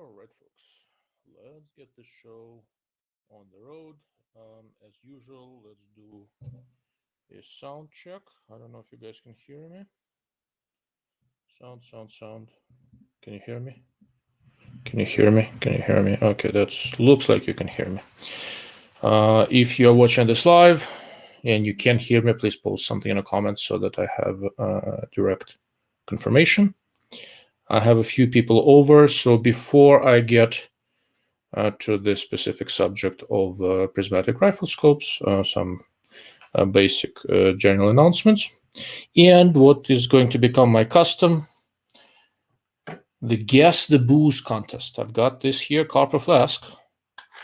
All right, folks, let's get this show on the road. As usual, let's do a sound check. I don't know if you guys can hear me. Sound. Can you hear me? Can you hear me? Can you hear me? Okay, that looks like you can hear me. If you're watching this live and you can't hear me, please post something in the comments so that I have direct confirmation. I have a few people over, so before I get to the specific subject of prismatic rifle scopes, some basic general announcements, and what is going to become my custom, the Guess the Booze contest. I've got this here copper flask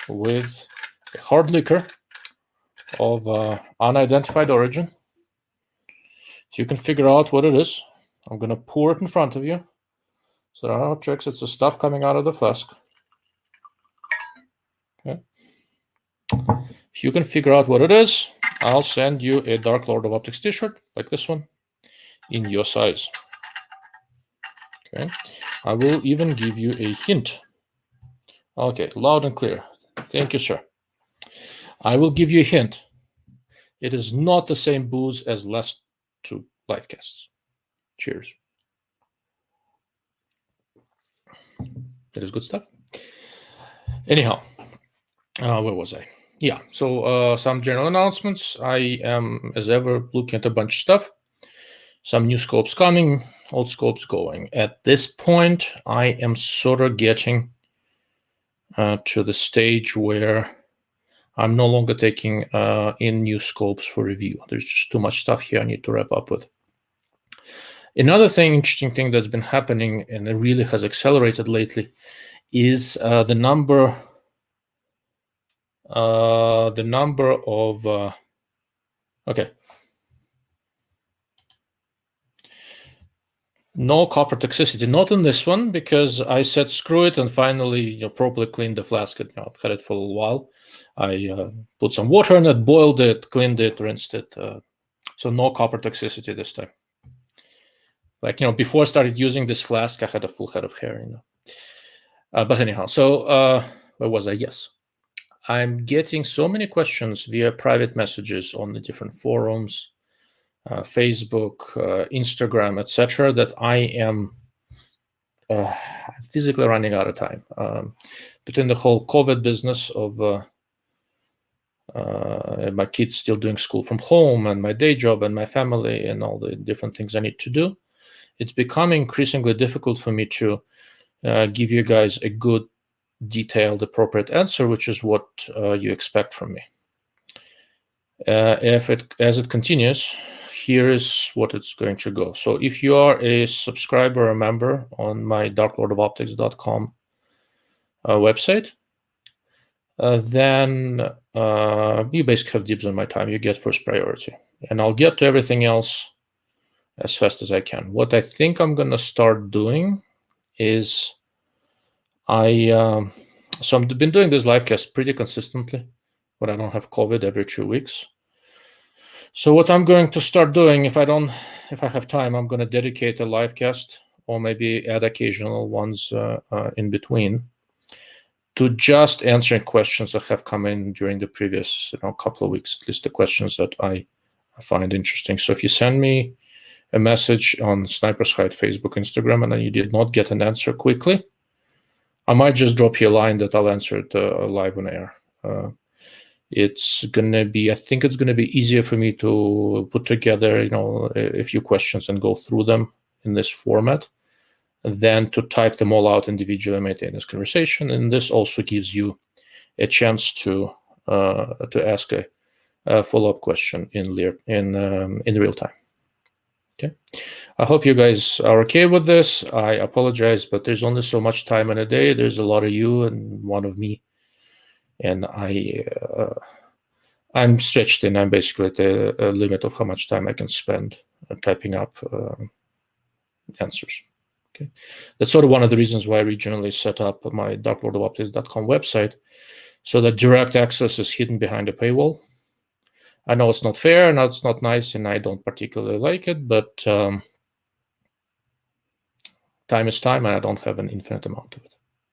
with a hard liquor of unidentified origin. So you can figure out what it is. I'm going to pour it in front of you. So there are no tricks. It's the stuff coming out of the flask. Okay. If you can figure out what it is, I'll send you a Dark Lord of Optics t-shirt like this one in your size. Okay. I will even give you a hint. Okay, loud and clear. Thank you, sir. I will give you a hint. It is not the same booze as last two live casts. Cheers. That is good stuff. Anyhow, where was I? Yeah, so some general announcements. I am, as ever, looking at a bunch of stuff. Some new scopes coming, old scopes going. At this point, I am sort of getting to the stage where I'm no longer taking in new scopes for review. There's just too much stuff here I need to wrap up with. Another interesting thing that's been happening, and it really has accelerated lately, is the number of okay. No copper toxicity, not in this one, because I said screw it and finally properly cleaned the flask. I've had it for a little while. I put some water in it, boiled it, cleaned it, rinsed it. So no copper toxicity this time. Like, before I started using this flask, I had a full head of hair, But anyhow, so where was I? Yes. I'm getting so many questions via private messages on the different forums, Facebook, Instagram, etc., that I am physically running out of time. Between the whole COVID business of my kids still doing school from home and my day job and my family and all the different things I need to do, it's becoming increasingly difficult for me to give you guys a good, detailed, appropriate answer, which is what you expect from me. As it continues, here is what it's going to go. So if you are a subscriber or member on my darklordofoptics.com website, then you basically have dibs on my time. You get first priority. And I'll get to everything else as fast as I can. What I think I'm going to start doing is so I've been doing this live cast pretty consistently when I don't have COVID every 2 weeks. So what I'm going to start doing, if I have time, I'm going to dedicate a live cast or maybe add occasional ones in between to just answering questions that have come in during the previous couple of weeks, at least the questions that I find interesting. So if you send me a message on Sniper's Hide, Facebook, Instagram, and then you did not get an answer quickly, I might just drop you a line that I'll answer it live on air. It's gonna be, I think it's gonna be easier for me to put together, a few questions and go through them in this format than to type them all out individually and maintain this conversation. And this also gives you a chance to ask a follow-up question in real time. Okay, I hope you guys are okay with this. I apologize, but there's only so much time in a day. There's a lot of you and one of me, and I'm stretched thin. I'm basically at the limit of how much time I can spend typing up answers. Okay, that's sort of one of the reasons why I originally set up my darklordofoptics.com website, so that direct access is hidden behind a paywall. I know it's not fair, and it's not nice, and I don't particularly like it, but time is time, and I don't have an infinite amount of it.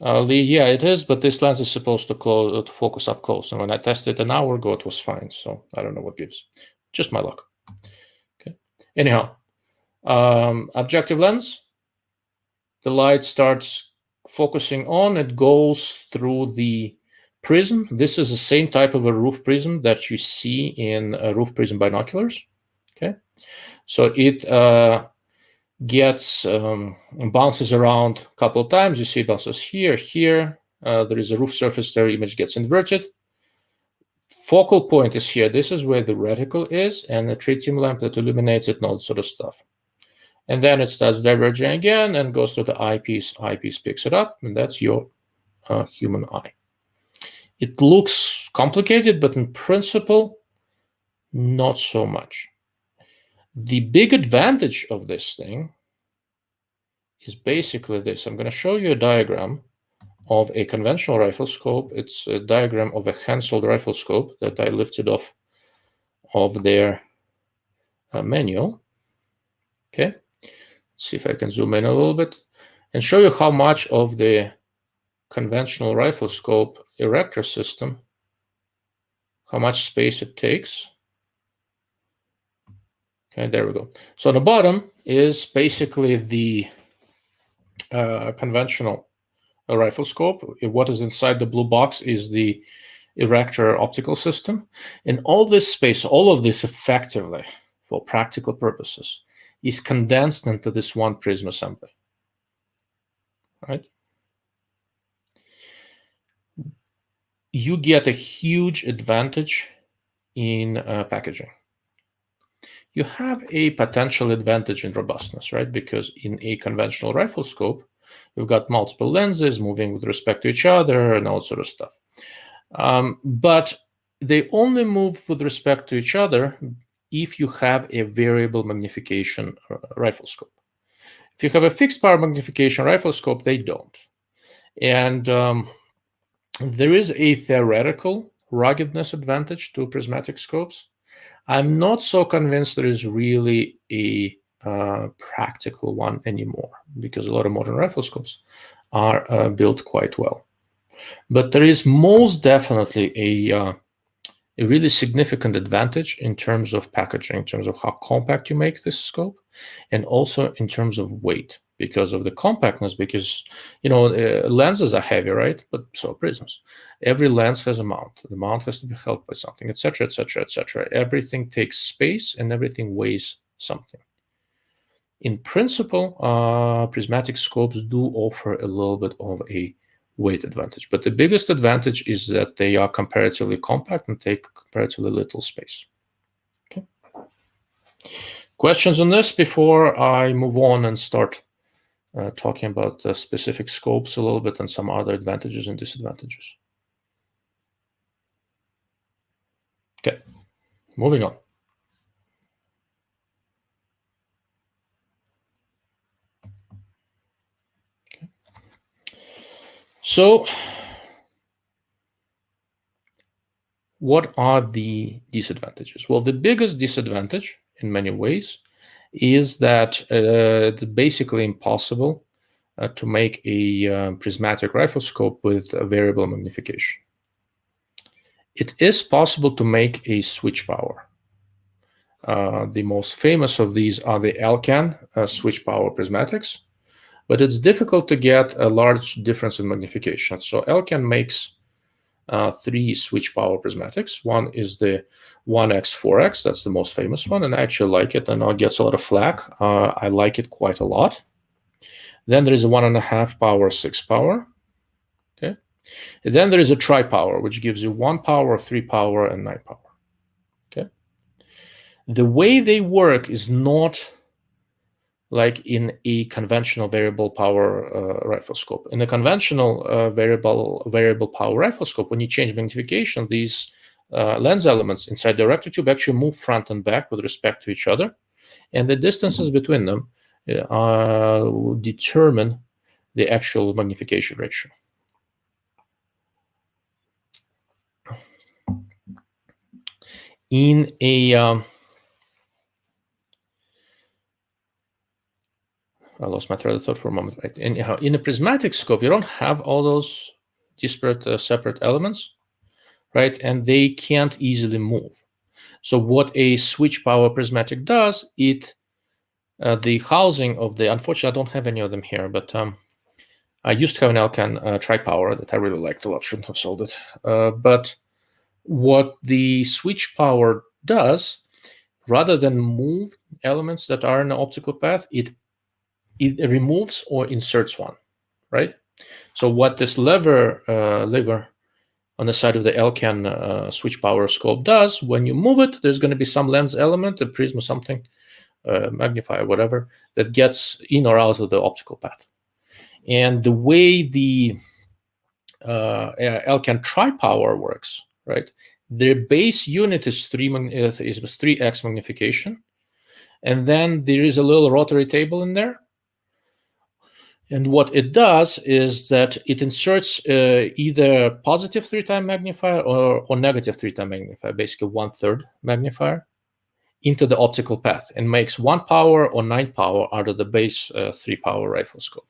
Lee, yeah, it is, but this lens is supposed to focus up close. And when I tested an hour ago, it was fine. So I don't know what gives. Just my luck. Okay. Anyhow, objective lens. The light starts focusing on. It goes through the prism. This is the same type of a roof prism that you see in roof prism binoculars. Okay. So it bounces around a couple of times. You see it bounces here, here. There is a roof surface there. Image gets inverted. Focal point is here. This is where the reticle is, and the tritium lamp that illuminates it, and all that sort of stuff. And then it starts diverging again and goes to the eyepiece. Eyepiece picks it up, and that's your human eye. It looks complicated, but in principle, not so much. The big advantage of this thing is basically this. I'm going to show you a diagram of a conventional rifle scope. It's a diagram of a hand-sold rifle scope that I lifted off of their manual. Okay, let's see if I can zoom in a little bit and show you how much of the conventional rifle scope erector system, how much space it takes. Okay, there we go. So on the bottom is basically the conventional rifle scope. What is inside the blue box is the erector optical system. And all this space, all of this effectively, for practical purposes, is condensed into this one prism assembly. Right? You get a huge advantage in packaging. You have a potential advantage in robustness, right? Because in a conventional rifle scope, you've got multiple lenses moving with respect to each other and all sort of stuff. But they only move with respect to each other if you have a variable magnification rifle scope. If you have a fixed power magnification rifle scope, they don't. And there is a theoretical ruggedness advantage to prismatic scopes. I'm not so convinced there is really a practical one anymore, because a lot of modern rifle scopes are built quite well. But there is most definitely a really significant advantage in terms of packaging, in terms of how compact you make this scope, and also in terms of weight, because of the compactness, because lenses are heavy, right? But so are prisms. Every lens has a mount. The mount has to be held by something, etc., etc., etc. Everything takes space and everything weighs something. In principle, prismatic scopes do offer a little bit of a weight advantage, but the biggest advantage is that they are comparatively compact and take comparatively little space. Okay. Questions on this before I move on and start talking about specific scopes a little bit and some other advantages and disadvantages? Okay, moving on. Okay. So, what are the disadvantages? Well, the biggest disadvantage in many ways is that it's basically impossible to make a prismatic rifle scope with a variable magnification. It is possible to make a switch power. The most famous of these are the Elcan switch power prismatics, but it's difficult to get a large difference in magnification. So Elcan makes 3 switch power prismatics. One is the 1x4x, that's the most famous one, and I actually like it. I know it gets a lot of flack. I like it quite a lot. Then there is a 1.5 power, 6 power. Okay. And then there is a tri-power, which gives you 1 power, 3 power, and 9 power. Okay. The way they work is not like in a conventional variable power rifle scope. In a conventional variable power rifle scope, when you change magnification, these lens elements inside the erector tube actually move front and back with respect to each other, and the distances between them determine the actual magnification ratio. In a I lost my train of thought for a moment. Right? Anyhow, in a prismatic scope, you don't have all those disparate, separate elements, right? And they can't easily move. So what a switch power prismatic does, the housing of the, unfortunately, I don't have any of them here, but I used to have an Elcan tri-power that I really liked a lot. Shouldn't have sold it. But what the switch power does, rather than move elements that are in the optical path, it removes or inserts one, right? So what this lever on the side of the Elcan switch power scope does, when you move it, there's going to be some lens element, a prism or something, magnifier, whatever, that gets in or out of the optical path. And the way the Elcan tri-power works, right? Their base unit is 3x magnification, and then there is a little rotary table in there. And what it does is that it inserts either positive 3-time magnifier or negative 3-time magnifier, basically 1/3 magnifier, into the optical path and makes 1 power or 9 power out of the base 3-power rifle scope.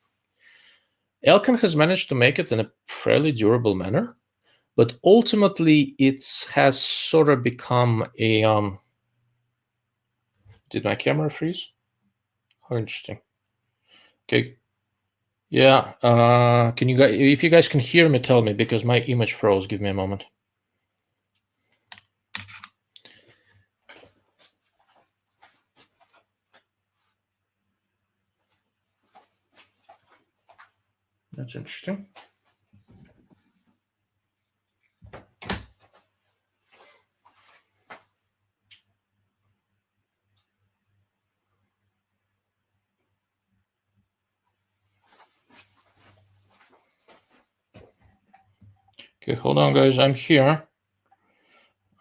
Elcan has managed to make it in a fairly durable manner, but ultimately it has sort of become a... Did my camera freeze? How interesting. Okay. Yeah, can you guys, if you guys can hear me, tell me, because my image froze. Give me a moment. That's interesting. Okay, hold on, guys. I'm here.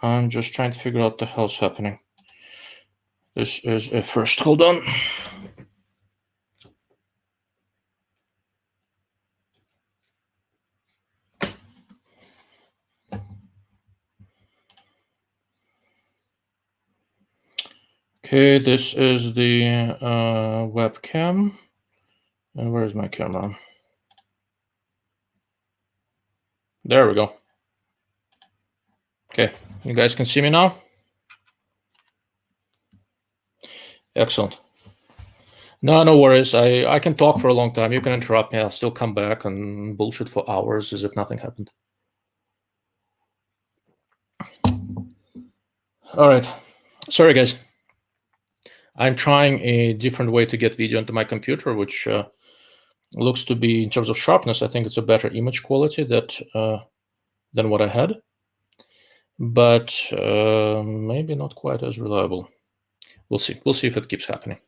I'm just trying to figure out the hell's happening. This is a first. Hold on. Okay, this is the webcam. And where is my camera? There we go. Okay, you guys can see me now? Excellent. No worries. I can talk for a long time. You can interrupt me. I'll still come back and bullshit for hours as if nothing happened. All right. Sorry, guys. I'm trying a different way to get video into my computer, which looks to be, in terms of sharpness, I think it's a better image quality than what I had, but maybe not quite as reliable. We'll see. We'll see if it keeps happening.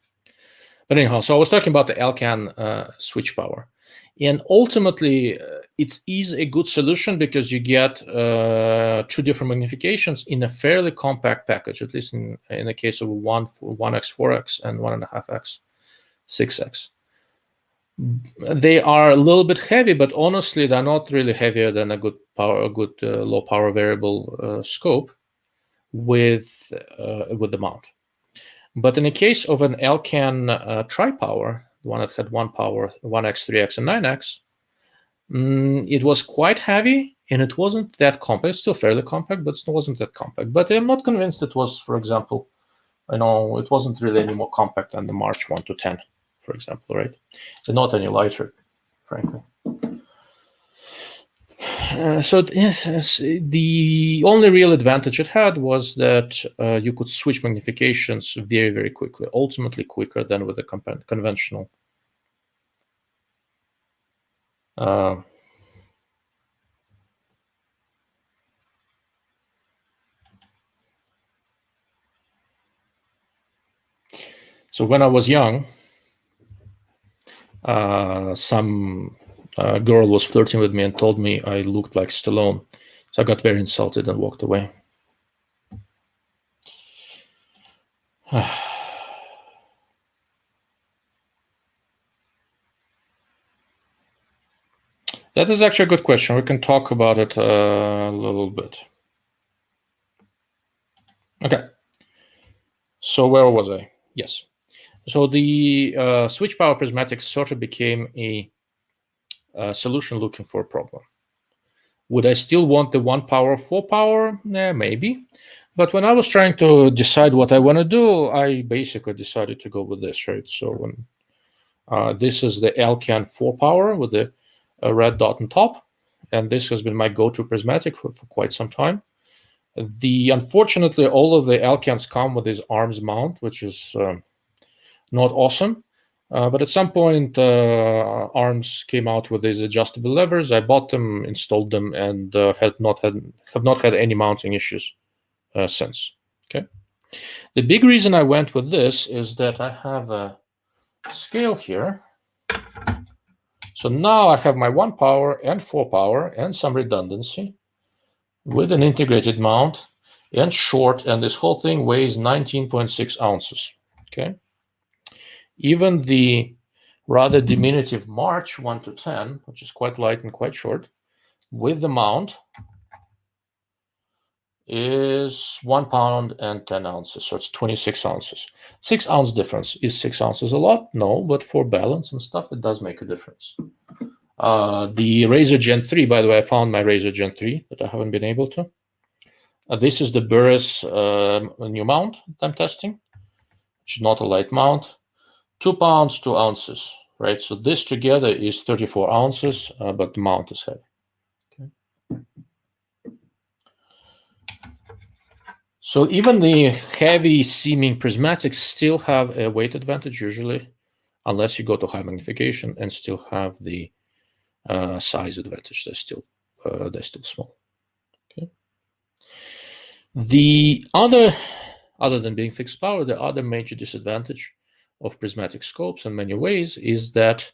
But anyhow, so I was talking about the Elcan switch power. And ultimately, it is a good solution because you get 2 different magnifications in a fairly compact package, at least in the case of 1x 4x and 1.5x 6x. They are a little bit heavy, but honestly, they're not really heavier than a good low power variable scope with the mount. But in the case of an Elcan tri-power, the one that had 1 power, 1x, 3x, and 9x, it was quite heavy, and it wasn't that compact. It's still fairly compact, but it wasn't that compact. But I'm not convinced it was, for example, it wasn't really any more compact than the March 1 to 10, for example, right? And not any lighter, frankly. So the only real advantage it had was that you could switch magnifications very, very quickly, ultimately quicker than with a conventional. So when I was young, some girl was flirting with me and told me I looked like Stallone. So I got very insulted and walked away. That is actually a good question. We can talk about it a little bit. Okay. So where was I? Yes. So the switch power prismatics sort of became a solution looking for a problem. Would I still want the 1 power, 4 power? Maybe. But when I was trying to decide what I want to do, I basically decided to go with this, right? So when this is the Elcan 4 power with the red dot on top, and this has been my go-to prismatic for quite some time. Unfortunately, all of the Elcans come with this arms mount, which is not awesome. But at some point, ARMS came out with these adjustable levers. I bought them, installed them, and have not had any mounting issues since. Okay. The big reason I went with this is that I have a scale here. So now I have my 1 power and 4 power and some redundancy with an integrated mount and short, and this whole thing weighs 19.6 ounces. Okay. Even the rather diminutive March 1 to 10, which is quite light and quite short, with the mount is 1 pound and 10 ounces. So it's 26 ounces. 6 ounce difference. Is 6 ounces a lot? No, but for balance and stuff, it does make a difference. The Razor Gen 3, by the way, I found my Razor Gen 3, but I haven't been able to. This is the Burris new mount I'm testing, which is not a light mount. 2 pounds, 2 ounces, right? So this together is 34 ounces, but the mount is heavy. Okay. So even the heavy-seeming prismatics still have a weight advantage usually, unless you go to high magnification and still have the size advantage. They're still small. Okay. The other than being fixed power, the other major disadvantage of prismatic scopes in many ways is that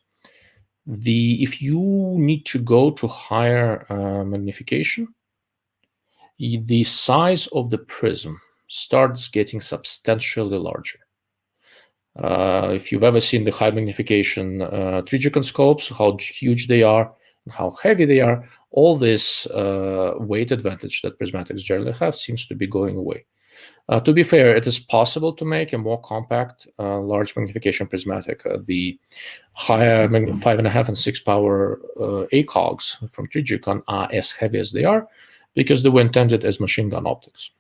if you need to go to higher magnification, the size of the prism starts getting substantially larger. If you've ever seen the high magnification Traktoric scopes, how huge they are and how heavy they are, all this weight advantage that prismatics generally have seems to be going away. To be fair, it is possible to make a more compact, large magnification prismatic. The higher 5.5 and 6 power ACOGs from Traktoric are as heavy as they are because they were intended as machine gun optics.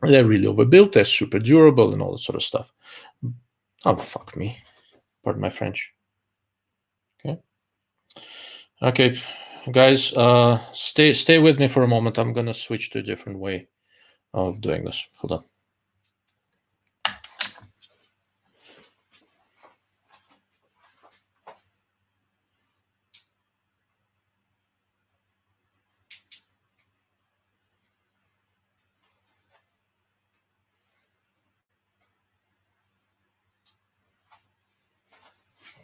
They're really overbuilt, they're super durable and all that sort of stuff. Oh, fuck me. Pardon my French. Okay, guys, stay with me for a moment. I'm going to switch to a different way of doing this. Hold on.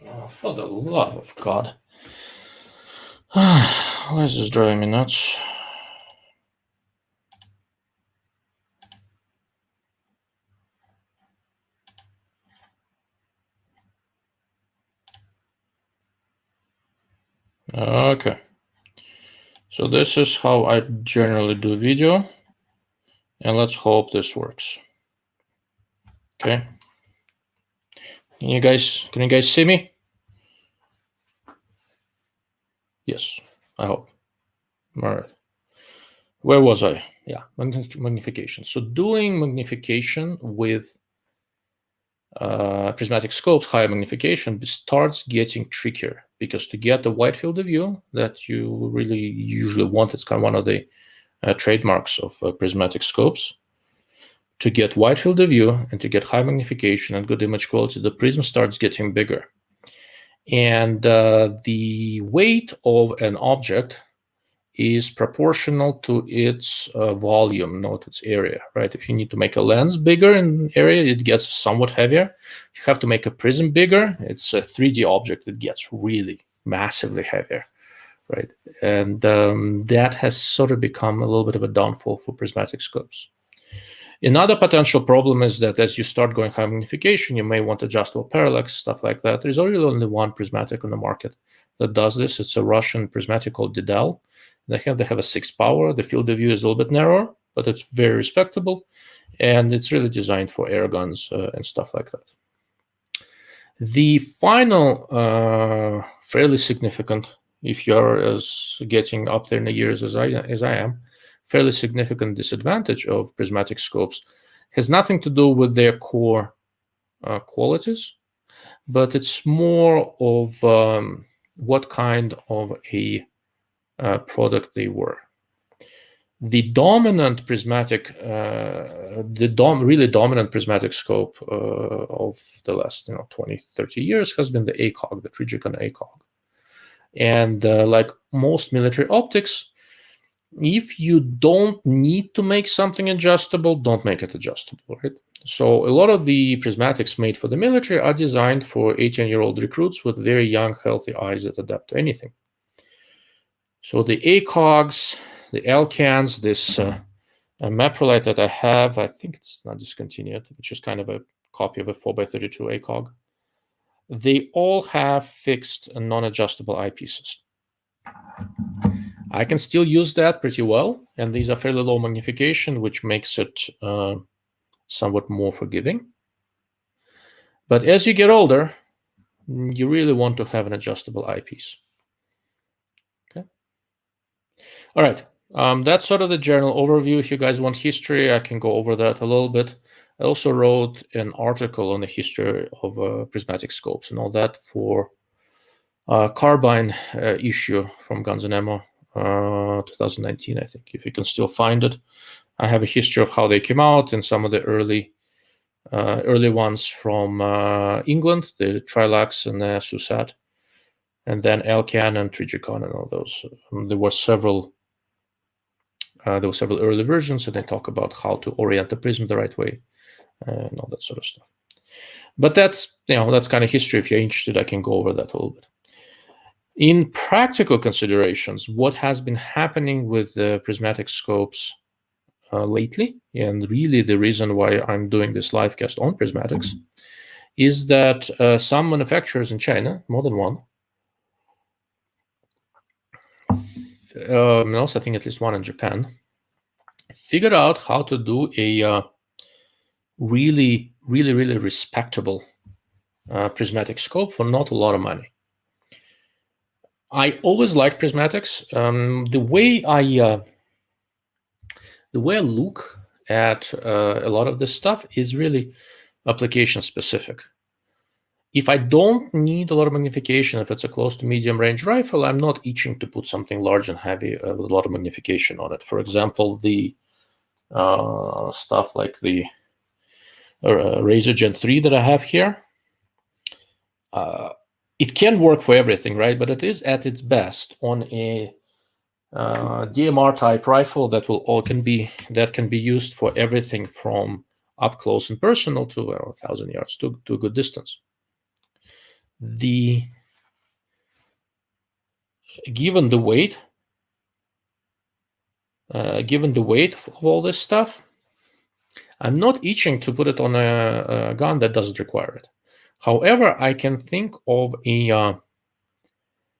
Oh, for the love of God. Why is this driving me nuts? Okay. So this is how I generally do video. And let's hope this works. Okay. Can you guys see me? Yes, I hope. All right. Where was I? Yeah, magnification. So doing magnification with prismatic scopes, higher magnification, starts getting trickier because to get the wide field of view that you really usually want, it's kind of one of the trademarks of prismatic scopes. To get wide field of view and to get high magnification and good image quality, the prism starts getting bigger. And the weight of an object is proportional to its volume, not its area, right? If you need to make a lens bigger in area, it gets somewhat heavier. If you have to make a prism bigger, it's a 3D object, it gets really massively heavier, right? And that has sort of become a little bit of a downfall for prismatic scopes. Another potential problem is that as you start going high magnification, you may want adjustable parallax, stuff like that. There's really only one prismatic on the market that does this. It's a Russian prismatic called DLO. They have a 6 power. The field of view is a little bit narrower, but it's very respectable. And it's really designed for air guns and stuff like that. The final, fairly significant, if you're getting up there in the years as I am, fairly significant disadvantage of prismatic scopes has nothing to do with their core qualities, but it's more of what kind of a product they were. The dominant prismatic, really dominant prismatic scope of the last 20, 30 years has been the ACOG, the Trijicon ACOG. And like most military optics, if you don't need to make something adjustable, don't make it adjustable, right? So a lot of the prismatics made for the military are designed for 18-year-old recruits with very young, healthy eyes that adapt to anything. So the ACOGs, the Elcans, this Meprolight that I have, I think it's not discontinued, which is kind of a copy of a 4x32 ACOG. They all have fixed and non-adjustable eyepieces. I can still use that pretty well, and these are fairly low magnification, which makes it somewhat more forgiving. But as you get older, you really want to have an adjustable eyepiece. Okay. All right. That's sort of the general overview. If you guys want history, I can go over that a little bit. I also wrote an article on the history of prismatic scopes and all that for Carbine issue from Guns and Ammo 2019, I think, if you can still find it. I have a history of how they came out and some of the early ones from England, the Tryhawk and the Susat, and then Elcan and Trijicon and all those. There were several early versions, and they talk about how to orient the prism the right way and all that sort of stuff. But that's kind of history. If you're interested, I can go over that a little bit. In practical considerations, what has been happening with the prismatic scopes lately, and really the reason why I'm doing this live cast on prismatics, is that some manufacturers in China, more than one, and also I think at least one in Japan, figured out how to do a really respectable prismatic scope for not a lot of money. I always like prismatics. The way I look at a lot of this stuff is really application specific. If I don't need a lot of magnification, if it's a close to medium range rifle, I'm not itching to put something large and heavy with a lot of magnification on it. For example, the stuff like the Razor Gen 3 that I have here, it can work for everything, right? But it is at its best on a DMR type rifle that can be used for everything from up close and personal to 1,000 yards to a good distance. Given the weight of all this stuff, I'm not itching to put it on a gun that doesn't require it. However, I can think of a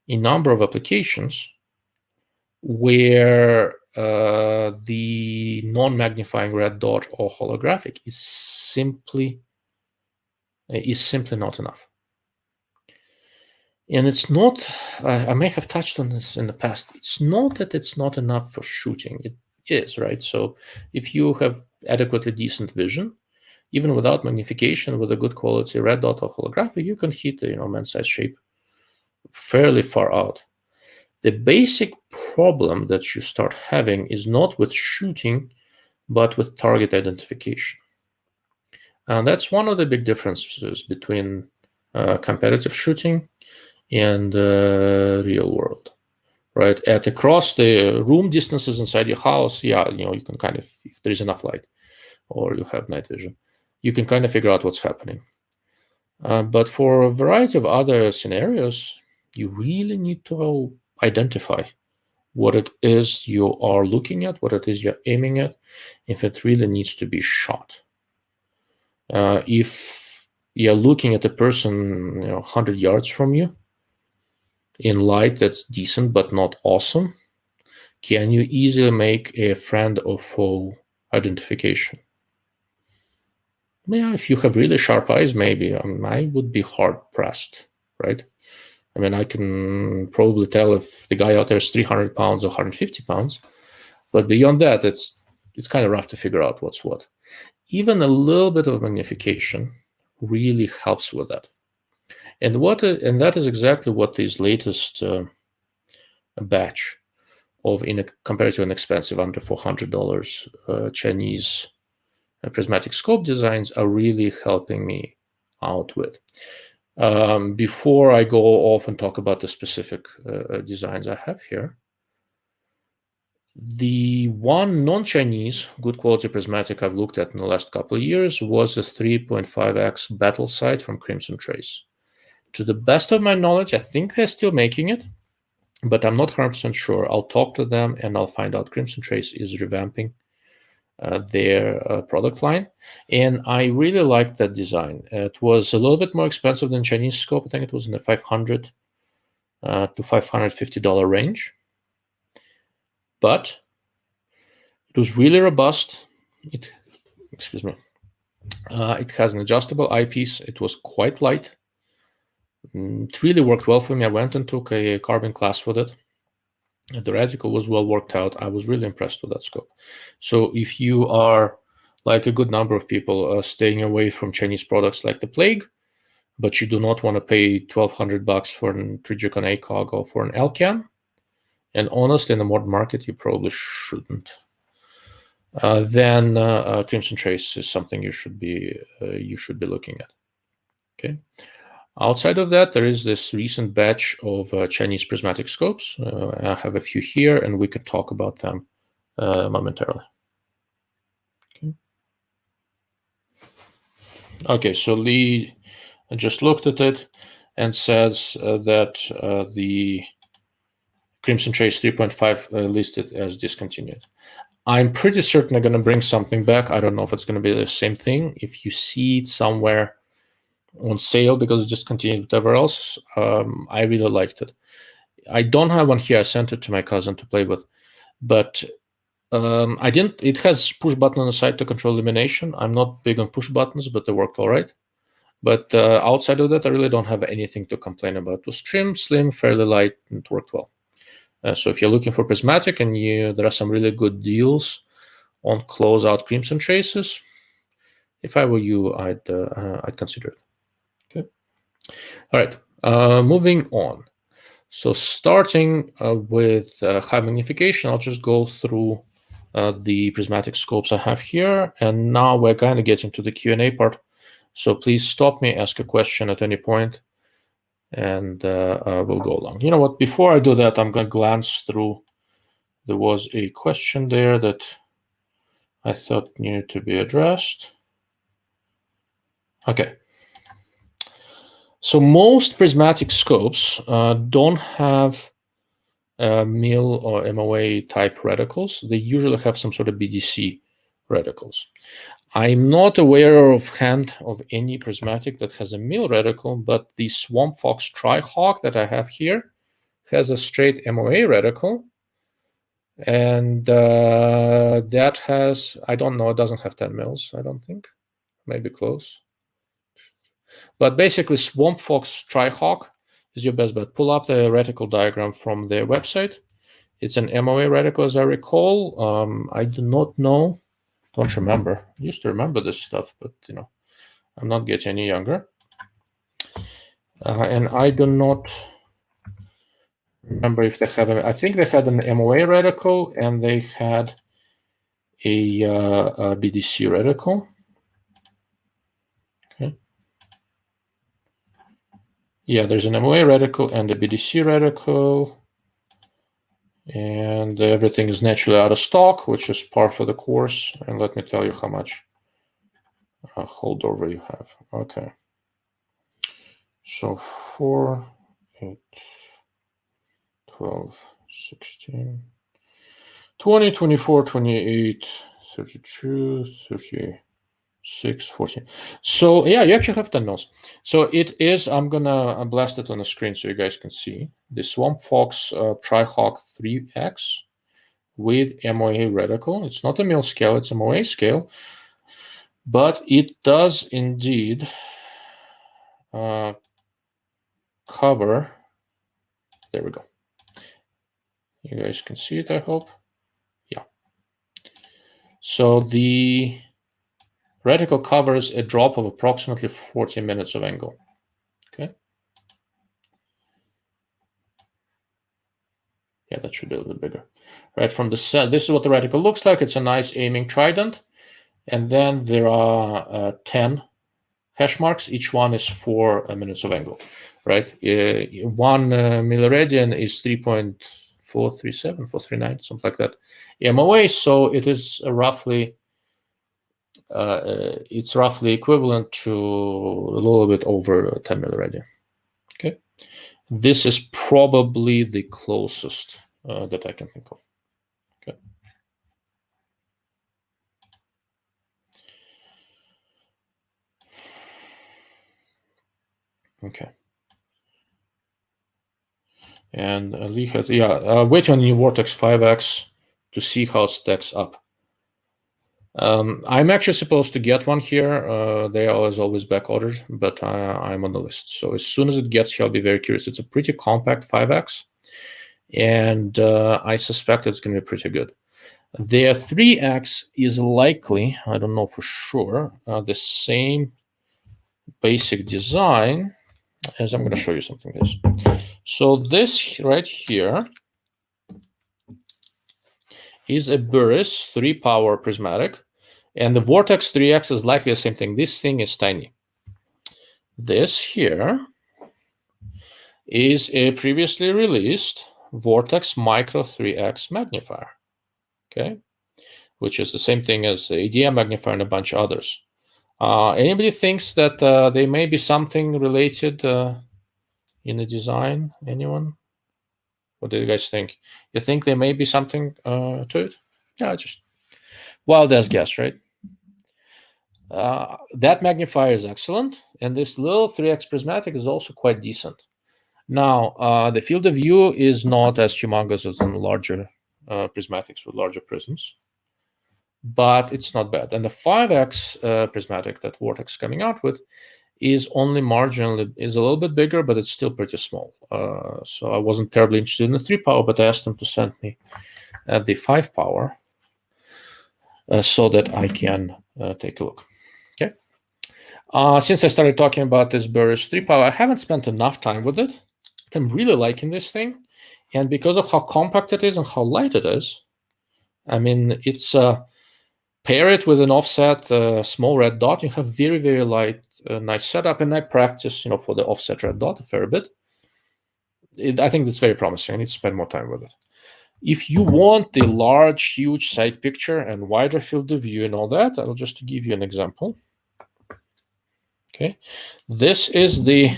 number of applications where the non-magnifying red dot or holographic is simply not enough. And it's not, I may have touched on this in the past, it's not that it's not enough for shooting. It is, right? So if you have adequately decent vision, even without magnification, with a good quality red dot or holographic, you can hit the man-sized shape fairly far out. The basic problem that you start having is not with shooting, but with target identification. And that's one of the big differences between competitive shooting and real world, right? At across the room distances inside your house, you can kind of, if there is enough light or you have night vision, you can kind of figure out what's happening. But for a variety of other scenarios, you really need to identify what it is you are looking at, what it is you're aiming at, if it really needs to be shot. If you're looking at a person 100 yards from you in light that's decent but not awesome, can you easily make a friend or foe identification? Yeah, if you have really sharp eyes, maybe. I would be hard pressed, right? I mean, I can probably tell if the guy out there is 300 pounds or 150 pounds, but beyond that, it's kind of rough to figure out what's what. Even a little bit of magnification really helps with that. And that is exactly what this latest batch of, compared to an expensive under $400 Chinese prismatic scope designs are really helping me out with. Before I go off and talk about the specific designs I have here, the one non-Chinese good quality prismatic I've looked at in the last couple of years was a 3.5x battle sight from Crimson Trace. To the best of my knowledge, I think they're still making it, but I'm not 100% sure. I'll talk to them and I'll find out. Crimson Trace is revamping their product line, and I really liked that design. It was a little bit more expensive than Chinese scope. I think it was in the $500 to $550 range, but it was really robust. It has an adjustable eyepiece. It was quite light. It really worked well for me. I went and took a carbon class with it. The reticle was well worked out. I was really impressed with that scope. So if you are, like a good number of people, staying away from Chinese products like the plague, but you do not want to pay $1,200 for an Trijicon ACOG or for an Elcan, and honestly, in the modern market, you probably shouldn't, then Crimson Trace is something you should be looking at. Okay. Outside of that, there is this recent batch of Chinese prismatic scopes. I have a few here, and we could talk about them momentarily. Okay, so Lee just looked at it and says that the Crimson Trace 3.5 listed as discontinued. I'm pretty certain they're going to bring something back. I don't know if it's going to be the same thing. If you see it somewhere on sale because it's discontinued, whatever else, I really liked it. I don't have one here. I sent it to my cousin to play with, but I didn't. It has push button on the side to control illumination. I'm not big on push buttons, but they worked all right. But outside of that, I really don't have anything to complain about. It was trim, slim, fairly light, and it worked well. So if you're looking for prismatic and there are some really good deals on closeout Crimson Traces, if I were you, I'd consider it. Okay. All right. Moving on. So starting with high magnification, I'll just go through the prismatic scopes I have here, and now we're kind of getting to the Q&A part. So please stop me, ask a question at any point, and we'll go along. You know what? Before I do that, I'm going to glance through. There was a question there that I thought needed to be addressed. Okay. So most prismatic scopes don't have mil or MOA type reticles. They usually have some sort of BDC reticles. I'm not aware offhand of any prismatic that has a mil reticle, but the Swamp Fox Tryhawk that I have here has a straight MOA reticle. And that has, I don't know, it doesn't have 10 mils, I don't think. Maybe close. But basically, Swamp Fox Tryhawk is your best bet. Pull up the reticle diagram from their website. It's an MOA reticle, as I recall. I do not know, don't remember. I used to remember this stuff, but you know, I'm not getting any younger. And I do not remember if they have. I think they had an MOA reticle and they had a BDC reticle. Okay. Yeah, there's an MOA reticle and a BDC reticle. And everything is naturally out of stock, which is par for the course. And let me tell you how much holdover you have. Okay. So 4, 8, 12, 16, 20, 24, 28, 32, 36, 14. So yeah, you actually have 10 mils. So it is, I'm gonna blast it on the screen so you guys can see. The Swamp Fox Tryhawk 3X with MOA reticle. It's not a mil scale, it's a MOA scale. But it does indeed cover. There we go. You guys can see it, I hope. Yeah. So the reticle covers a drop of approximately 40 minutes of angle. Okay. Yeah, that should be a little bit bigger. Right from the set, this is what the reticle looks like. It's a nice aiming trident. And then there are 10 hash marks. Each one is 4 minutes of angle, right? 1 milliradian is 3.437, 439, something like that, MOA. So it is roughly, it's roughly equivalent to a little bit over 10 milliradian. Okay, this is probably the closest that I can think of. Okay. Okay. And Lee has, wait on new Vortex 5X to see how it stacks up. I'm actually supposed to get one here. They are always back ordered, but I'm on the list. So as soon as it gets here, I'll be very curious. It's a pretty compact 5X, and I suspect it's going to be pretty good. The 3X is likely, I don't know for sure, the same basic design as I'm going to show you something else. So this right here is a Burris 3-power prismatic, and the Vortex 3X is likely the same thing. This thing is tiny. This here is a previously released Vortex Micro 3X magnifier, okay, which is the same thing as the ADM magnifier and a bunch of others. Anybody thinks that they may be something related in the design? Anyone? What do you guys think? You think there may be something to it? Yeah, just wild as guess, right? That magnifier is excellent, and this little 3X prismatic is also quite decent. Now, the field of view is not as humongous as in larger prismatics with larger prisms, but it's not bad. And the 5X prismatic that Vortex is coming out with is only marginally, is a little bit bigger, but it's still pretty small. So I wasn't terribly interested in the 3-power, but I asked them to send me the 5-power so that I can take a look. Okay. Since I started talking about this Burris 3-power, I haven't spent enough time with it. I'm really liking this thing. And because of how compact it is and how light it is, I mean, it's pair it with an offset small red dot, you have very, very light, nice setup. And I practice, for the offset red dot a fair bit. I think it's very promising. I need to spend more time with it. If you want the large, huge side picture and wider field of view and all that, I'll just give you an example. Okay, this is the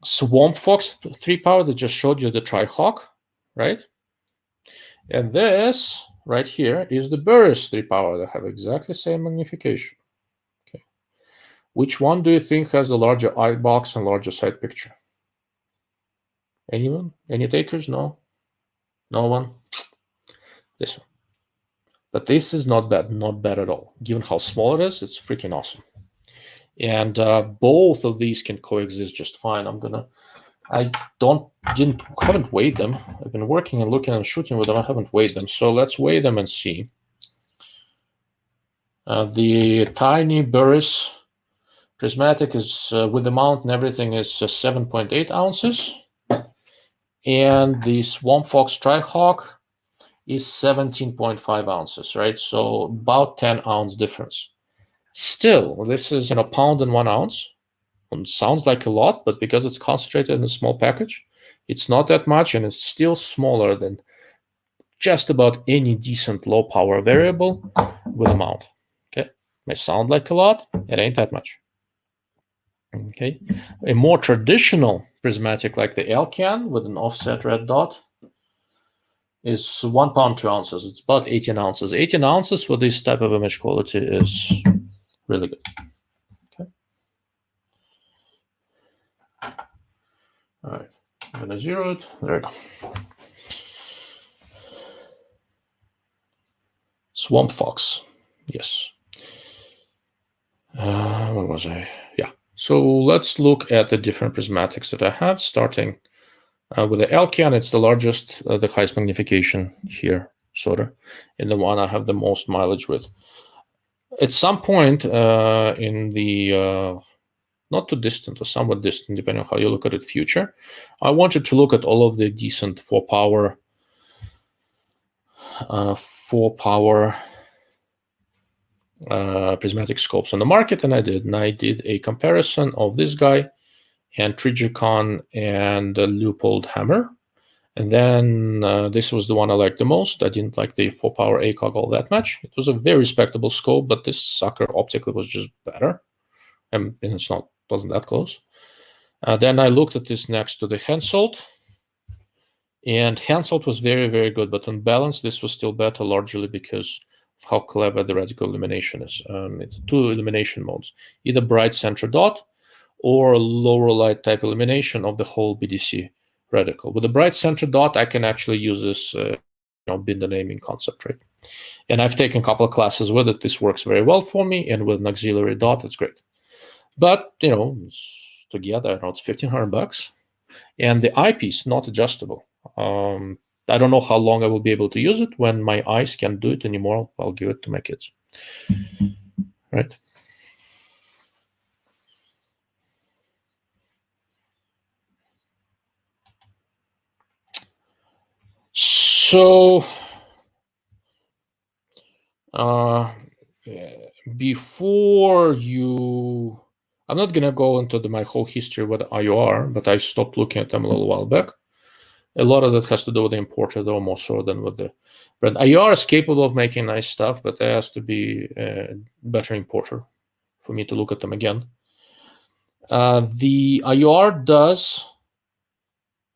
Swamp Fox 3-power that just showed you the Tryhawk, right? And this right here is the Burris 3-power that have exactly the same magnification. Okay, which one do you think has the larger eye box and larger side picture? Anyone? Any takers? No? No one? This one. But this is not bad, not bad at all. Given how small it is, it's freaking awesome. And both of these can coexist just fine. I haven't weighed them. I've been working and looking and shooting with them. I haven't weighed them. So let's weigh them and see. The tiny Burris prismatic is, with the mount and everything, is 7.8 ounces. And the Swamp Fox Tryhawk is 17.5 ounces, right? So about 10-ounce difference. Still, this is in a pound and 1 ounce. It sounds like a lot, but because it's concentrated in a small package, it's not that much, and it's still smaller than just about any decent low power variable with a mount. Okay, may sound like a lot, it ain't that much. Okay, a more traditional prismatic like the Elcan with an offset red dot is 1 pound 2 ounces. It's about 18 ounces. 18 ounces for this type of image quality is really good. Okay. All right, I'm gonna zero it. There we go. Swamp Fox, yes. Where was I? Yeah. So let's look at the different prismatics that I have, starting with the Elcan. It's the largest, the highest magnification here, sort of, and the one I have the most mileage with. At some point in the not too distant or somewhat distant, depending on how you look at it, future, I wanted to look at all of the decent 4-power prismatic scopes on the market, and I did. And I did a comparison of this guy and Trijicon and the Leupold hammer. And then this was the one I liked the most. I didn't like the 4-power ACOG all that much. It was a very respectable scope, but this sucker optically was just better. And it's not, wasn't that close. Then I looked at this next to the Hensoldt. And Hensoldt was very, very good. But on balance, this was still better, largely because of how clever the reticle elimination is. It's 2 elimination modes, either bright center dot or lower light type elimination of the whole BDC reticle. With the bright center dot, I can actually use this bin the naming concept, right? And I've taken a couple of classes with it. This works very well for me, and with an auxiliary dot, it's great. But together, I know it's $1,500, and the eyepiece not adjustable. I don't know how long I will be able to use it. When my eyes can't do it anymore, I'll give it to my kids, right? So before you, I'm not gonna go into my whole history with IOR, but I stopped looking at them a little while back. A lot of that has to do with the importer, though, more so than with the brand. IOR is capable of making nice stuff, but there has to be a better importer for me to look at them again. The IOR does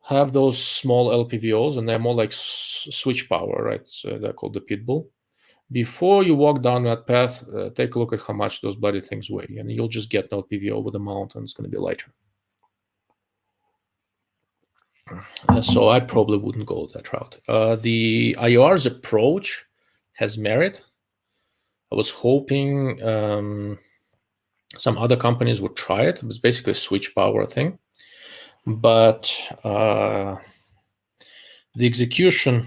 have those small LPVOs, and they're more like switch power, right? So they're called the Pitbull. Before you walk down that path, take a look at how much those bloody things weigh, and you'll just get an LPVO with a mount, and it's going to be lighter. So I probably wouldn't go that route. The IOR's approach has merit. I was hoping some other companies would try it. It was basically a switch power thing. But the execution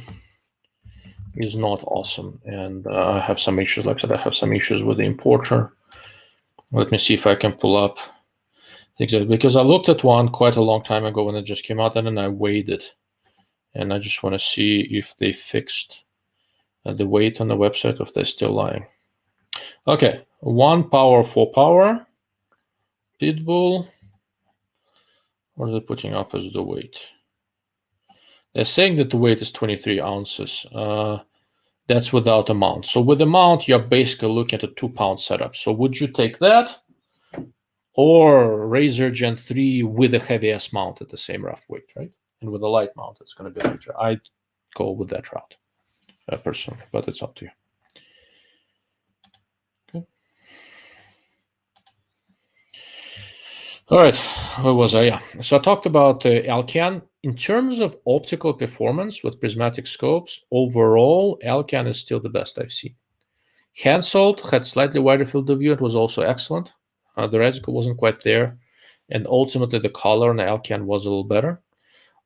is not awesome. And I have some issues. Like I said, I have some issues with the importer. Let me see if I can pull up. Exactly, because I looked at one quite a long time ago when it just came out, and then I weighed it. And I just want to see if they fixed the weight on the website, or if they're still lying. Okay, 1 power, 4 power, Pitbull. What are they putting up as the weight? They're saying that the weight is 23 ounces. That's without a mount. So with a mount, you're basically looking at a 2-pound setup. So would you take that, or Razer Gen 3 with a heavy-ass mount at the same rough weight, right? And with a light mount, it's going to be lighter. I'd go with that route, personally, but it's up to you. Okay. All right, where was I? Yeah. So I talked about Elcan. In terms of optical performance with prismatic scopes, overall, Elcan is still the best I've seen. Hensoldt had slightly wider field of view. It was also excellent. The reticle wasn't quite there. And ultimately, the color on the Elcan was a little better.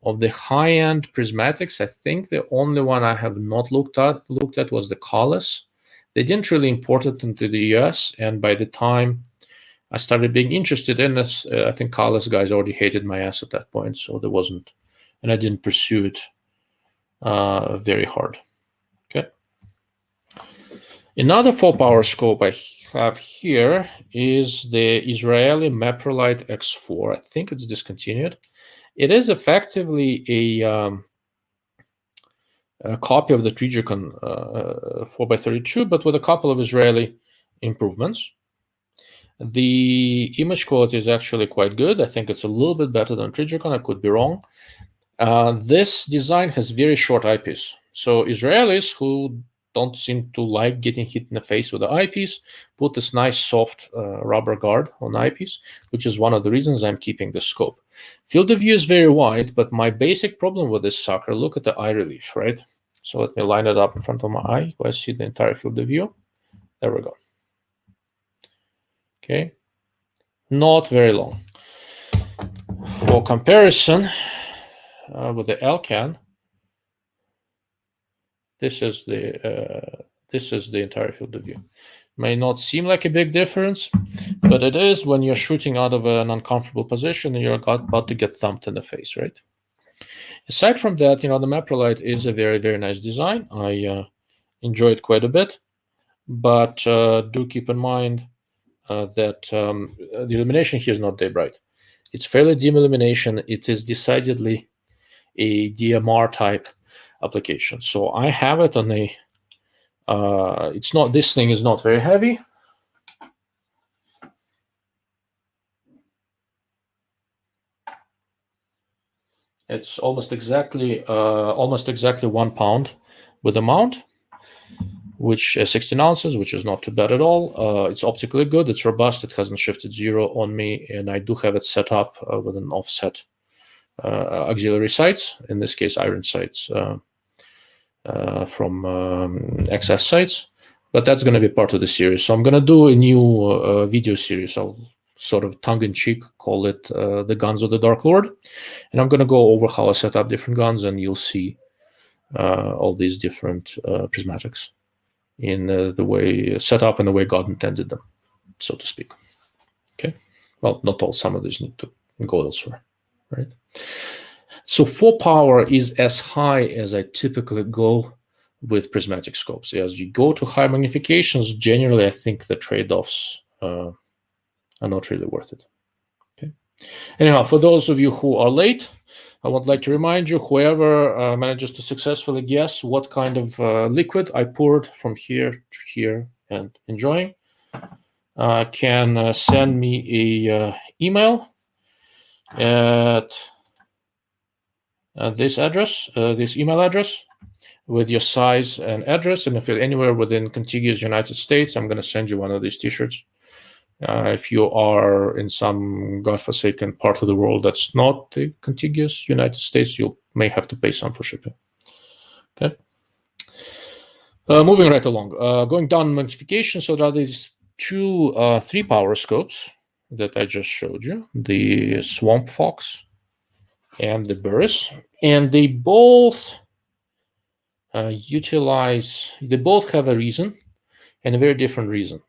Of the high-end prismatics, I think the only one I have not looked at was the Collis. They didn't really import it into the US, and by the time I started being interested in this, I think Collis guys already hated my ass at that point, so there wasn't, and I didn't pursue it very hard. Okay. Another 4-power scope I have here is the Israeli Maprelite X4. I think it's discontinued. It is effectively a copy of the Trijicon 4x32, but with a couple of Israeli improvements. The image quality is actually quite good. I think it's a little bit better than Trijicon. I could be wrong. This design has very short eyepiece. So Israelis who don't seem to like getting hit in the face with the eyepiece put this nice soft rubber guard on the eyepiece, which is one of the reasons I'm keeping the scope. Field of view is very wide, but my basic problem with this sucker, look at the eye relief, right? So let me line it up in front of my eye where I see the entire field of view. There we go. Okay, not very long. For comparison, with the Elcan, this is the entire field of view. May not seem like a big difference, but it is when you're shooting out of an uncomfortable position and you're about to get thumped in the face, right? Aside from that, the Meprolight is a very, very nice design. I enjoy it quite a bit, but do keep in mind that the illumination here is not day bright. It's fairly dim illumination. It is decidedly a DMR type application. So I have it on a, this thing is not very heavy. It's almost exactly 1 pound with a mount, which is 16 ounces, which is not too bad at all. It's optically good. It's robust. It hasn't shifted zero on me, and I do have it set up with an offset auxiliary sights. In this case, iron sights from XS sights. But that's going to be part of the series. So I'm going to do a new video series. I'll sort of tongue-in-cheek call it the Guns of the Dark Lord. And I'm going to go over how I set up different guns, and you'll see all these different prismatics in the way set up in the way God intended them, so to speak. Okay. Well, not all. Some of these need to go elsewhere, right? So 4 power is as high as I typically go with prismatic scopes. As you go to high magnifications, generally, I think the trade-offs are not really worth it. Okay. Anyhow, for those of you who are late, I would like to remind you, whoever manages to successfully guess what kind of liquid I poured from here to here and enjoying, can send me a email at this email address with your size and address. And if you're anywhere within contiguous United States, I'm going to send you one of these t-shirts. If you are in some godforsaken part of the world that's not the contiguous United States, you may have to pay some for shipping. Okay. Moving right along, going down magnification. So there are these two 3-power scopes that I just showed you, the Swamp Fox and the Burris, and they both they both have a reason, and a very different reason.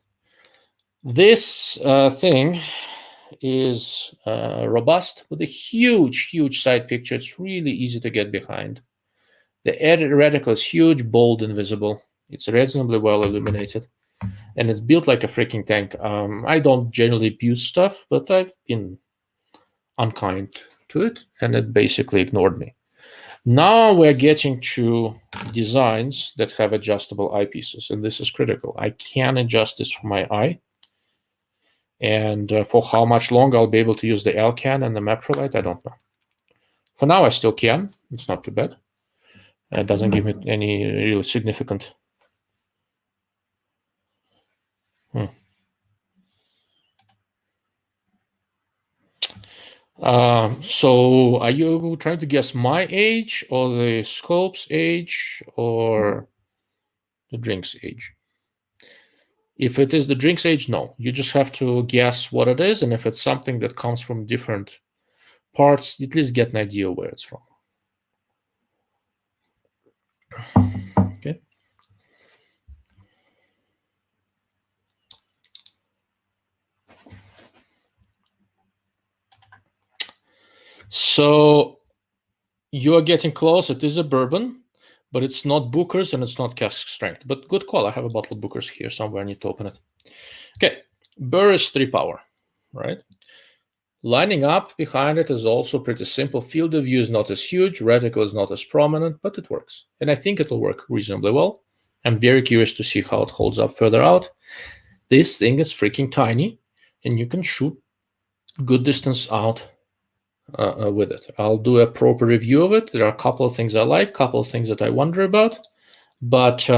This thing is robust with a huge, huge side picture. It's really easy to get behind. The reticle is huge, bold, and visible. It's reasonably well illuminated, and it's built like a freaking tank. I don't generally abuse stuff, but I've been unkind to it, and it basically ignored me. Now we're getting to designs that have adjustable eyepieces, and this is critical. I can adjust this for my eye. And for how much longer I'll be able to use the Elcan and the Meprolight, I don't know. For now, I still can. It's not too bad. It doesn't give me any really significant. So are you trying to guess my age, or the scope's age, or the drink's age? If it is the drink's age, no. You just have to guess what it is, and if it's something that comes from different parts, at least get an idea where it's from. Okay. So you are getting close. It is a bourbon, but it's not Booker's and it's not cask strength. But good call. I have a bottle of Booker's here somewhere. I need to open it. Okay. Burris 3-power, right? Lining up behind it is also pretty simple. Field of view is not as huge. Reticle is not as prominent, but it works. And I think it'll work reasonably well. I'm very curious to see how it holds up further out. This thing is freaking tiny, and you can shoot good distance out with it. I'll do a proper review of it. There are a couple of things I like, a couple of things that I wonder about. But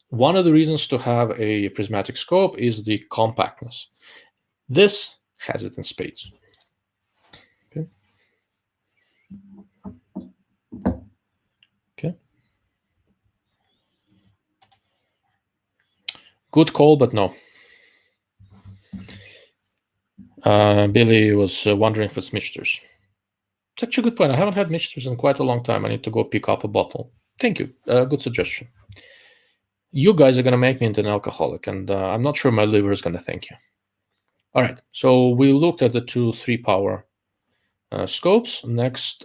one of the reasons to have a prismatic scope is the compactness. This has it in spades. Okay. Okay. Good call, but no. Billy was wondering if it's Michters. It's actually a good point. I haven't had Michters in quite a long time. I need to go pick up a bottle. Thank you. Good suggestion. You guys are going to make me into an alcoholic, and I'm not sure my liver is going to thank you. All right, so we looked at the 2 3-power scopes. Next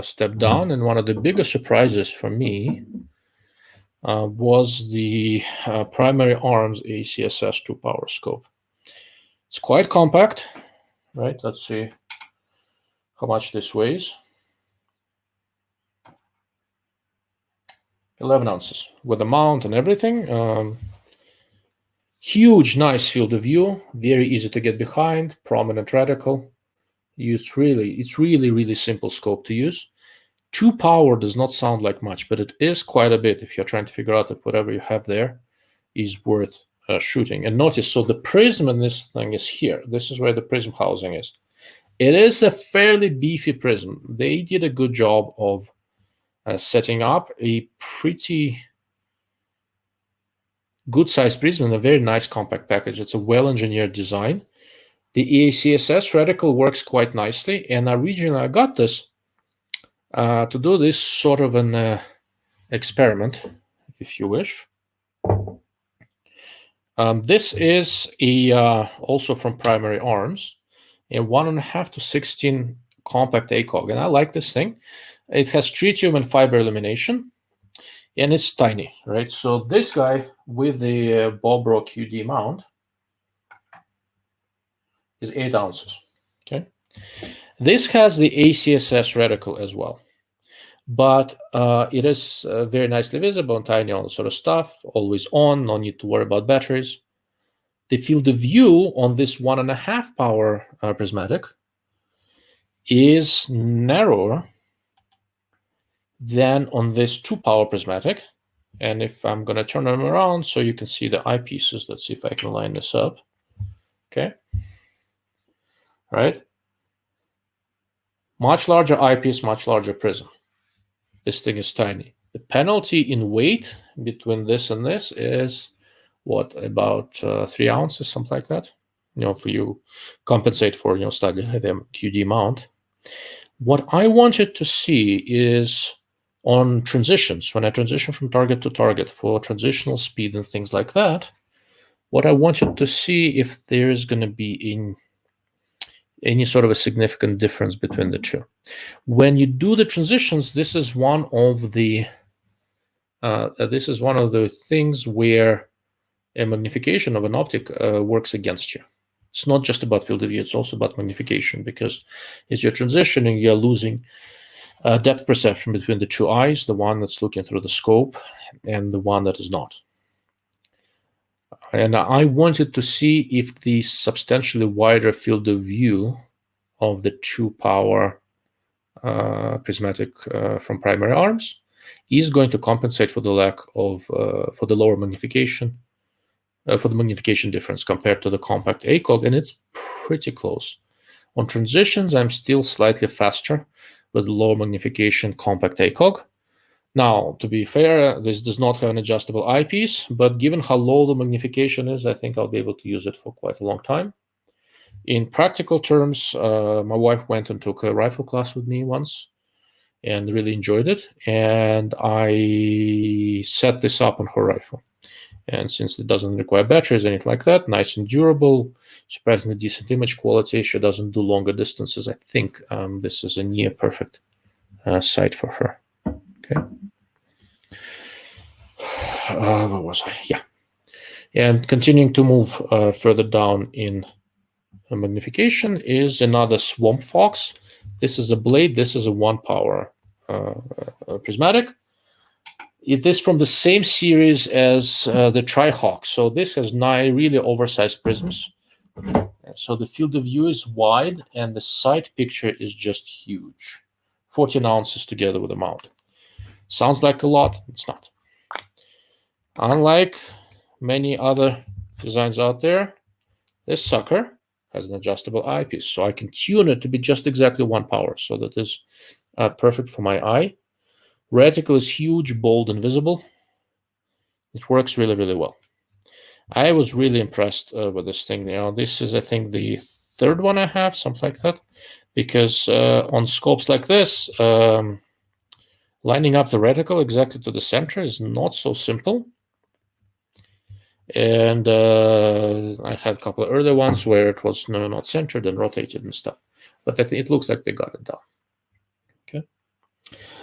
step down, and one of the biggest surprises for me was the Primary Arms ACSS 2-power scope. It's quite compact, right? Let's see how much this weighs. 11 ounces with the mount and everything. Huge, nice field of view, very easy to get behind, prominent reticle. It's really simple scope to use. 2-power does not sound like much, but it is quite a bit if you're trying to figure out if whatever you have there is worth shooting. And notice, so the prism in this thing is here. This is where the prism housing is. It is a fairly beefy prism. They did a good job of setting up a pretty good size prism in a very nice compact package. It's a well-engineered design. The ACSS reticle works quite nicely, and originally I got this to do this sort of an experiment, if you wish. This is also from Primary Arms, a 1.5 to 16 compact ACOG, and I like this thing. It has tritium and fiber elimination, and it's tiny, right? So this guy with the Bobro QD mount is 8 ounces, okay? This has the ACSS reticle as well, but it is very nicely visible and tiny, all the sort of stuff, always on, no need to worry about batteries. The field of view on this 1.5-power prismatic is narrower than on this 2-power prismatic. And if I'm going to turn them around so you can see the eyepieces, let's see if I can line this up. Okay. All right. Much larger eyepiece, much larger prism. This thing is tiny. The penalty in weight between this and this is what, about 3 ounces, something like that. For you compensate for slightly heavier QD mount. What I wanted to see is on transitions, when I transition from target to target for transitional speed and things like that, what I wanted to see if there is going to be any sort of a significant difference between the two. When you do the transitions, this is one of the things where a magnification of an optic works against you. It's not just about field of view, it's also about magnification, because as you're transitioning, you're losing depth perception between the two eyes, the one that's looking through the scope and the one that is not. And I wanted to see if the substantially wider field of view of the 2-power prismatic from Primary Arms is going to compensate for the lack of, for the lower magnification, for the magnification difference compared to the compact ACOG, and it's pretty close. On transitions, I'm still slightly faster with the lower magnification compact ACOG. Now, to be fair, this does not have an adjustable eyepiece, but given how low the magnification is, I think I'll be able to use it for quite a long time. In practical terms, my wife went and took a rifle class with me once and really enjoyed it, and I set this up on her rifle. And since it doesn't require batteries or anything like that, nice and durable, surprisingly decent image quality, she doesn't do longer distances. I think this is a near perfect sight for her. Okay. Where was I? Yeah. And continuing to move further down in magnification is another Swamp Fox. This is a blade. This is a 1-power prismatic. It is from the same series as the Tryhawk. So this has 9 really oversized prisms. So the field of view is wide and the side picture is just huge. 14 ounces together with the mount. Sounds like a lot. It's not. Unlike many other designs out there, this sucker has an adjustable eyepiece. So I can tune it to be just exactly 1 power. So that is perfect for my eye. Reticle is huge, bold, and visible. It works really, really well. I was really impressed with this thing. This is, I think, the third one I have, something like that, because on scopes like this, lining up the reticle exactly to the center is not so simple. And I had a couple of earlier ones where it was not centered and rotated and stuff. But I think it looks like they got it done. Okay.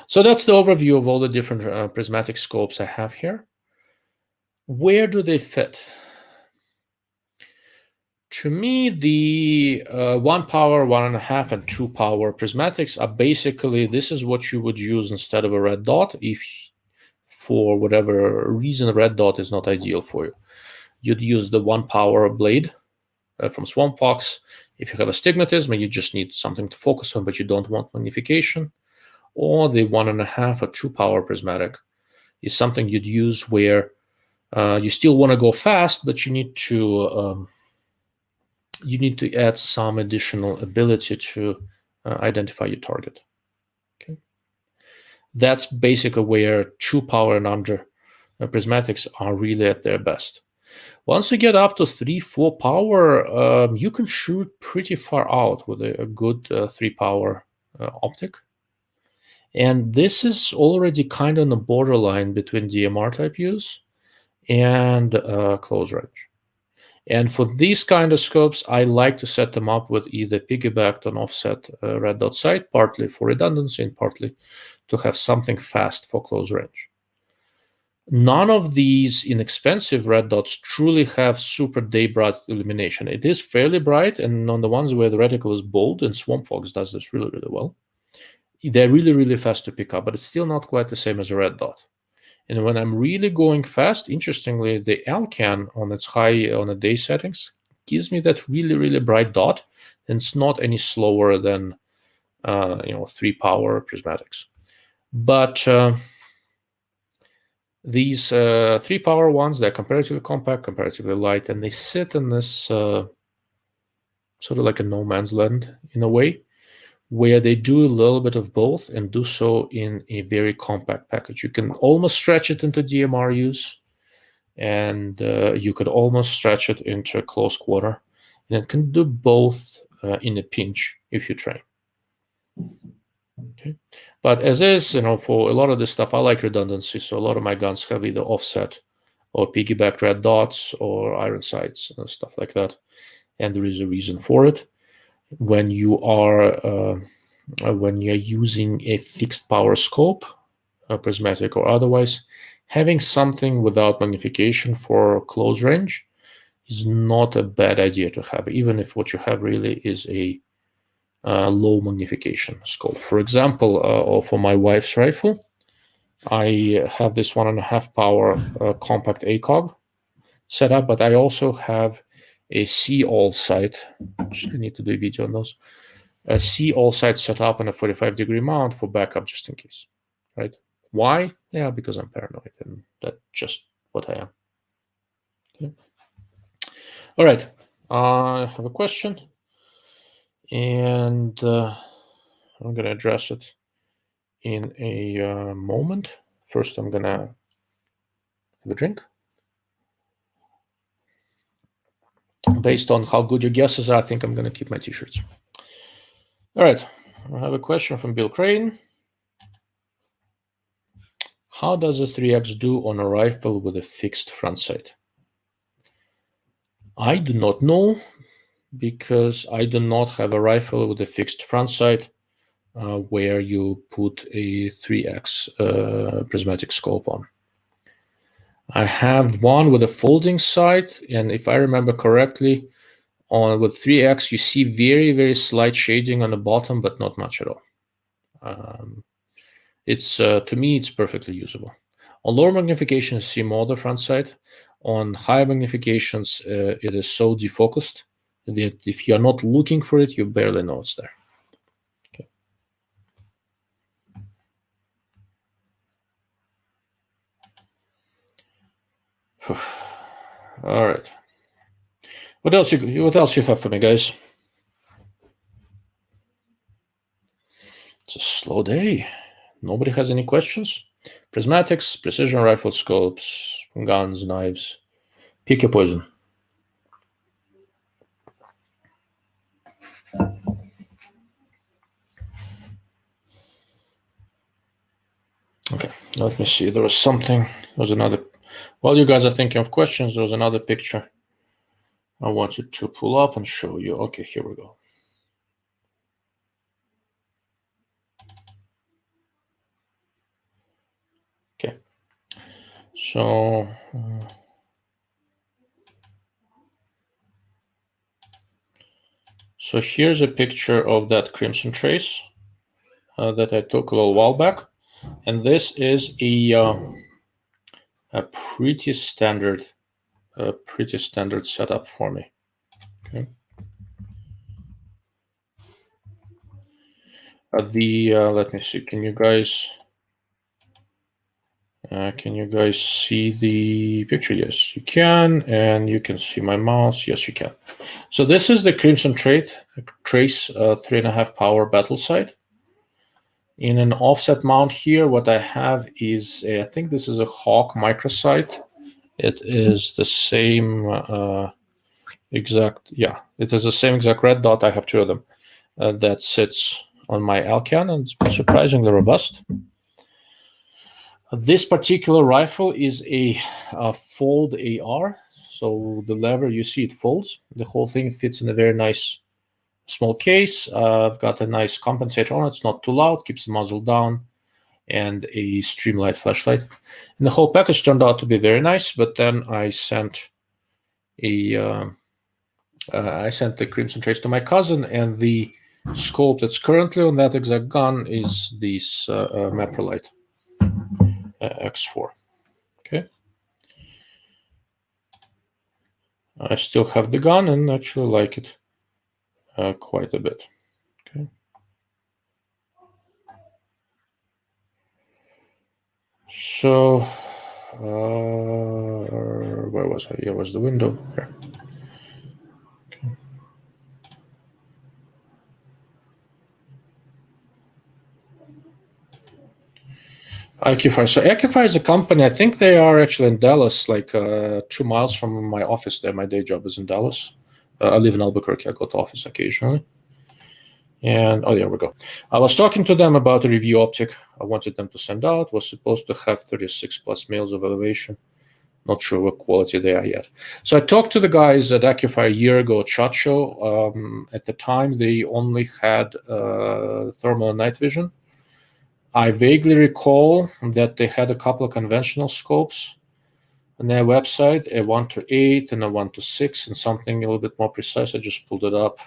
So that's the overview of all the different prismatic scopes I have here. Where do they fit? To me, the 1 power, 1.5, and 2 power prismatics are basically, this is what you would use instead of a red dot if for whatever reason a red dot is not ideal for you. You'd use the 1 power blade from Swamp Fox. If you have astigmatism and you just need something to focus on but you don't want magnification, or the 1.5 or 2 power prismatic is something you'd use where you still want to go fast, but you need to add some additional ability to identify your target. Okay, that's basically where 2 power and under prismatics are really at their best. Once you get up to 3-4 power, you can shoot pretty far out with a good 3 power optic. And this is already kind of on the borderline between DMR type use and close range. And for these kind of scopes, I like to set them up with either piggybacked on offset red dot sight, partly for redundancy and partly to have something fast for close range. None of these inexpensive red dots truly have super day bright illumination. It is fairly bright, and on the ones where the reticle is bold, and Swamp Fox does this really, really well, they're really, really fast to pick up, but it's still not quite the same as a red dot. And when I'm really going fast, interestingly, the Elcan on its high on the day settings gives me that really, really bright dot, and it's not any slower than 3 power prismatics. But these 3 power ones, they're comparatively compact, comparatively light, and they sit in this sort of like a no man's land in a way, where they do a little bit of both and do so in a very compact package. You can almost stretch it into DMR use, and you could almost stretch it into a close quarter, and it can do both in a pinch if you train. Okay, but as is, for a lot of this stuff, I like redundancy, so a lot of my guns have either offset or piggyback red dots or iron sights and stuff like that, and there is a reason for it. When you are when you're using a fixed power scope, prismatic or otherwise, having something without magnification for close range is not a bad idea to have, even if what you have really is a low magnification scope. For example, for my wife's rifle, I have this 1.5 power compact ACOG set up, but I also have a C-all sight. I need to do a video on those. A C-all sight set up on a 45-degree mount for backup, just in case. Right? Why? Yeah, because I'm paranoid, and that's just what I am. Okay. All right. I have a question, and I'm going to address it in a moment. First, I'm going to have a drink. Based on how good your guesses are, I think I'm going to keep my t-shirts. All right. I have a question from Bill Crane. How does a 3X do on a rifle with a fixed front sight? I do not know, because I do not have a rifle with a fixed front sight where you put a 3X prismatic scope on. I have one with a folding sight, and if I remember correctly, with 3X you see very, very slight shading on the bottom, but not much at all. It's to me, it's perfectly usable. On lower magnification, you see more of the front sight. On higher magnifications, it is so defocused that if you're not looking for it, you barely know it's there. Okay. All right. What else you have for me, guys? It's a slow day. Nobody has any questions? Prismatics, precision rifle scopes, guns, knives. Pick your poison. Okay, let me see. There was something. There was another. While you guys are thinking of questions, there was another picture I wanted to pull up and show you. Okay, here we go. Okay, so so here's a picture of that crimson trace that I took a little while back, and this is a pretty standard setup for me. Okay. Let me see. Can you guys see the picture? Yes, you can, and you can see my mouse. Yes, you can. So this is the Crimson Trace 3.5 power battle sight. In an offset mount here, what I have is I think this is a Hawk microsight. It is the same exact. Yeah, it is the same exact red dot. I have two of them that sits on my Elcan, and it's surprisingly robust. This particular rifle is a fold AR, so the lever, you see it folds. The whole thing fits in a very nice small case. I've got a nice compensator on it. It's not too loud, keeps the muzzle down, and a Streamlight flashlight. And the whole package turned out to be very nice, but then I sent the Crimson Trace to my cousin, and the scope that's currently on that exact gun is this Maprelite X4. Okay. I still have the gun and actually like it quite a bit. Okay. So, where was I? Here was the window. Here. Okay. Acufire. So Acufire is a company. I think they are actually in Dallas, like 2 miles from my office there. My day job is in Dallas. I live in Albuquerque. I go to office occasionally. And oh, there we go. I was talking to them about a review optic I wanted them to send out. Was supposed to have 36 plus mils of elevation. Not sure what quality they are yet. So I talked to the guys at Acufire a year ago at SHOT Show. At the time, they only had thermal and night vision. I vaguely recall that they had a couple of conventional scopes on their website, a 1-8 and a 1-6, and something a little bit more precise. I just pulled it up.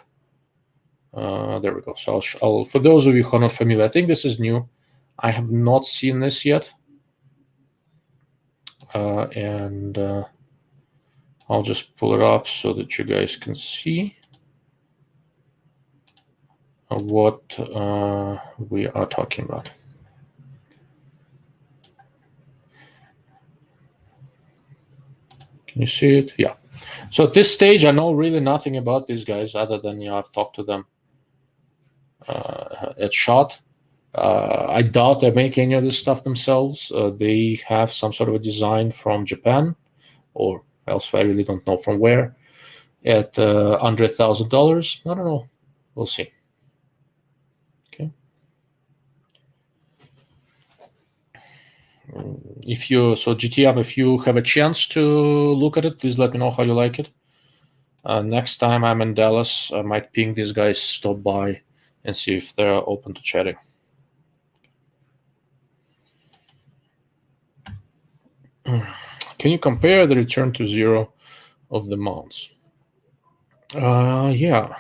There we go. So I'll, for those of you who are not familiar, I think this is new. I have not seen this yet. And I'll just pull it up so that you guys can see what we are talking about. Can you see it? Yeah. So at this stage, I know really nothing about these guys other than, I've talked to them at SHOT. I doubt they make any of this stuff themselves. They have some sort of a design from Japan or elsewhere. I really don't know from where. At under $1,000. I don't know. We'll see. Okay. If you GTM, if you have a chance to look at it, please let me know how you like it. Next time I'm in Dallas, I might ping these guys, stop by, and see if they're open to chatting. Can you compare the return to zero of the mounts? Yeah.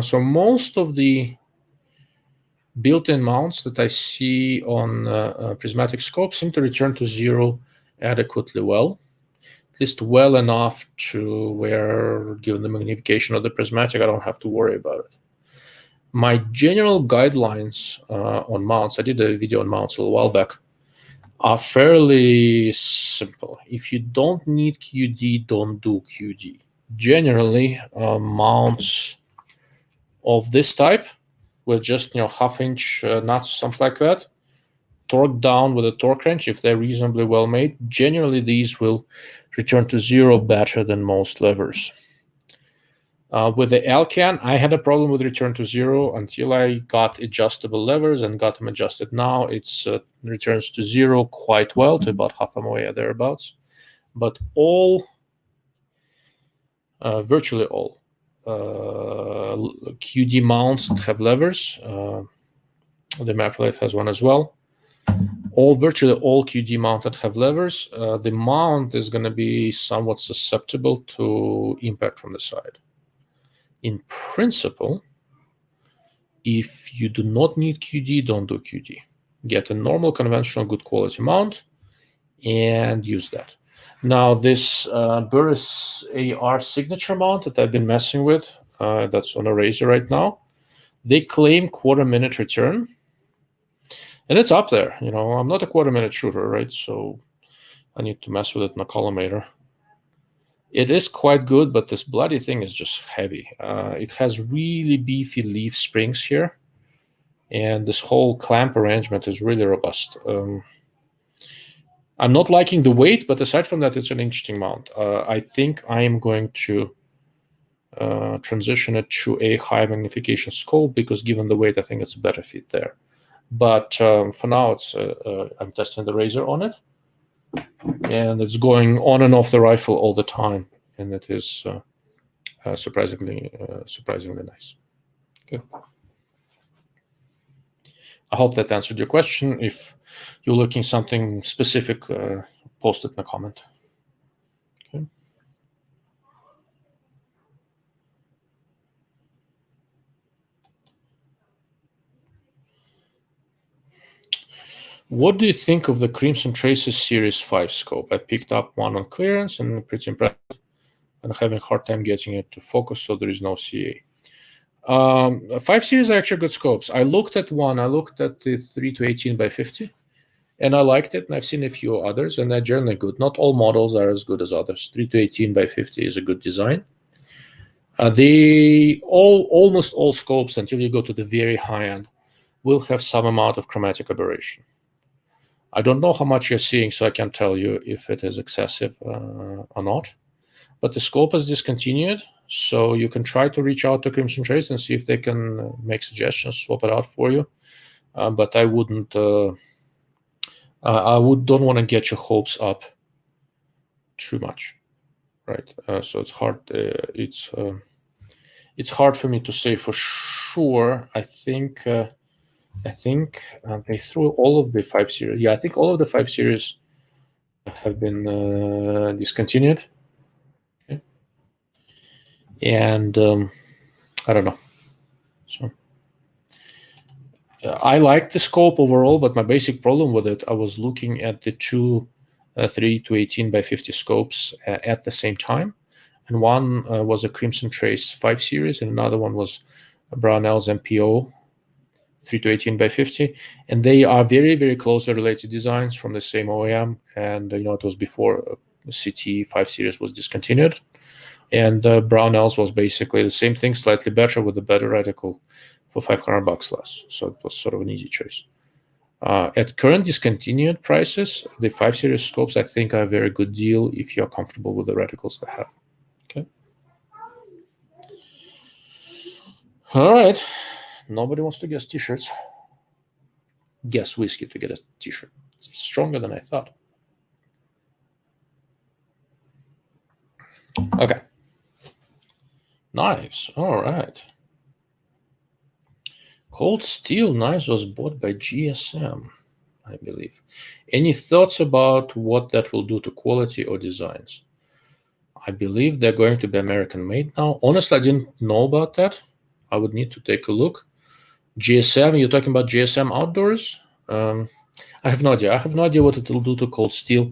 So most of the built-in mounts that I see on Prismatic Scopes seem to return to zero adequately well, at least well enough to where, given the magnification of the prismatic, I don't have to worry about it. My general guidelines on mounts, I did a video on mounts a little while back, are fairly simple. If you don't need QD, don't do QD. Generally, mounts of this type with just half-inch nuts, something like that, torqued down with a torque wrench, if they're reasonably well made, generally these will return to zero better than most levers. With the Elcan, I had a problem with return to zero until I got adjustable levers and got them adjusted. Now it's returns to zero quite well, to about half a Moa thereabouts. But virtually all QD mounts that have levers, the Maprelite has one as well. Virtually all QD mounts that have levers, the mount is going to be somewhat susceptible to impact from the side. In principle, if you do not need QD, don't do QD. Get a normal, conventional, good quality mount and use that. Now, this Burris AR signature mount that I've been messing with, that's on a Razor right now, they claim quarter-minute return. And it's up there. You know, I'm not a quarter-minute shooter, right? So I need to mess with it in a collimator. It is quite good, but this bloody thing is just heavy. It has really beefy leaf springs here, and this whole clamp arrangement is really robust. I'm not liking the weight, but aside from that, it's an interesting mount. I think I am going to transition it to a high magnification scope because given the weight, I think it's a better fit there. But for now, it's I'm testing the Razor on it. And it's going on and off the rifle all the time, and it is surprisingly nice. Okay. I hope that answered your question. If you're looking something specific, post it in a comment. Okay. What do you think of the Crimson Traces Series 5 scope? I picked up one on clearance and pretty impressed, and having a hard time getting it to focus, so there is no CA. 5 series are actually good scopes. I looked at one. I looked at the 3-18 by 50, and I liked it, and I've seen a few others, and they're generally good. Not all models are as good as others. 3-18 by 50 is a good design. Almost all scopes, until you go to the very high end, will have some amount of chromatic aberration. I don't know how much you're seeing, so I can't tell you if it is excessive or not. But the scope is discontinued, so you can try to reach out to Crimson Trace and see if they can make suggestions, swap it out for you. But I wouldn't. Don't want to get your hopes up too much, right? So it's hard. It's hard for me to say for sure. I think they threw all of the 5 series. Yeah, I think all of the 5 series have been discontinued. Okay. And I don't know. So I like the scope overall, but my basic problem with it, I was looking at the two 3-18 by 50 scopes at the same time. And one was a Crimson Trace 5 series, and another one was a Brownell's MPO 3-18 by 50, and they are very, very closely related designs from the same OEM. And it was before CT 5 series was discontinued, and Brownell's was basically the same thing, slightly better with a better reticle for $500 less. So it was sort of an easy choice. At current discontinued prices, the 5 series scopes I think are a very good deal if you're comfortable with the reticles they have. Okay. All right. Nobody wants to guess t-shirts. Guess whiskey to get a t-shirt. It's stronger than I thought. Okay. Knives. All right. Cold Steel Knives was bought by GSM, I believe. Any thoughts about what that will do to quality or designs? I believe they're going to be American made now. Honestly, I didn't know about that. I would need to take a look. GSM, you're talking about GSM Outdoors? I have no idea. I have no idea what it will do to Cold Steel.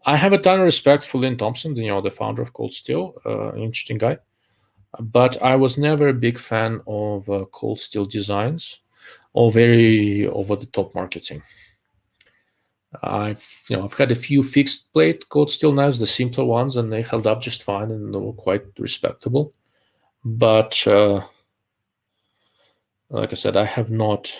I have a ton of respect for Lynn Thompson, the founder of Cold Steel, interesting guy. But I was never a big fan of Cold Steel designs or very over-the-top marketing. I've had a few fixed plate Cold Steel knives, the simpler ones, and they held up just fine and they were quite respectable. But like I said, I have not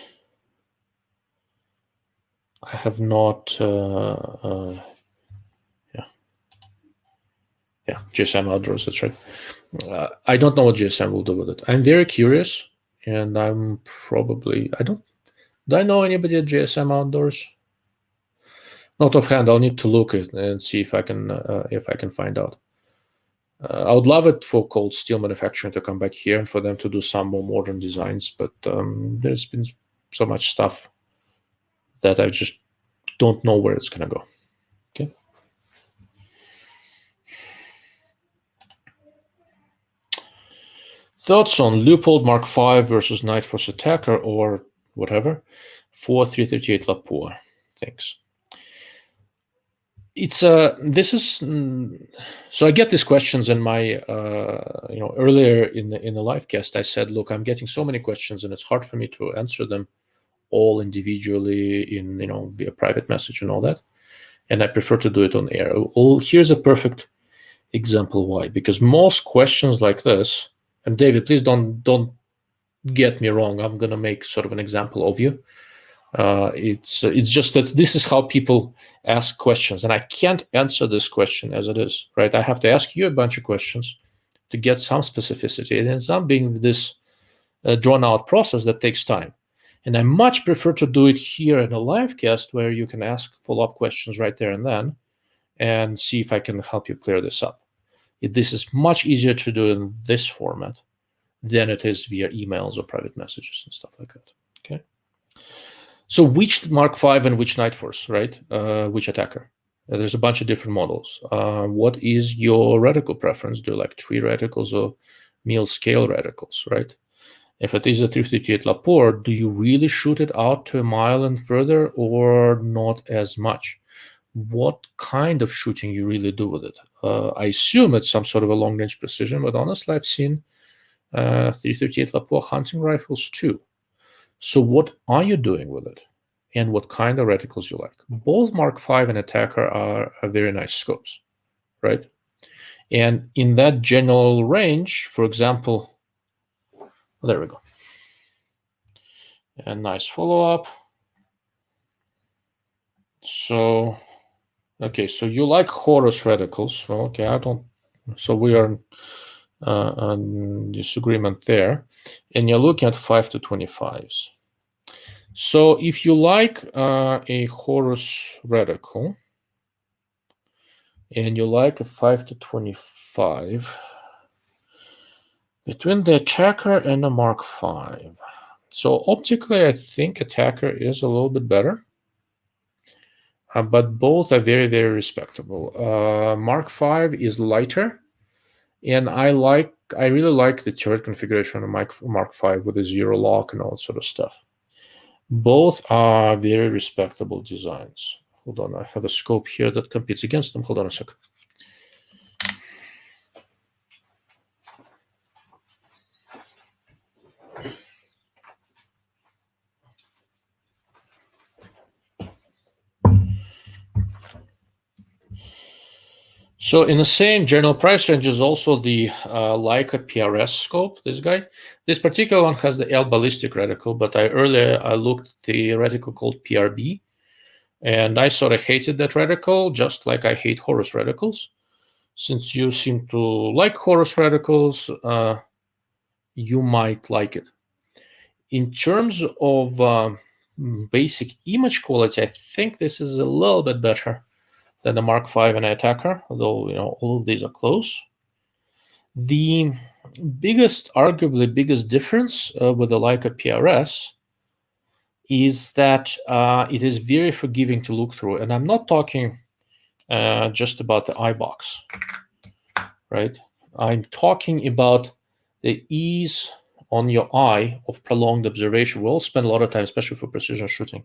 GSM Outdoors, that's right. I don't know what GSM will do with it. I'm very curious, and I'm probably do I know anybody at GSM Outdoors? Not offhand. I'll need to look it and see if I can find out. I would love it for cold steel manufacturing to come back here and for them to do some more modern designs, but there's been so much stuff that I just don't know where it's going to go. Okay. Thoughts on Leupold Mark V versus Night Force Attacker or whatever for 338 Lapua? Thanks. So I get these questions in my earlier in the live cast. I said, look, I'm getting so many questions and it's hard for me to answer them all individually in via private message and all that, and I prefer to do it on air. Here's a perfect example why. Because most questions like this, and David, please don't get me wrong, I'm gonna make sort of an example of you. It's just that this is how people ask questions, and I can't answer this question as it is, right? I have to ask you a bunch of questions to get some specificity, and it ends up being this drawn out process that takes time. And I much prefer to do it here in a live cast where you can ask follow-up questions right there and then and see if I can help you clear this up. This is much easier to do in this format than it is via emails or private messages and stuff like that. Okay. So which Mark V and which Night Force, right? Which attacker? There's a bunch of different models. What is your reticle preference? Do you like tree reticles or meal scale reticles, right? If it is a 338 Lapua, do you really shoot it out to a mile and further or not as much? What kind of shooting you really do with it? I assume it's some sort of a long-range precision, but honestly, I've seen 338 Lapua hunting rifles too. So what are you doing with it? And what kind of reticles you like? Both Mark V and Attacker are very nice scopes, right? And in that general range, for example, there we go. A nice follow-up. So, okay, so you like Horus reticles. Well, okay, I don't. So we are on disagreement there. And you're looking at 5 to 25s. So if you like a Horus reticle and you like a 5 to 25, between the Attacker and the Mark V. So optically, I think Attacker is a little bit better, but both are very, very respectable. Mark V is lighter, and I really like the turret configuration of Mark V with the zero lock and all that sort of stuff. Both are very respectable designs. Hold on, I have a scope here that competes against them. Hold on a second. So in the same general price range is also the Leica Prs Scope, this guy. This particular one has the L ballistic reticle, but I looked at the reticle called PRB, and I sort of hated that reticle, just like I hate Horus reticles. Since you seem to like Horus reticles, you might like it. In terms of basic image quality, I think this is a little bit better than the Mark V and Attacker, although all of these are close. The arguably biggest difference with the Leica PRS is that it is very forgiving to look through, and I'm not talking just about the eye box, right? I'm talking about the ease on your eye of prolonged observation. We all spend a lot of time, especially for precision shooting,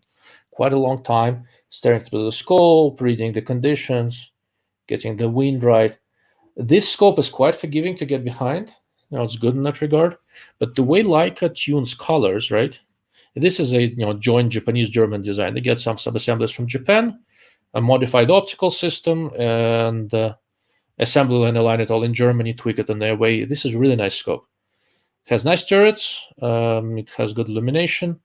quite a long time staring through the scope, reading the conditions, getting the wind right. This scope is quite forgiving to get behind. It's good in that regard. But the way Leica tunes colors, right? This is a joint Japanese-German design. They get some sub-assemblies from Japan, a modified optical system, and assemble and align it all in Germany, tweak it in their way. This is a really nice scope. It has nice turrets. It has good illumination.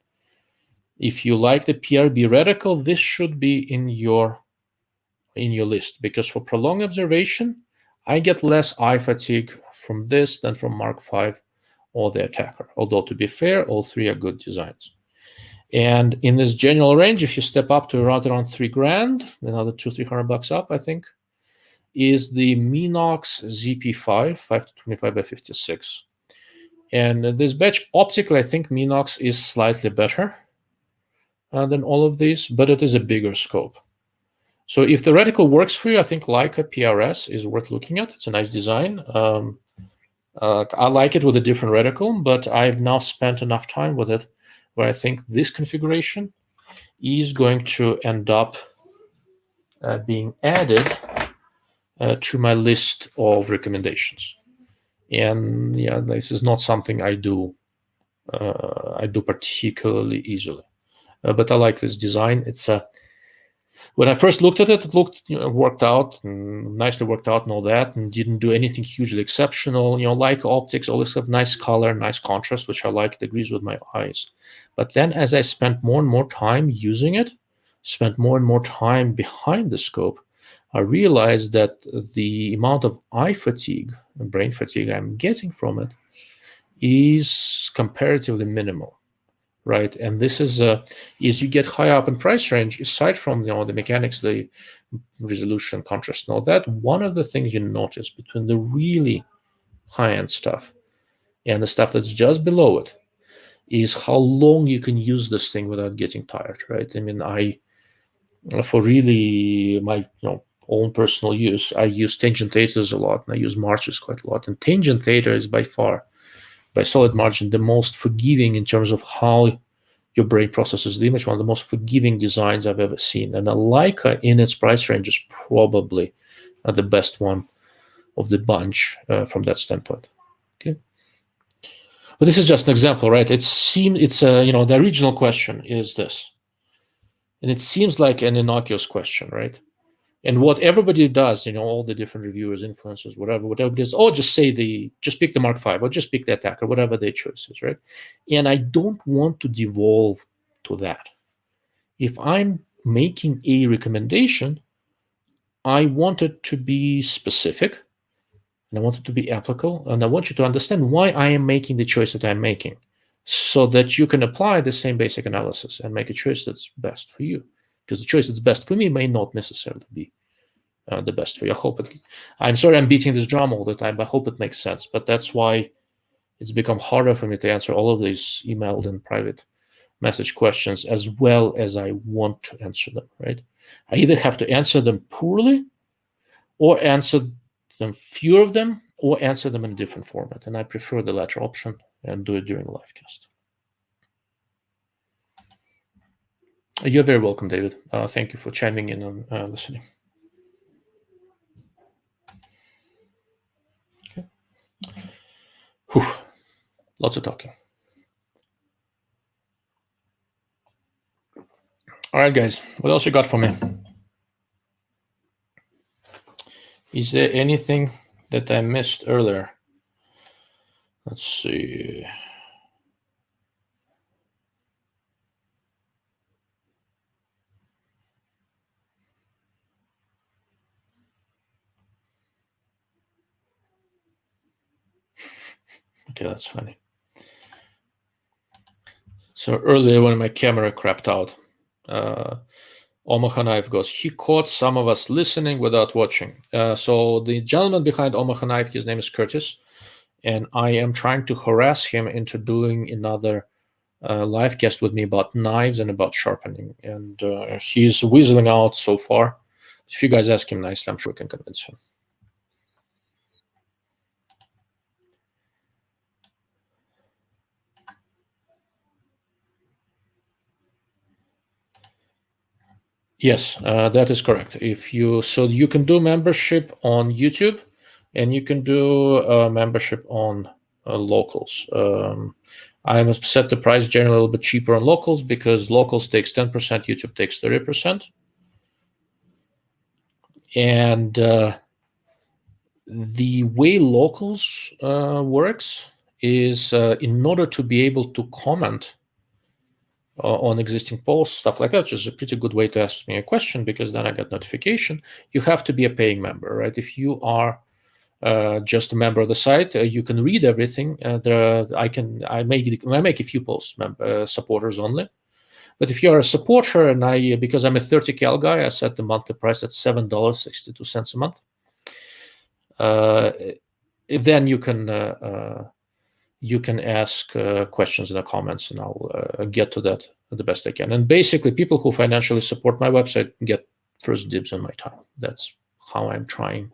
If you like the PRB reticle, this should be in your list, because for prolonged observation, I get less eye fatigue from this than from Mark V or the Attacker. Although, to be fair, all three are good designs. And in this general range, if you step up to right around $3,000, another $200-300 up, I think, is the Minox ZP5 5 to 25 by 56. And this batch, optically, I think Minox is slightly better than all of these, but it is a bigger scope. So if the reticle works for you, I think Leica PRS is worth looking at. It's a nice design. I like it with a different reticle, but I've now spent enough time with it where I think this configuration is going to end up being added to my list of recommendations. And yeah, this is not something I do particularly easily, but I like this design. It's when I first looked at it, it looked worked out, and nicely worked out, and all that, and didn't do anything hugely exceptional. Like optics, all this stuff, nice color, nice contrast, which I like. It agrees with my eyes. But then, as I spent more and more time using it, spent more and more time behind the scope, I realized that the amount of eye fatigue and brain fatigue I'm getting from it is comparatively minimal, right? And this is as you get higher up in price range, aside from the mechanics, the resolution, contrast, and all that, one of the things you notice between the really high-end stuff and the stuff that's just below it is how long you can use this thing without getting tired, right? I mean, for really my own personal use, I use tangent thetas a lot, and I use marches quite a lot. And tangent theta is by far, by solid margin, the most forgiving in terms of how your brain processes the image. One of the most forgiving designs I've ever seen. And a Leica in its price range is probably the best one of the bunch from that standpoint. Okay, but this is just an example, right? The original question is this, and it seems like an innocuous question, right? And what everybody does, all the different reviewers, influencers, whatever it is, just pick the Mark V, or just pick the Attacker, whatever their choice is, right? And I don't want to devolve to that. If I'm making a recommendation, I want it to be specific, and I want it to be applicable, and I want you to understand why I am making the choice that I'm making, so that you can apply the same basic analysis and make a choice that's best for you. Because the choice that's best for me may not necessarily be the best for you. I'm sorry I'm beating this drum all the time, but I hope it makes sense. But that's why it's become harder for me to answer all of these emailed and private message questions as well as I want to answer them, right? I either have to answer them poorly, or answer them fewer of them, or answer them in a different format. And I prefer the latter option and do it during the live cast. You're very welcome, David. Thank you for chiming in and listening. Okay. Whew. Lots of talking. All right, guys. What else you got for me? Is there anything that I missed earlier? Let's see. Okay, that's funny. So earlier when my camera crapped out, Omaha Knife goes, he caught some of us listening without watching. So the gentleman behind Omaha Knife, his name is Curtis, and I am trying to harass him into doing another live cast with me about knives and about sharpening. And he's whistling out so far. If you guys ask him nicely, I'm sure we can convince him. Yes, that is correct. So you can do membership on YouTube, and you can do membership on locals. I must set the price generally a little bit cheaper on locals because locals takes 10%, YouTube takes 30%. And the way locals works is in order to be able to comment on existing posts, stuff like that, which is a pretty good way to ask me a question because then I get notification. You have to be a paying member, right? If you are just a member of the site. You can read everything. I make a few posts, supporters only. But if you're a supporter, and because I'm a 30 cal guy, I set the monthly price at $7.62 a month. Then you can ask questions in the comments, and I'll get to that the best I can. And basically, people who financially support my website get first dibs on my time. That's how I'm trying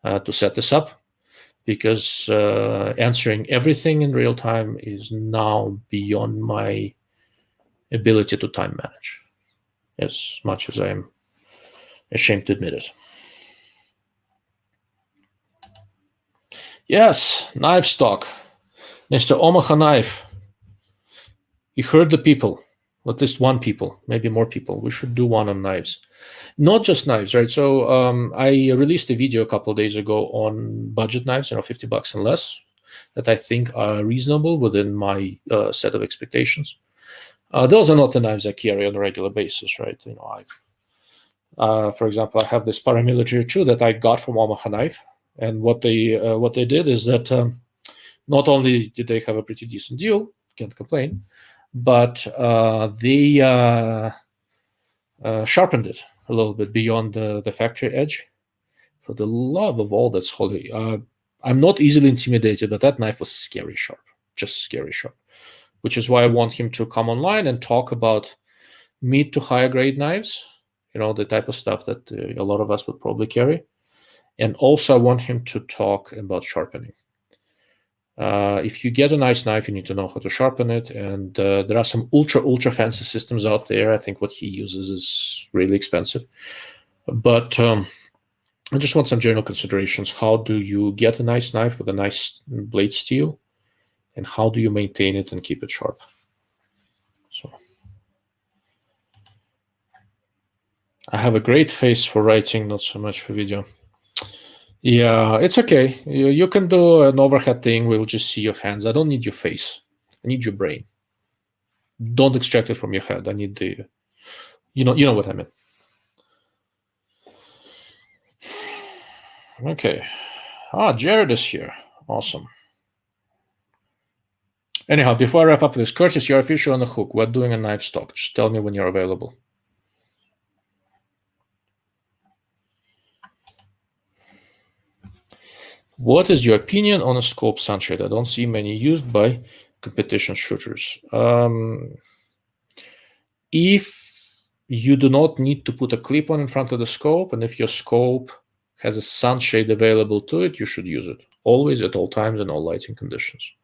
to set this up, because answering everything in real time is now beyond my ability to time manage, as much as I am ashamed to admit it. Yes, knife stock. Mr. Omaha Knife. You heard the people, at least one people, maybe more people. We should do one on knives. Not just knives, right? So I released a video a couple of days ago on budget knives, $50 and less, that I think are reasonable within my set of expectations. Those are not the knives I carry on a regular basis, right? For example, I have this paramilitary tool that I got from Omaha Knife, and what they did is that not only did they have a pretty decent deal, can't complain, but they sharpened it a little bit beyond the factory edge. For the love of all that's holy, I'm not easily intimidated, but that knife was scary sharp, just scary sharp, which is why I want him to come online and talk about mid to higher grade knives, the type of stuff that a lot of us would probably carry. And also I want him to talk about sharpening. If you get a nice knife, you need to know how to sharpen it. And there are some ultra fancy systems out there. I think what he uses is really expensive. But I just want some general considerations. How do you get a nice knife with a nice blade steel? And how do you maintain it and keep it sharp? So I have a great face for writing, not so much for video. Yeah, it's okay. You can do an overhead thing. We'll just see your hands. I don't need your face. I need your brain. Don't extract it from your head. I need the, you know what I mean. Okay. Jared is here. Awesome. Anyhow, before I wrap up this, Curtis, you're officially on the hook. We're doing a knife stock. Just tell me when you're available. What is your opinion on a scope sunshade? I don't see many used by competition shooters. If you do not need to put a clip-on in front of the scope, and if your scope has a sunshade available to it, you should use it. Always, at all times, in all lighting conditions.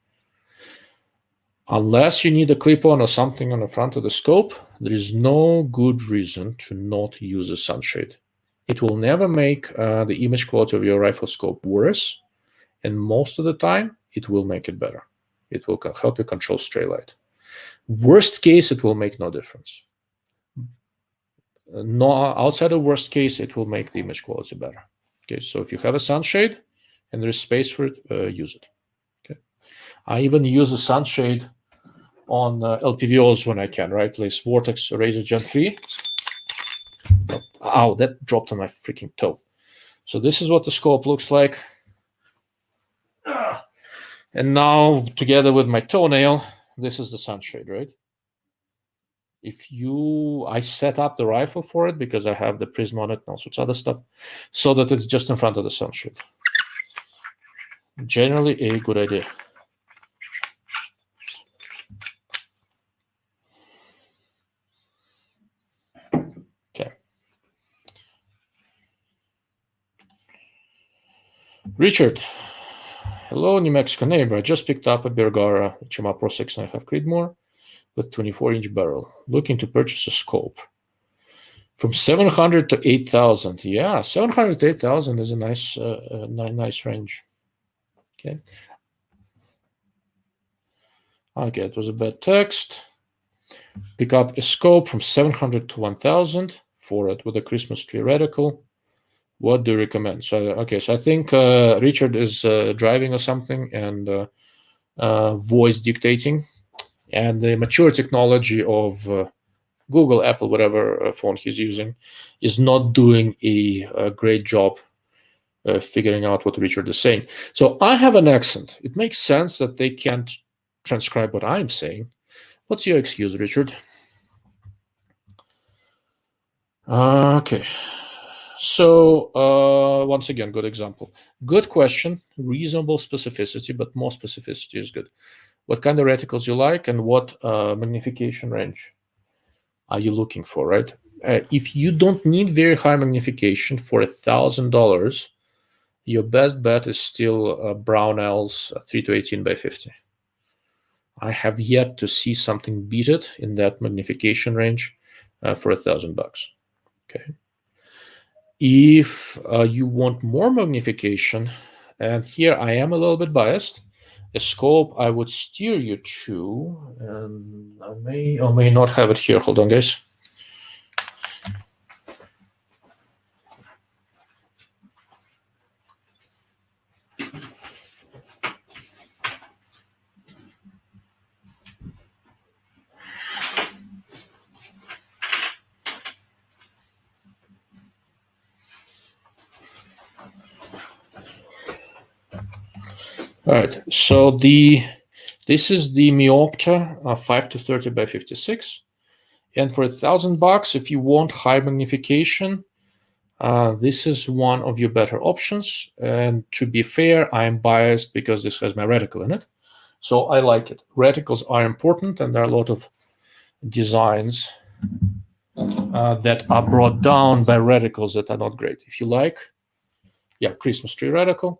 Unless you need a clip-on or something on the front of the scope, there is no good reason to not use a sunshade. It will never make the image quality of your rifle scope worse, and most of the time, it will make it better. It will help you control stray light. Worst case, it will make no difference. Outside of worst case, it will make the image quality better. Okay, so if you have a sunshade and there is space for it, use it. Okay, I even use a sunshade on LPVOs when I can, right? Like Vortex Razor Gen 3. Ow, that dropped on my freaking toe. So this is what the scope looks like. And now, together with my toenail, this is the sunshade, right? I set up the rifle for it because I have the prism on it and all sorts of other stuff, so that it's just in front of the sunshade. Generally a good idea. Okay. Richard. Hello, New Mexico neighbor. I just picked up a Bergara HMA Pro 6.5 Creedmoor with 24-inch barrel. Looking to purchase a scope. From 700 to 8,000. Yeah, 700 to 8,000 is a nice range. Okay. Okay, it was a bad text. Pick up a scope from 700 to 1,000 for it with a Christmas tree reticle. What do you recommend? So, okay, so I think Richard is driving or something and voice dictating. And the mature technology of Google, Apple, whatever phone he's using, is not doing a great job figuring out what Richard is saying. So I have an accent. It makes sense that they can't transcribe what I'm saying. What's your excuse, Richard? Okay. So once again, good example. Good question, reasonable specificity, but more specificity is good. What kind of reticles you like and what magnification range are you looking for, right? If you don't need very high magnification for $1,000, your best bet is still Brownell's 3 to 18 by 50. I have yet to see something beat it in that magnification range for $1,000. Okay. If you want more magnification, and here I am a little bit biased, a scope I would steer you to, and I may or may not have it here. Hold on, guys. All right, so this is the Miopter 5 to 30 by 56, and for $1,000, if you want high magnification, this is one of your better options. And to be fair, I'm biased because this has my reticle in it, so I like it. Reticles are important, and there are a lot of designs that are brought down by reticles that are not great. If you like, yeah, Christmas tree reticle.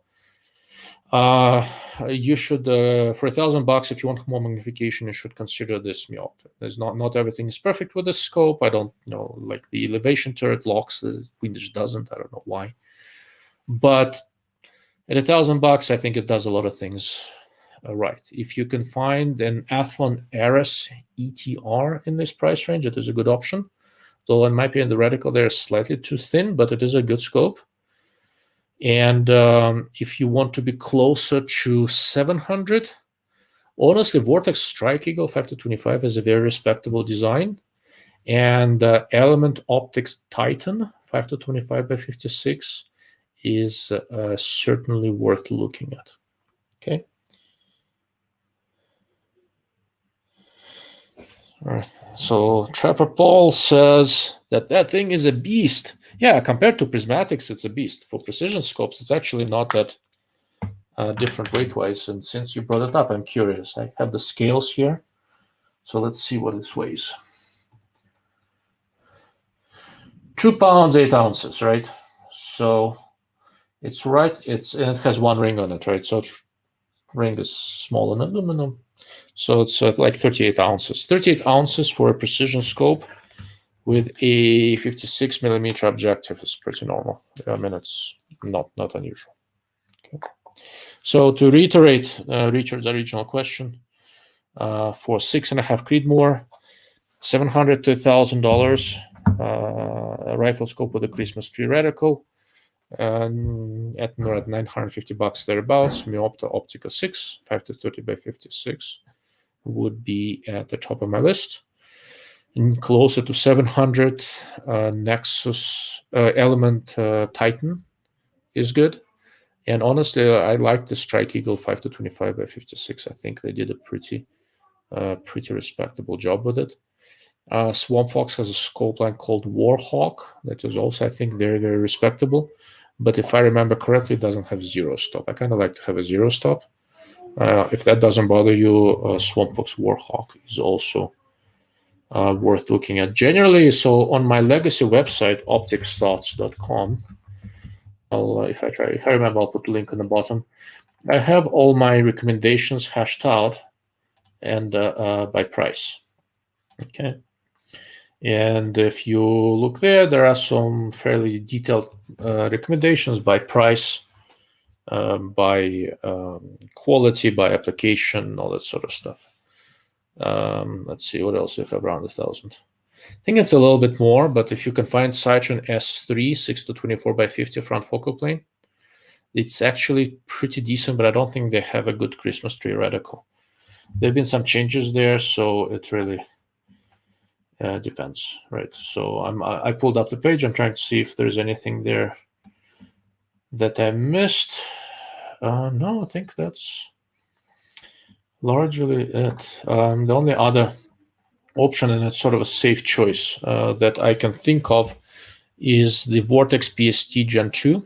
You should for $1,000, if you want more magnification, you should consider this Miopter. There's not everything is perfect with this scope. I don't know, like the elevation turret locks, the Windows doesn't. I don't know why, but at $1,000, I think it does a lot of things right. If you can find an Athlon Ares ETR in this price range, it is a good option. Though in my opinion, the reticle there is slightly too thin, but it is a good scope. And if you want to be closer to 700, honestly, Vortex Strike Eagle 5 to 25 is a very respectable design. And Element Optics Titan 5 to 25 by 56 is certainly worth looking at. Okay. All right. So Trapper Paul says that thing is a beast. Yeah, compared to prismatics, it's a beast. For precision scopes, it's actually not that different weight-wise. And since you brought it up, I'm curious. I have the scales here, so let's see what it weighs. 2 pounds, 8 ounces, right? So it's right. And it has one ring on it, right? So its ring is small in aluminum. So it's like 38 ounces. 38 ounces for a precision scope with a 56 millimeter objective is pretty normal. I mean, it's not unusual. Okay. So to reiterate Richard's original question, for 6.5 Creedmoor, $700 to $1,000, a rifle scope with a Christmas tree reticle, and at $950 thereabouts, Miopter Optica 6, 5 to 30 by 56 would be at the top of my list. And closer to 700, Nexus Element Titan is good. And honestly, I like the Strike Eagle 5 to 25 by 56. I think they did a pretty respectable job with it. Swamp Fox has a scope line called Warhawk that is also, I think, very, very respectable. But if I remember correctly, it doesn't have zero stop. I kind of like to have a zero stop. If that doesn't bother you, Swamp Fox Warhawk is also worth looking at. Generally, so on my legacy website, opticsthoughts.com, if I remember, I'll put the link on the bottom. I have all my recommendations hashed out and by price. Okay. And if you look there are some fairly detailed recommendations by price, by quality, by application, all that sort of stuff. Let's see, what else we have around 1,000. I think it's a little bit more, but if you can find Citron S3 6 to 24 by 50 front focal plane, it's actually pretty decent, but I don't think they have a good Christmas tree reticle. There have been some changes there, so it really depends, right? So I pulled up the page. I'm trying to see if there's anything there that I missed? No, I think that's largely it. The only other option, and it's sort of a safe choice that I can think of, is the Vortex PST Gen 2,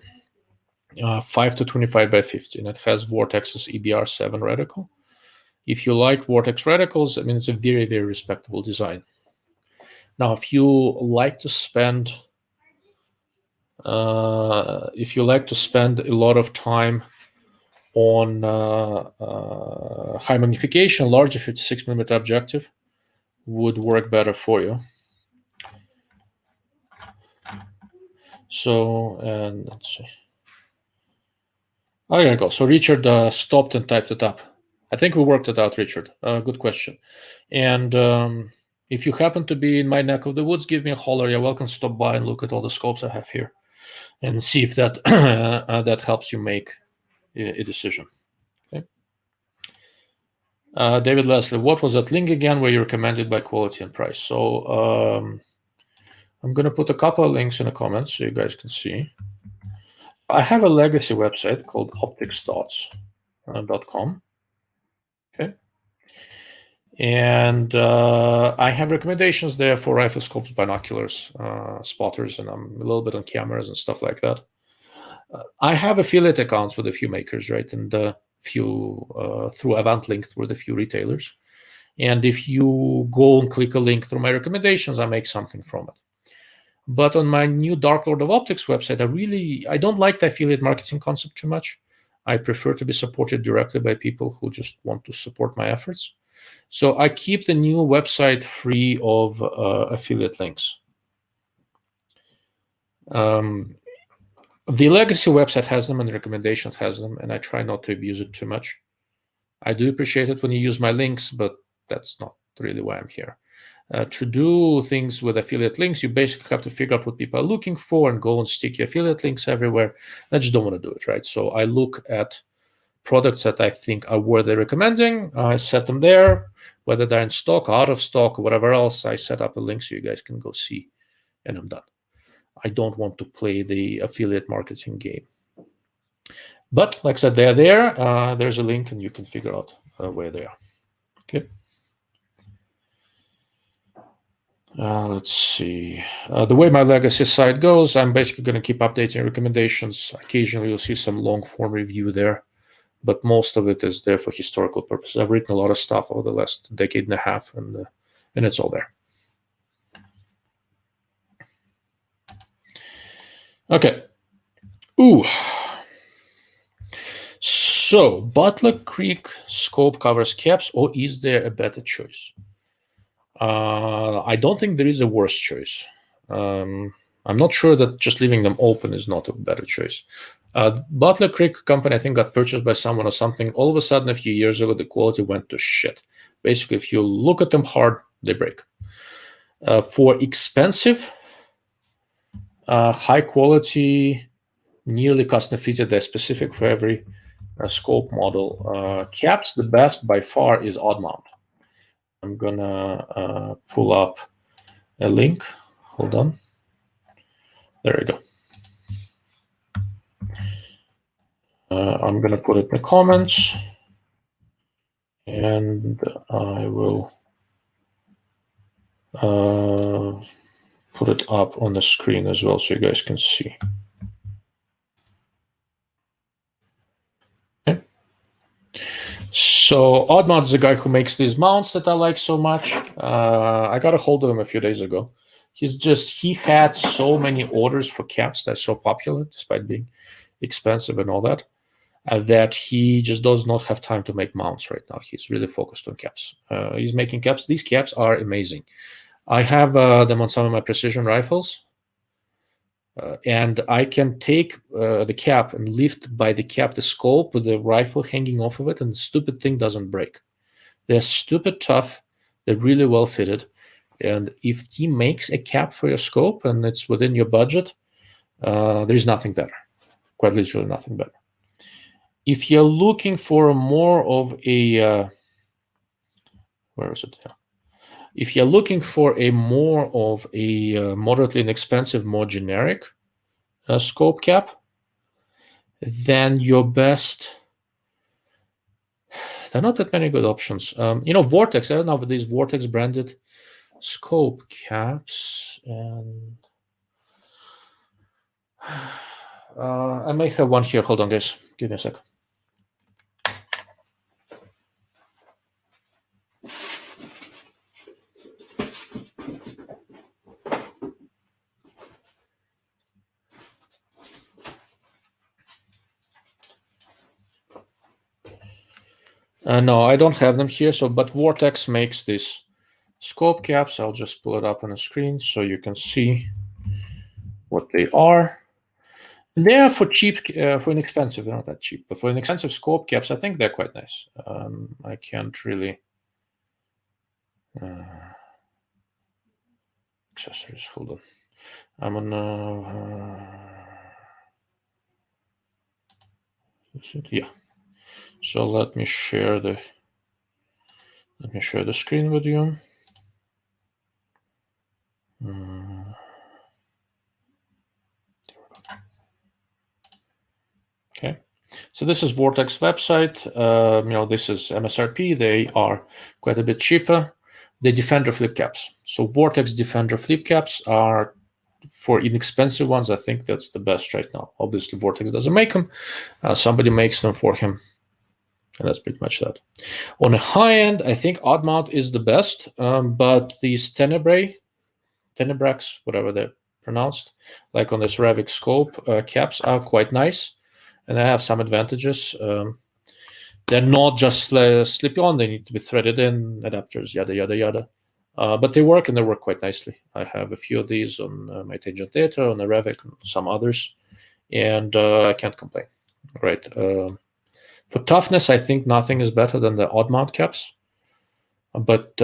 5 to 25 by 50, and it has Vortex's EBR7 reticle. If you like Vortex reticles, I mean, it's a very, very respectable design. Now, if you like to spend a lot of time on high magnification, larger 56mm objective would work better for you. So, and let's see. Oh, there you go. So Richard stopped and typed it up. I think we worked it out, Richard. Good question. And if you happen to be in my neck of the woods, give me a holler. You're welcome to stop by and look at all the scopes I have here and see if that that helps you make a decision. Okay. David Leslie, what was that link again where you recommended by quality and price? So I'm going to put a couple of links in the comments so you guys can see. I have a legacy website called opticsdots.com. Okay. And I have recommendations there for rifle scopes, binoculars, spotters, and I'm a little bit on cameras and stuff like that. I have affiliate accounts with a few makers, right? And a few through Aadmount link through the few retailers. And if you go and click a link through my recommendations, I make something from it. But on my new Dark Lord of Optics website, I don't like the affiliate marketing concept too much. I prefer to be supported directly by people who just want to support my efforts. So I keep the new website free of affiliate links. The legacy website has them and the recommendations has them, and I try not to abuse it too much. I do appreciate it when you use my links, but that's not really why I'm here. To do things with affiliate links, you basically have to figure out what people are looking for and go and stick your affiliate links everywhere. I just don't want to do it, right? So I look at products that I think are worthy recommending. I set them there, whether they're in stock, out of stock, or whatever else. I set up a link so you guys can go see, and I'm done. I don't want to play the affiliate marketing game. But like I said, they're there. There's a link, and you can figure out where they are. Okay. Let's see. The way my legacy site goes, I'm basically going to keep updating recommendations. Occasionally, you'll see some long-form review there, but most of it is there for historical purposes. I've written a lot of stuff over the last decade and a half, and it's all there. Okay. Ooh. So, Butler Creek scope covers caps, or is there a better choice? I don't think there is a worse choice. I'm not sure that just leaving them open is not a better choice. Butler Creek company, I think, got purchased by someone or something. All of a sudden, a few years ago, the quality went to shit. Basically, if you look at them hard, they break. For expensive, high quality, nearly custom fitted, they're specific for every scope model. Caps, the best by far is Aadmount. I'm gonna pull up a link. Hold on. There we go. I'm gonna put it in the comments, and I will put it up on the screen as well so you guys can see. Okay. So Aadmount is the guy who makes these mounts that I like so much. I got a hold of him a few days ago. He had so many orders for caps that are so popular, despite being expensive and all that, that he just does not have time to make mounts right now. He's really focused on caps. He's making caps. These caps are amazing. I have them on some of my precision rifles, and I can take the cap and lift by the cap the scope with the rifle hanging off of it, and the stupid thing doesn't break. They're stupid tough. They're really well fitted. And if he makes a cap for your scope and it's within your budget, there's nothing better. Quite literally nothing better. If you're looking for more of a, where is it? Yeah. If you're looking for a more of a moderately inexpensive, more generic scope cap, then your best. There are not that many good options. Vortex. I don't know if these Vortex branded scope caps, and I may have one here. Hold on, guys. Give me a sec. No, I don't have them here. But Vortex makes these scope caps. I'll just pull it up on the screen so you can see what they are. They are for cheap, for inexpensive. They're not that cheap, but for inexpensive scope caps, I think they're quite nice. I can't really. Accessories. Hold on. I'm on. Yeah. So let me share the screen with you. Okay. So this is Vortex website. This is MSRP. They are quite a bit cheaper. The Defender flip caps. So Vortex Defender flip caps are for inexpensive ones. I think that's the best right now. Obviously, Vortex doesn't make them. Somebody makes them for him. And that's pretty much that. On the high end, I think Aadmount is the best, but these Tenebraex, whatever they're pronounced, like on this Reticle scope caps are quite nice, and they have some advantages. They're not just slip on; they need to be threaded in, adapters, yada yada yada. But they work, and they work quite nicely. I have a few of these on my Tangent Theta, on the Reticle, and some others, and I can't complain. Right. For toughness, I think nothing is better than the Aadmount caps, but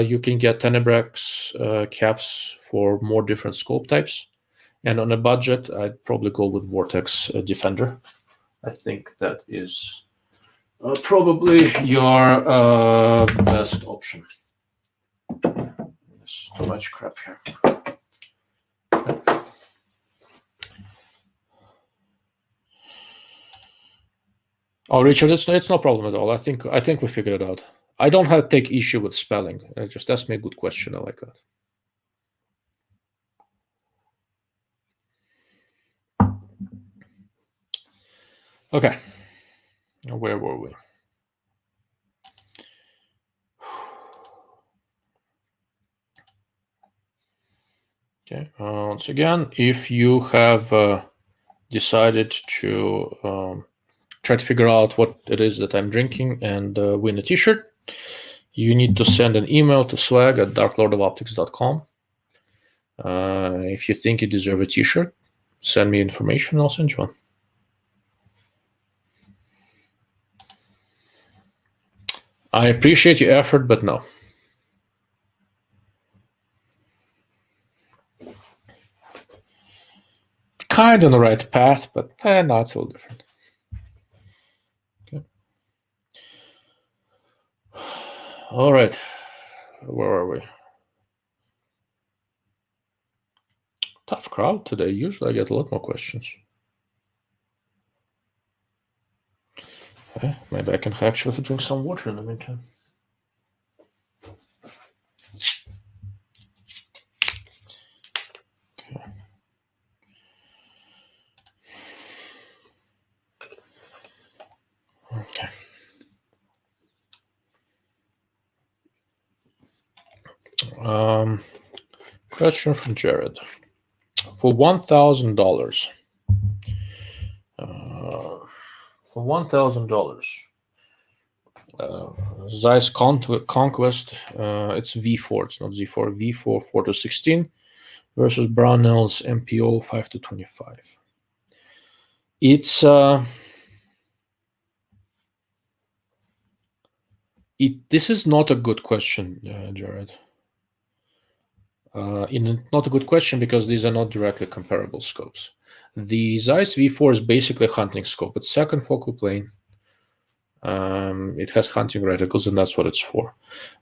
you can get Tenebraex caps for more different scope types. And on a budget, I'd probably go with Vortex Defender. I think that is probably your best option. There's too much crap here. Oh, Richard, it's no problem at all. I think we figured it out. I don't have to take issue with spelling. Just ask me a good question. I like that. Okay, where were we? Okay, once again, if you have decided to try to figure out what it is that I'm drinking and win a t-shirt, you need to send an email to swag@darklordofoptics.com. If you think you deserve a t-shirt, send me information, I'll send you one. I appreciate your effort, but no. Kind of on the right path, but no, it's a little different. Okay. All right. Where are we? Tough crowd today. Usually I get a lot more questions. Okay, maybe I can actually drink some water in the meantime. Okay. Question from Jared. For $1,000. Zeiss Conquest, it's V4, it's not Z4, V4 4-16 versus Brownell's MPO 5-25. It's this is not a good question, Jared. Not a good question because these are not directly comparable scopes. The Zeiss V4 is basically a hunting scope. It's second focal plane. It has hunting reticles, and that's what it's for.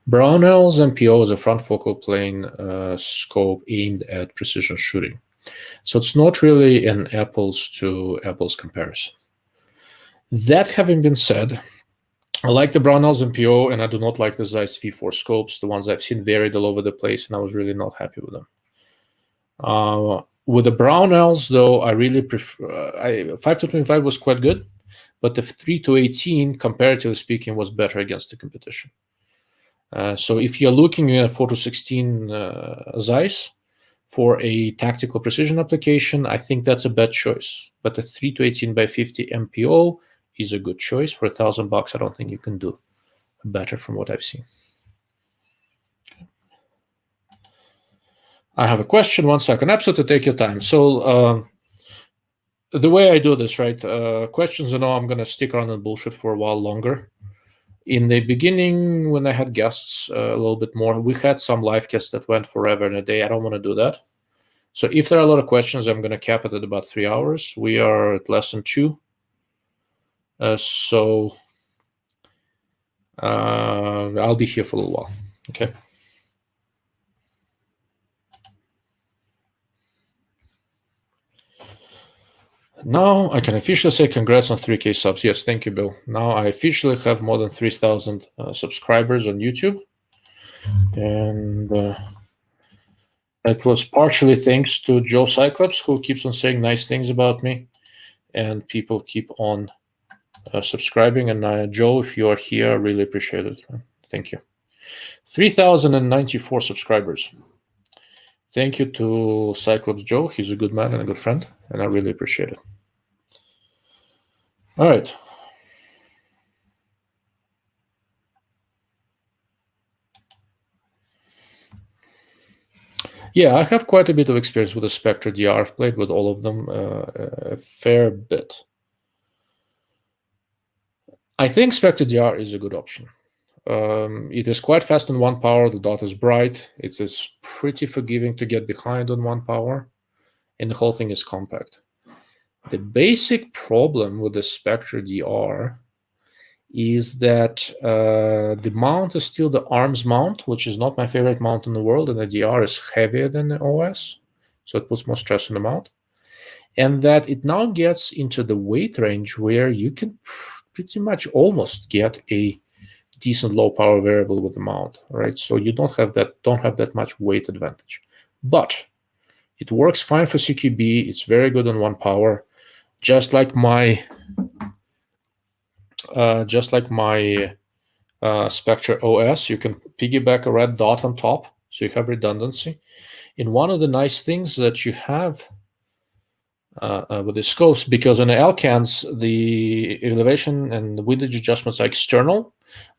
Brownell's MPO is a front focal plane scope aimed at precision shooting. So it's not really an apples to apples comparison. That having been said, I like the Brownells MPO, and I do not like the Zeiss V4 scopes. The ones I've seen varied all over the place, and I was really not happy with them. With the Brownells, though, I really prefer. 5-25 was quite good, but the 3-18, comparatively speaking, was better against the competition. So if you're looking at 4-16 Zeiss for a tactical precision application, I think that's a bad choice. But the 3-18x50 MPO is a good choice. For $1,000, I don't think you can do better from what I've seen. I have a question. 1 second. Absolutely, take your time. So the way I do this, right? Questions, I'm going to stick around and bullshit for a while longer. In the beginning, when I had guests a little bit more, we had some live guests that went forever and a day. I don't want to do that. So if there are a lot of questions, I'm going to cap it at about 3 hours. We are at less than 2. So I'll be here for a little while. Okay. Now I can officially say congrats on 3K subs. Yes, thank you, Bill. Now I officially have more than 3,000 subscribers on YouTube. And it was partially thanks to Joe Cyclops, who keeps on saying nice things about me. And people keep on subscribing. And Joe, if you are here, I really appreciate it. Thank you. 3,094 subscribers. Thank you to Cyclops Joe. He's a good man and a good friend, and I really appreciate it. All right. Yeah, I have quite a bit of experience with the Spectre DR. I've played with all of them a fair bit. I think Spectre DR is a good option. It is quite fast on 1 power. The dot is bright. It is pretty forgiving to get behind on 1 power, and the whole thing is compact. The basic problem with the Spectre DR is that the mount is still the ARMS mount, which is not my favorite mount in the world, and the DR is heavier than the OS, so it puts more stress on the mount. And that it now gets into the weight range where you can pretty much almost get a decent low power variable with the mount, right? So you don't have that much weight advantage, but it works fine for CQB. It's very good on 1 power, just like my Spectre OS. You can piggyback a red dot on top, so you have redundancy. And one of the nice things that you have with the scopes, because on the Elcans, the elevation and the windage adjustments are external.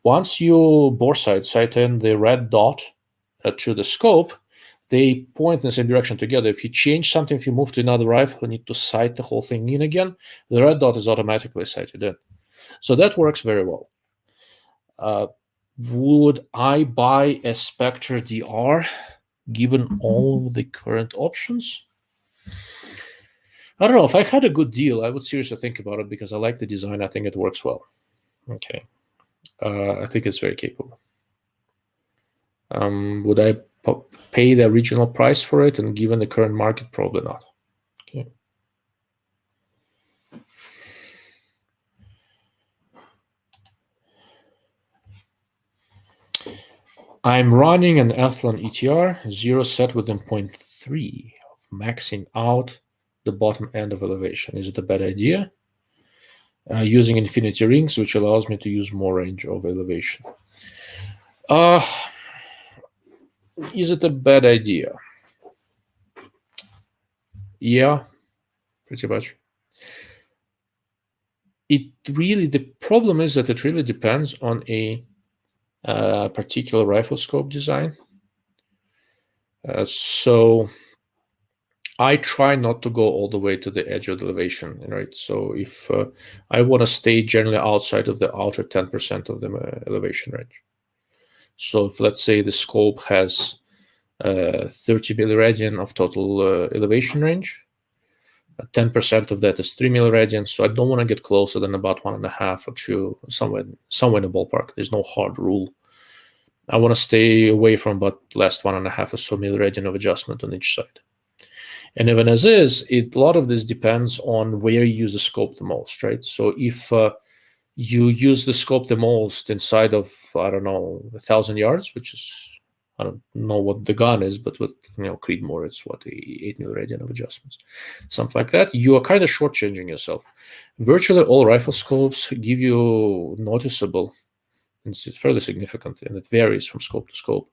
Once you bore sight in the red dot to the scope, they point in the same direction together. If you change something, if you move to another rifle, you need to sight the whole thing in again. The red dot is automatically sighted in. So that works very well. Would I buy a Spectre DR given all the current options? I don't know. If I had a good deal, I would seriously think about it because I like the design. I think it works well. Okay. I think it's very capable. Would I pay the original price for it? And given the current market, probably not. Okay. I'm running an Athlon ETR, 0 set within 0.3 of maxing out the bottom end of elevation. Is it a bad idea? Using infinity rings, which allows me to use more range of elevation. Is it a bad idea? Yeah, pretty much. The problem is that it really depends on a particular rifle scope design. So I try not to go all the way to the edge of the elevation, right? So if I want to stay generally outside of the outer 10% of the elevation range. So if, let's say, the scope has 30 milliradian of total elevation range, 10% of that is 3 milliradian. So I don't want to get closer than about 1.5 or 2, somewhere in the ballpark. There's no hard rule. I want to stay away from about last 1.5 or so milliradian of adjustment on each side. And even as is, a lot of this depends on where you use the scope the most, right? So if you use the scope the most inside of, I don't know, 1,000 yards, which is, I don't know what the gun is, but with, you know, Creedmoor, it's what, 8 mil radian of adjustments, something like that. You are kind of shortchanging yourself. Virtually all rifle scopes give you noticeable, it's fairly significant, and it varies from scope to scope,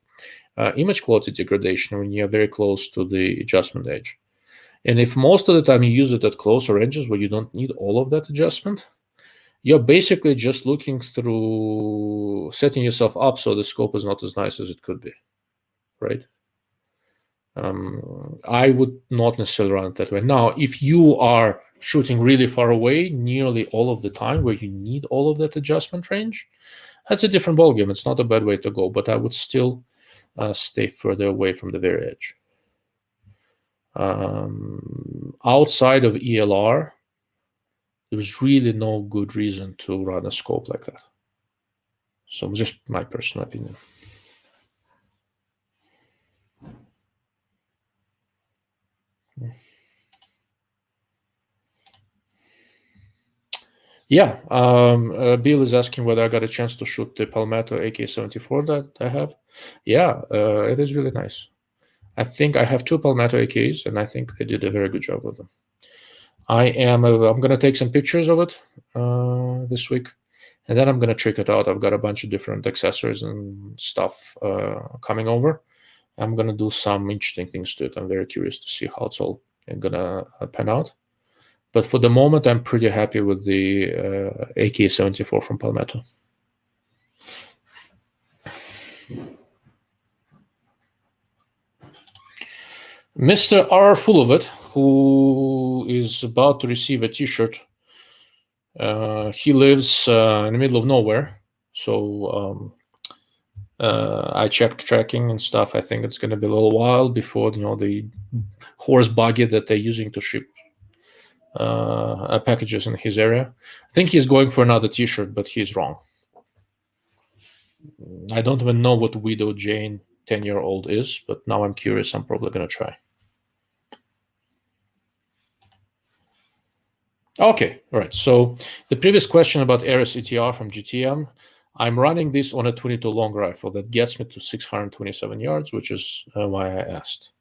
image quality degradation when you're very close to the adjustment edge. And if most of the time you use it at closer ranges where you don't need all of that adjustment, you're basically just looking through, setting yourself up so the scope is not as nice as it could be, right? I would not necessarily run it that way. Now, if you are shooting really far away nearly all of the time where you need all of that adjustment range, that's a different ballgame. It's not a bad way to go, but I would still stay further away from the very edge. Outside of ELR, there's really no good reason to run a scope like that. So just my personal opinion. Yeah, Bill is asking whether I got a chance to shoot the Palmetto Ak-74 that I have. Yeah, it is really nice. I think I have 2 Palmetto AKs, and I think they did a very good job with them. I'm going to take some pictures of it this week, and then I'm going to check it out. I've got a bunch of different accessories and stuff coming over. I'm going to do some interesting things to it. I'm very curious to see how it's all going to pan out. But for the moment, I'm pretty happy with the AK-74 from Palmetto. Mr. R. Fulovit, who is about to receive a T-shirt, he lives in the middle of nowhere. So I checked tracking and stuff. I think it's going to be a little while before, you know, the horse buggy that they're using to ship packages in his area. I think he's going for another T-shirt, but he's wrong. I don't even know what Widow Jane 10-year-old is, but now I'm curious. I'm probably going to try. Okay, all right. So the previous question about Ares ETR from GTM, I'm running this on a 22 long rifle that gets me to 627 yards, which is why I asked.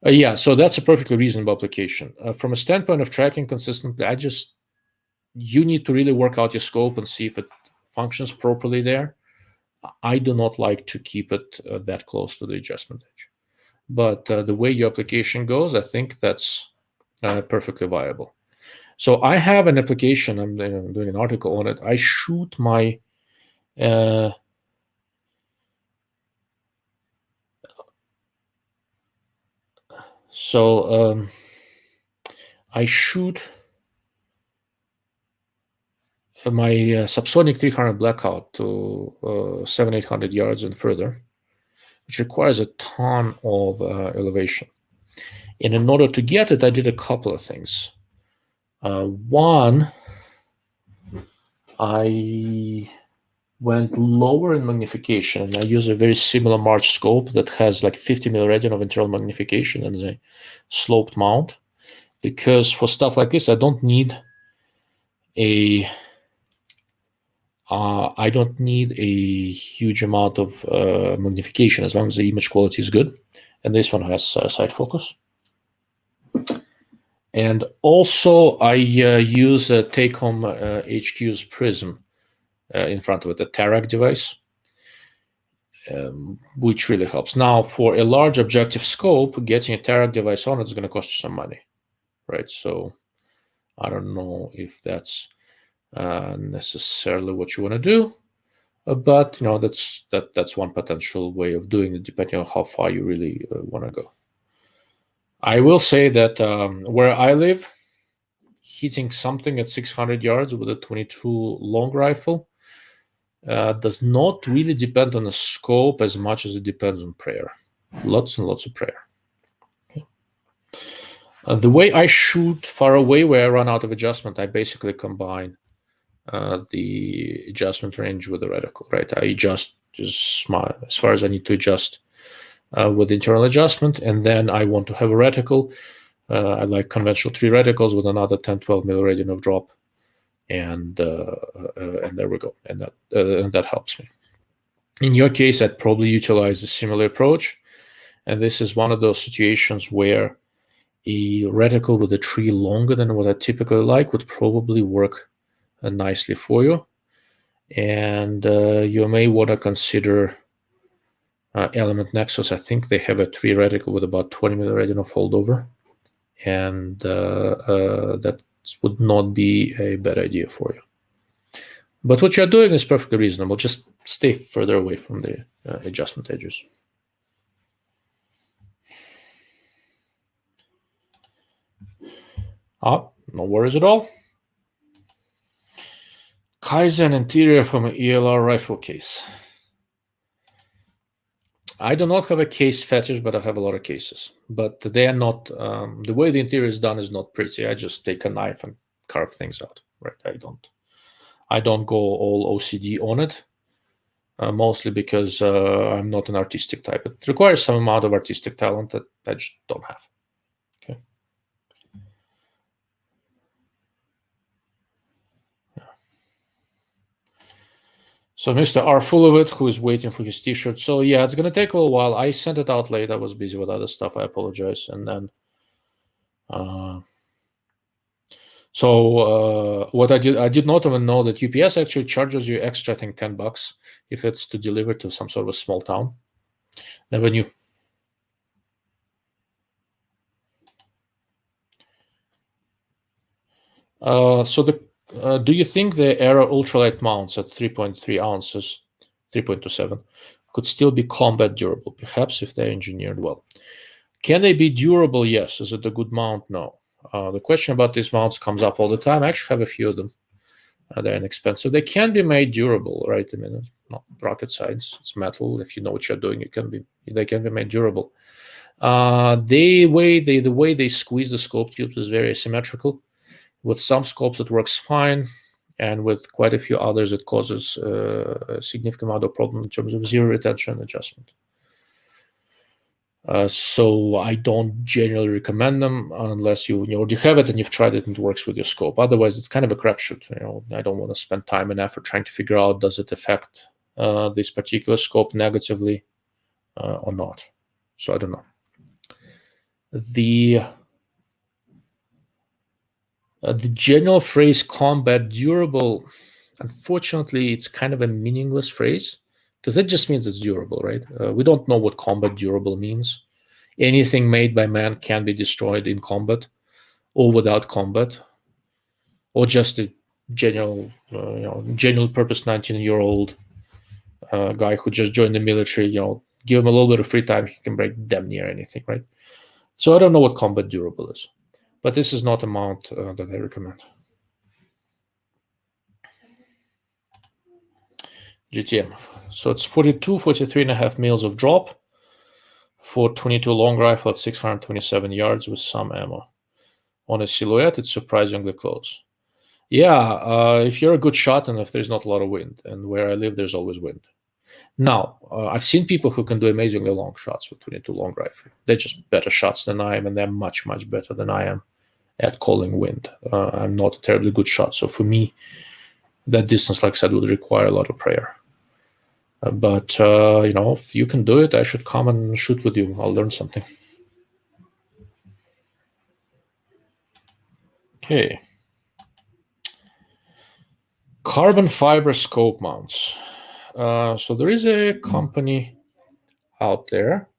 Yeah, so that's a perfectly reasonable application. From a standpoint of tracking consistently, you need to really work out your scope and see if it functions properly there. I do not like to keep it that close to the adjustment edge. But the way your application goes, I think that's perfectly viable. So I have an application, I'm doing an article on it. I shoot my I shoot my subsonic 300 blackout to 700-800 yards and further, which requires a ton of elevation. And in order to get it, I did a couple of things. One, I went lower in magnification, and I use a very similar March scope that has like 50 milliradian of internal magnification and a sloped mount, because for stuff like this, I don't need a huge amount of magnification as long as the image quality is good. And this one has side focus. And also, I use a take-home HQ's Prism in front of it, a Traktoric device, which really helps. Now, for a large objective scope, getting a Traktoric device on it is going to cost you some money, right? So I don't know if that's necessarily what you want to do, but you know, that's one potential way of doing it, depending on how far you really want to go. I will say that where I live, hitting something at 600 yards with a 22 long rifle does not really depend on the scope as much as it depends on prayer. Lots and lots of prayer. Okay. The way I shoot far away, where I run out of adjustment, I basically combine the adjustment range with the reticle, right? I adjust as far as I need to adjust with internal adjustment, and then I want to have a reticle. I like conventional 3 reticles with another 10-12 milliradian of drop, and there we go, and that helps me. In your case, I'd probably utilize a similar approach, and this is one of those situations where a reticle with a tree longer than what I typically like would probably work nicely for you. And you may want to consider Element Nexus. I think they have a 3 reticle with about 20 milliradian of holdover, and that would not be a bad idea for you. But what you're doing is perfectly reasonable. Just stay further away from the adjustment edges. No worries at all. Kaizen interior from an ELR rifle case. I do not have a case fetish, but I have a lot of cases. But they are not, the way the interior is done is not pretty. I just take a knife and carve things out, right? I don't go all OCD on it, mostly because I'm not an artistic type. It requires some amount of artistic talent that I just don't have. Okay. Yeah. So Mr. R. Fullowit, who is waiting for his t-shirt. So yeah, it's going to take a little while. I sent it out late. I was busy with other stuff. I apologize. And then what I did not even know that UPS actually charges you extra, I think, $10 if it's to deliver to some sort of a small town. Never knew. Do you think the Era ultralight mounts at 3.3 ounces, 3.27, could still be combat durable, perhaps if they're engineered well? Can they be durable? Yes. Is it a good mount? No. The question about these mounts comes up all the time. I actually have a few of them. They're inexpensive. They can be made durable, right? I mean, it's not rocket science. It's metal. If you know what you're doing, they can be made durable. The way they squeeze the scope tubes is very asymmetrical. With some scopes, it works fine, and with quite a few others, it causes a significant amount of problem in terms of zero retention adjustment. So I don't generally recommend them unless you have it and you've tried it and it works with your scope. Otherwise, it's kind of a crapshoot. I don't want to spend time and effort trying to figure out, does it affect this particular scope negatively or not. So I don't know. The general phrase combat durable, unfortunately, it's kind of a meaningless phrase because that just means it's durable, right? We don't know what combat durable means. Anything made by man can be destroyed in combat or without combat, or just a general purpose 19-year-old guy who just joined the military, give him a little bit of free time, he can break damn near anything, right? So I don't know what combat durable is, but this is not a mount that I recommend. GTM. So it's 43.5 mils of drop for 22 long rifle at 627 yards with some ammo. On a silhouette, it's surprisingly close. Yeah, if you're a good shot and if there's not a lot of wind, and where I live, there's always wind. Now, I've seen people who can do amazingly long shots with 22 long rifle. They're just better shots than I am, and they're much, much better than I am at calling wind. I'm not a terribly good shot, so for me, that distance, like I said, would require a lot of prayer. But if you can do it, I should come and shoot with you. I'll learn something. Okay. Carbon fiber scope mounts. So there is a company out there.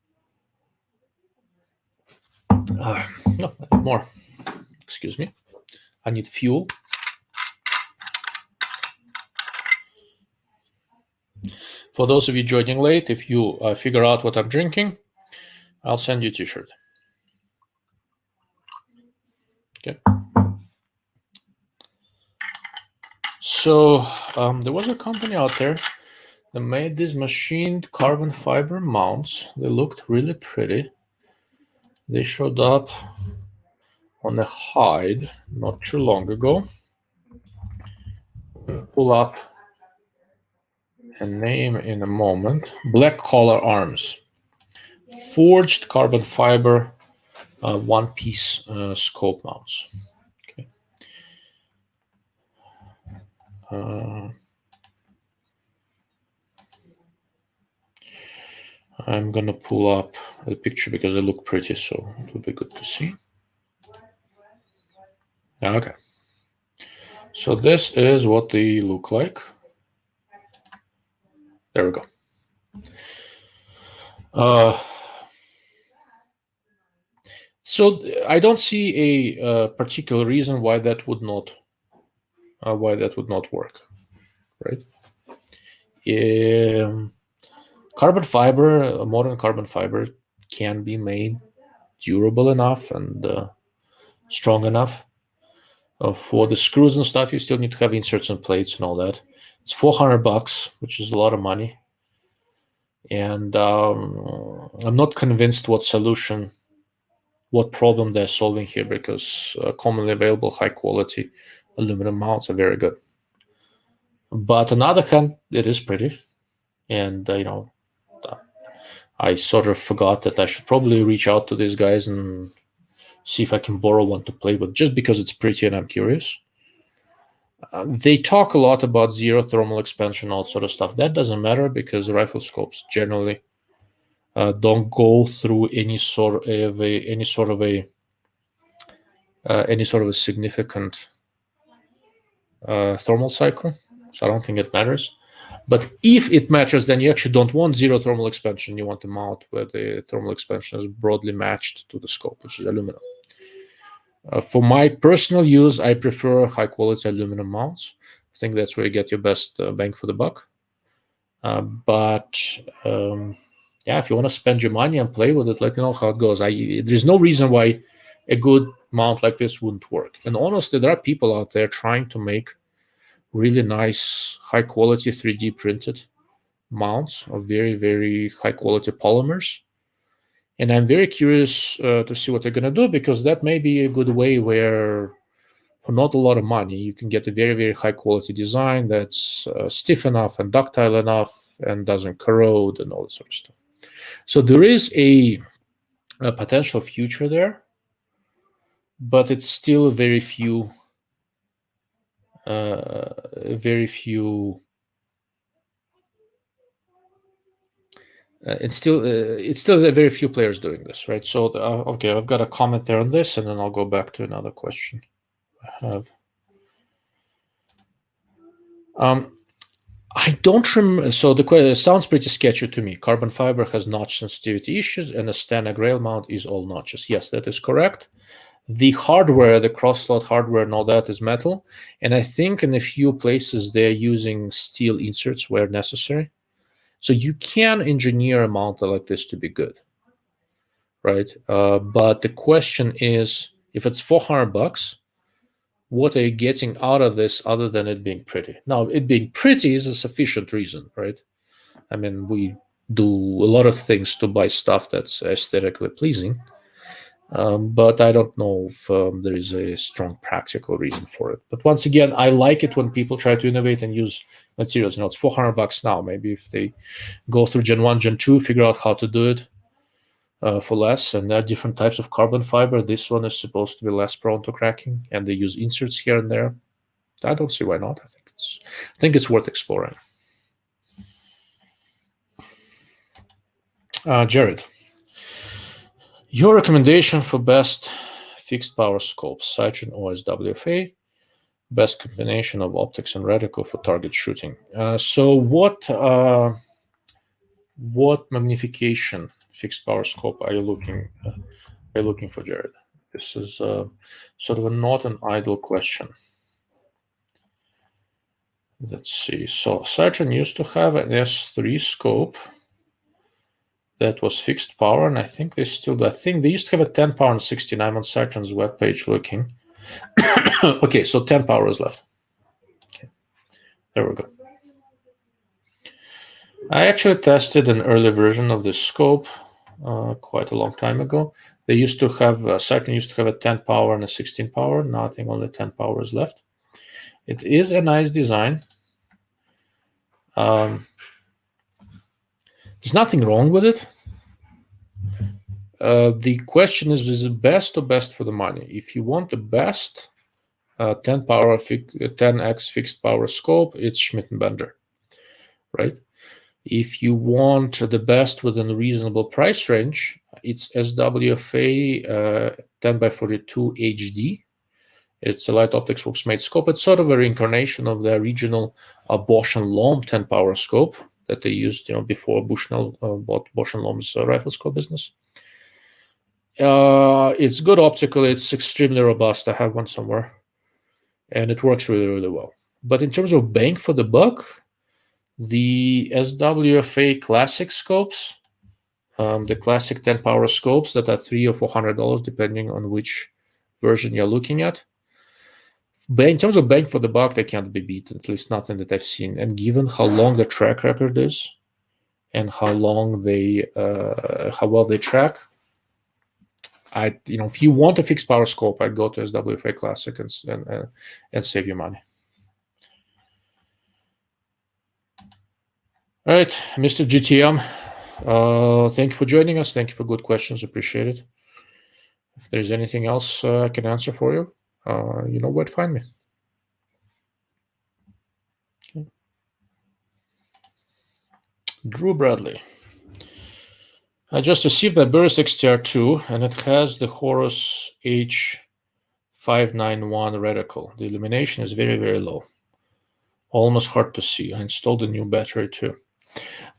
No, more. Excuse me. I need fuel. For those of you joining late, if you figure out what I'm drinking, I'll send you a t-shirt. Okay. So there was a company out there that made these machined carbon fiber mounts. They looked really pretty. They showed up on a hide not too long ago. Pull up a name in a moment. Black Collar Arms. forged carbon fiber one-piece scope mounts. Okay. I'm gonna pull up the picture because they look pretty, so it will be good to see. Okay. So this is what they look like. There we go. So I don't see a particular reason why that would not work, right? Carbon fiber, modern carbon fiber, can be made durable enough and strong enough. For the screws and stuff, you still need to have inserts and plates and all that. It's $400, which is a lot of money. And I'm not convinced what problem they're solving here, because commonly available high quality aluminum mounts are very good. But on the other hand, it is pretty. And, I sort of forgot that I should probably reach out to these guys and see if I can borrow one to play with, just because it's pretty and I'm curious. They talk a lot about zero thermal expansion, all sort of stuff. That doesn't matter, because rifle scopes generally don't go through any sort of a significant thermal cycle. So I don't think it matters. But if it matters, then you actually don't want zero thermal expansion. You want a mount where the thermal expansion is broadly matched to the scope, which is aluminum. For my personal use, I prefer high-quality aluminum mounts. I think that's where you get your best bang for the buck. But if you want to spend your money and play with it, let me know how it goes. There's no reason why a good mount like this wouldn't work. And honestly, there are people out there trying to make really nice, high-quality 3D printed mounts of very, very high-quality polymers. And I'm very curious to see what they're going to do, because that may be a good way where, for not a lot of money, you can get a very, very high-quality design that's stiff enough and ductile enough and doesn't corrode and all that sort of stuff. So there is a potential future there, but it's still very few. It's still there are very few players doing this, right? So okay, I've got a comment there on this, and then I'll go back to another question I have. I don't remember. So the question sounds pretty sketchy to me. Carbon fiber has notch sensitivity issues, and a Stana Grail mount is all notches. Yes, that is correct. The hardware, the cross-slot hardware and all that, is metal. And I think in a few places they're using steel inserts where necessary. So you can engineer a mount like this to be good, right? But the question is, if it's $400, what are you getting out of this other than it being pretty? Now, it being pretty is a sufficient reason, right? I mean, we do a lot of things to buy stuff that's aesthetically pleasing. But I don't know if there is a strong practical reason for it. But once again, I like it when people try to innovate and use materials. It's $400 now. Maybe if they go through Gen 1, Gen 2, figure out how to do it for less. And there are different types of carbon fiber. This one is supposed to be less prone to cracking, and they use inserts here and there. I don't see why not. I think it's worth exploring. Jared, your recommendation for best fixed power scopes: Citroen OS WFA, best combination of optics and reticle for target shooting. So what magnification fixed power scope are you looking for, Jared? This is sort of not an idle question. Let's see. So Citroen used to have an S3 scope that was fixed power, and I think they still do. I think they used to have a 10 power and 16. I'm on Citroen's webpage looking. Okay, so 10 power is left. Okay. There we go. I actually tested an early version of this scope quite a long time ago. They used to have, Citroen used to have a 10 power and a 16 power. Now I think only 10 power is left. It is a nice design. There's nothing wrong with it. The question is it best or best for the money? If you want the best 10x fixed power scope, it's Schmidt & Bender, right? If you want the best within a reasonable price range, it's SWFA 10x42 HD. It's a light optics works made scope. It's sort of a reincarnation of the original Bosch and Lomb 10 power scope that they used, before Bushnell bought Bosch and Lomb's rifle scope business. It's good optically. It's extremely robust. I have one somewhere, and it works really, really well. But in terms of bang for the buck, the SWFA classic scopes, the classic 10 power scopes that are $300 or $400, depending on which version you're looking at. But in terms of bang for the buck, they can't be beaten, at least nothing that I've seen. And given how long the track record is, and how long how well they track, if you want a fixed power scope, I'd go to SWFA Classic and save you money. All right, Mr. GTM, thank you for joining us. Thank you for good questions. Appreciate it. If there's anything else I can answer for you, you know where to find me. Okay. Drew Bradley. I just received my Burris XTR2, and it has the Horus H591 reticle. The illumination is very, very low. Almost hard to see. I installed a new battery too.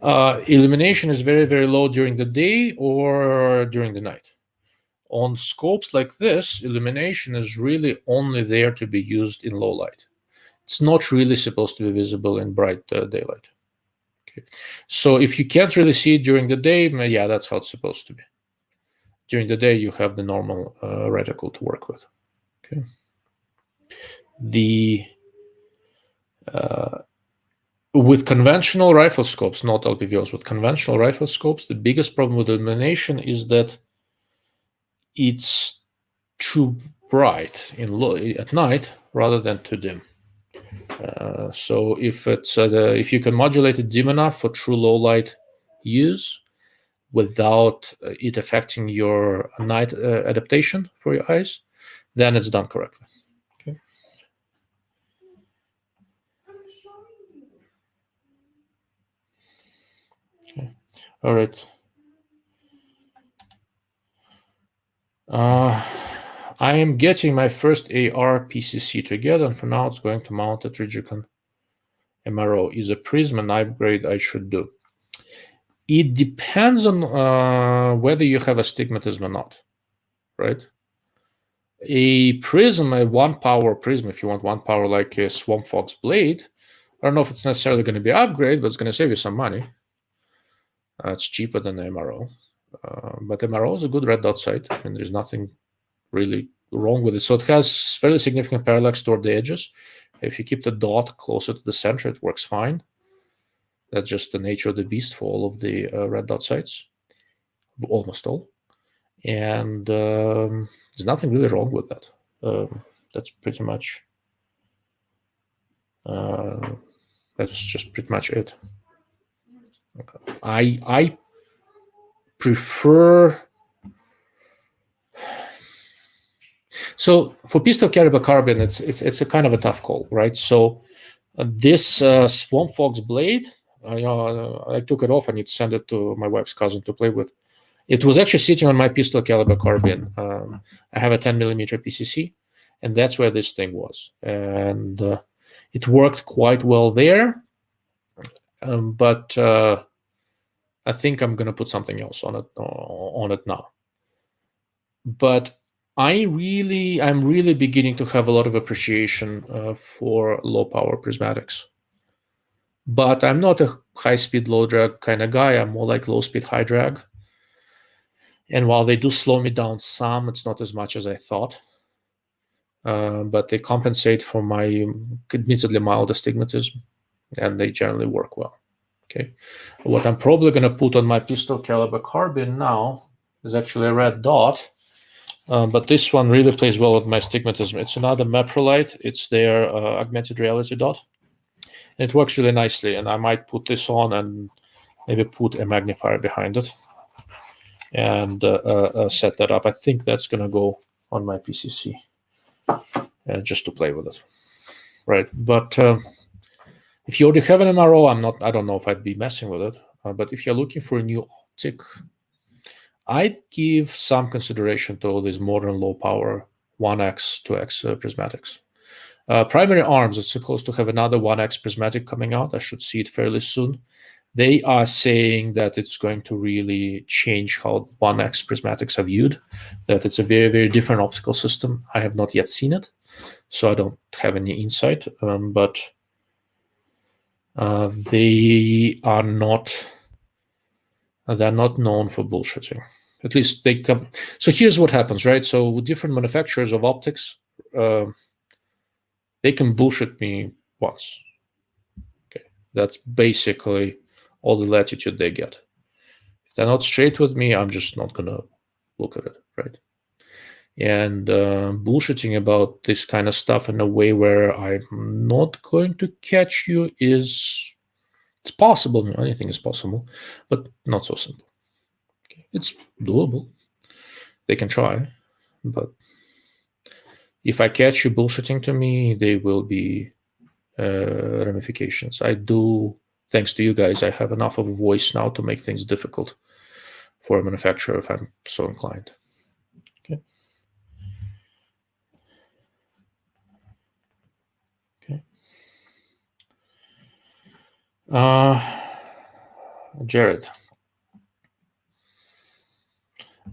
Illumination is very, very low during the day or during the night. On scopes like this, illumination is really only there to be used in low light. It's not really supposed to be visible in bright daylight. Okay. So if you can't really see it during the day, yeah, that's how it's supposed to be. During the day, you have the normal reticle to work with. Okay. With conventional rifle scopes, not LPVOs, with conventional rifle scopes, the biggest problem with illumination is that it's too bright at night rather than too dim. So if you can modulate it dim enough for true low light use without it affecting your night adaptation for your eyes, then it's done correctly. Okay. Okay. All right. I am getting my first AR PCC together, and for now it's going to mount a Trijicon MRO. Is a prism an upgrade I should do? It depends on whether you have astigmatism or not, right? A prism, a one-power prism, if you want one power like a Swamp Fox blade, I don't know if it's necessarily going to be an upgrade, but it's going to save you some money. It's cheaper than the MRO. But MRO is a good red dot sight, and there's nothing really wrong with it. So it has fairly significant parallax toward the edges. If you keep the dot closer to the center, it works fine. That's just the nature of the beast for all of the red dot sights, almost all. And there's nothing really wrong with that. That's pretty much that's just pretty much it. Okay. I prefer. So for pistol caliber carbine, it's a kind of a tough call, right? So this Swamp Fox blade, I took it off. I need to send it to my wife's cousin to play with. It was actually sitting on my pistol caliber carbine. I have a 10mm PCC, and that's where this thing was. And it worked quite well there, but I think I'm going to put something else on it now. But I'm really beginning to have a lot of appreciation for low power prismatics. But I'm not a high speed, low drag kind of guy. I'm more like low speed, high drag. And while they do slow me down some, it's not as much as I thought. But they compensate for my admittedly mild astigmatism, and they generally work well. Okay. What I'm probably going to put on my pistol caliber carbine now is actually a red dot. But this one really plays well with my astigmatism. It's another Meprolite. It's their augmented reality dot. And it works really nicely. And I might put this on and maybe put a magnifier behind it. and set that up. I think that's going to go on my PCC just to play with it, right? But if you already have an MRO, I don't know if I'd be messing with it. But if you're looking for a new optic, I'd give some consideration to all these modern low power 1x, 2x prismatics. Primary arms is supposed to have another 1x prismatic coming out. I should see it fairly soon. They are saying that it's going to really change how 1x prismatics are viewed, that it's a very, very different optical system. I have not yet seen it, so I don't have any insight, but they are not, they're not known for bullshitting. At least they come. So here's what happens, right? So with different manufacturers of optics, they can bullshit me once. Okay, that's basically all the latitude they get. If they're not straight with me, I'm just not gonna look at it, right? And bullshitting about this kind of stuff in a way where I'm not going to catch you it's possible. Anything is possible, but not so simple. Okay. It's doable. They can try, but if I catch you bullshitting to me, there will be ramifications. I do, thanks to you guys, I have enough of a voice now to make things difficult for a manufacturer if I'm so inclined. Okay. Jared.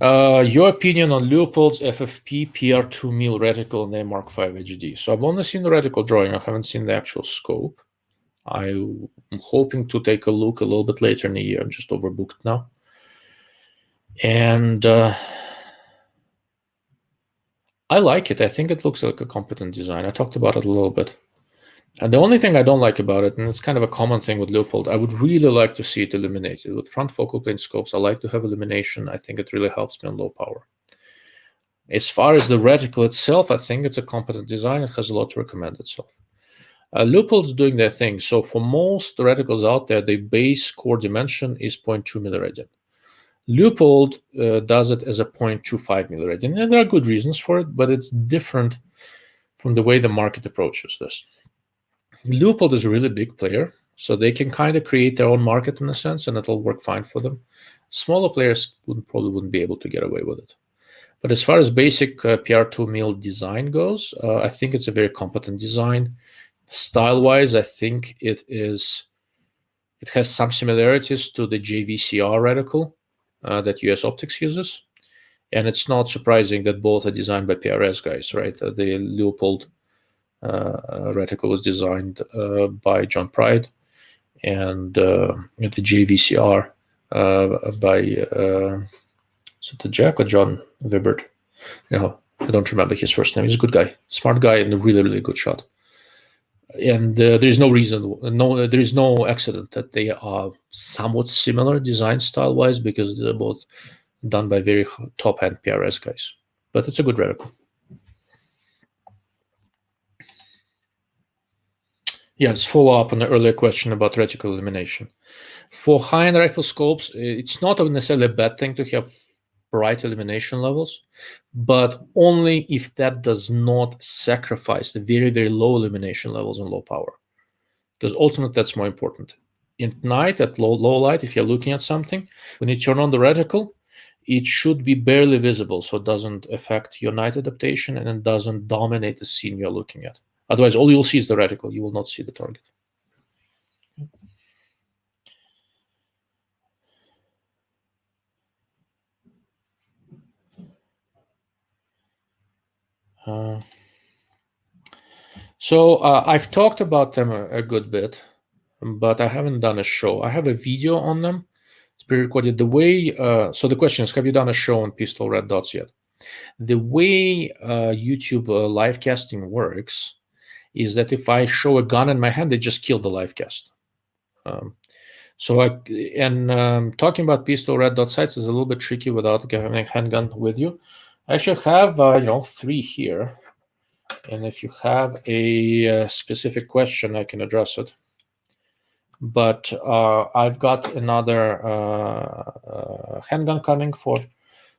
Your opinion on Leopold's FFP PR2 mil reticle and a Mark V HD. So I've only seen the reticle drawing. I haven't seen the actual scope. I'm hoping to take a look a little bit later in the year. I'm just overbooked now. And I like it. I think it looks like a competent design. I talked about it a little bit. And the only thing I don't like about it, and it's kind of a common thing with Leopold, I would really like to see it illuminated. With front focal plane scopes, I like to have illumination. I think it really helps me on low power. As far as the reticle itself, I think it's a competent design. It has a lot to recommend itself. Leopold's doing their thing. So for most reticles out there, the base core dimension is 0.2 milliradian. Leopold does it as a 0.25 milliradian. And there are good reasons for it, but it's different from the way the market approaches this. Leopold is a really big player, so they can kind of create their own market in a sense, and it'll work fine for them. Smaller players probably wouldn't be able to get away with it. But as far as basic PR2 mil design goes, I think it's a very competent design. Style-wise, I think it has some similarities to the JVCR reticle that US Optics uses. And it's not surprising that both are designed by PRS guys, right? The Leopold reticle was designed by John Pride, and the JVCR by is it the Jack or John Vibert? I don't remember his first name. He's a good guy, smart guy, and a really, really good shot. And there's no reason, there is no accident that they are somewhat similar design style-wise, because they're both done by very top-end PRS guys. But it's a good reticle. Yes, follow up on the earlier question about reticle elimination. For high-end rifle scopes, it's not necessarily a bad thing to have bright elimination levels, but only if that does not sacrifice the very, very low illumination levels and low power. Because ultimately, that's more important. At night, at low light, if you're looking at something, when you turn on the reticle, it should be barely visible, so it doesn't affect your night adaptation and it doesn't dominate the scene you're looking at. Otherwise, all you'll see is the reticle. You will not see the target. So I've talked about them a good bit, but I haven't done a show. I have a video on them. It's pre-recorded. The way, so the question is, have you done a show on pistol red dots yet? The way YouTube live casting works is that if I show a gun in my hand, they just kill the live cast. Talking about pistol red dot sights is a little bit tricky without having a handgun with you. I actually have 3 here, and if you have a specific question, I can address it. But I've got another handgun coming for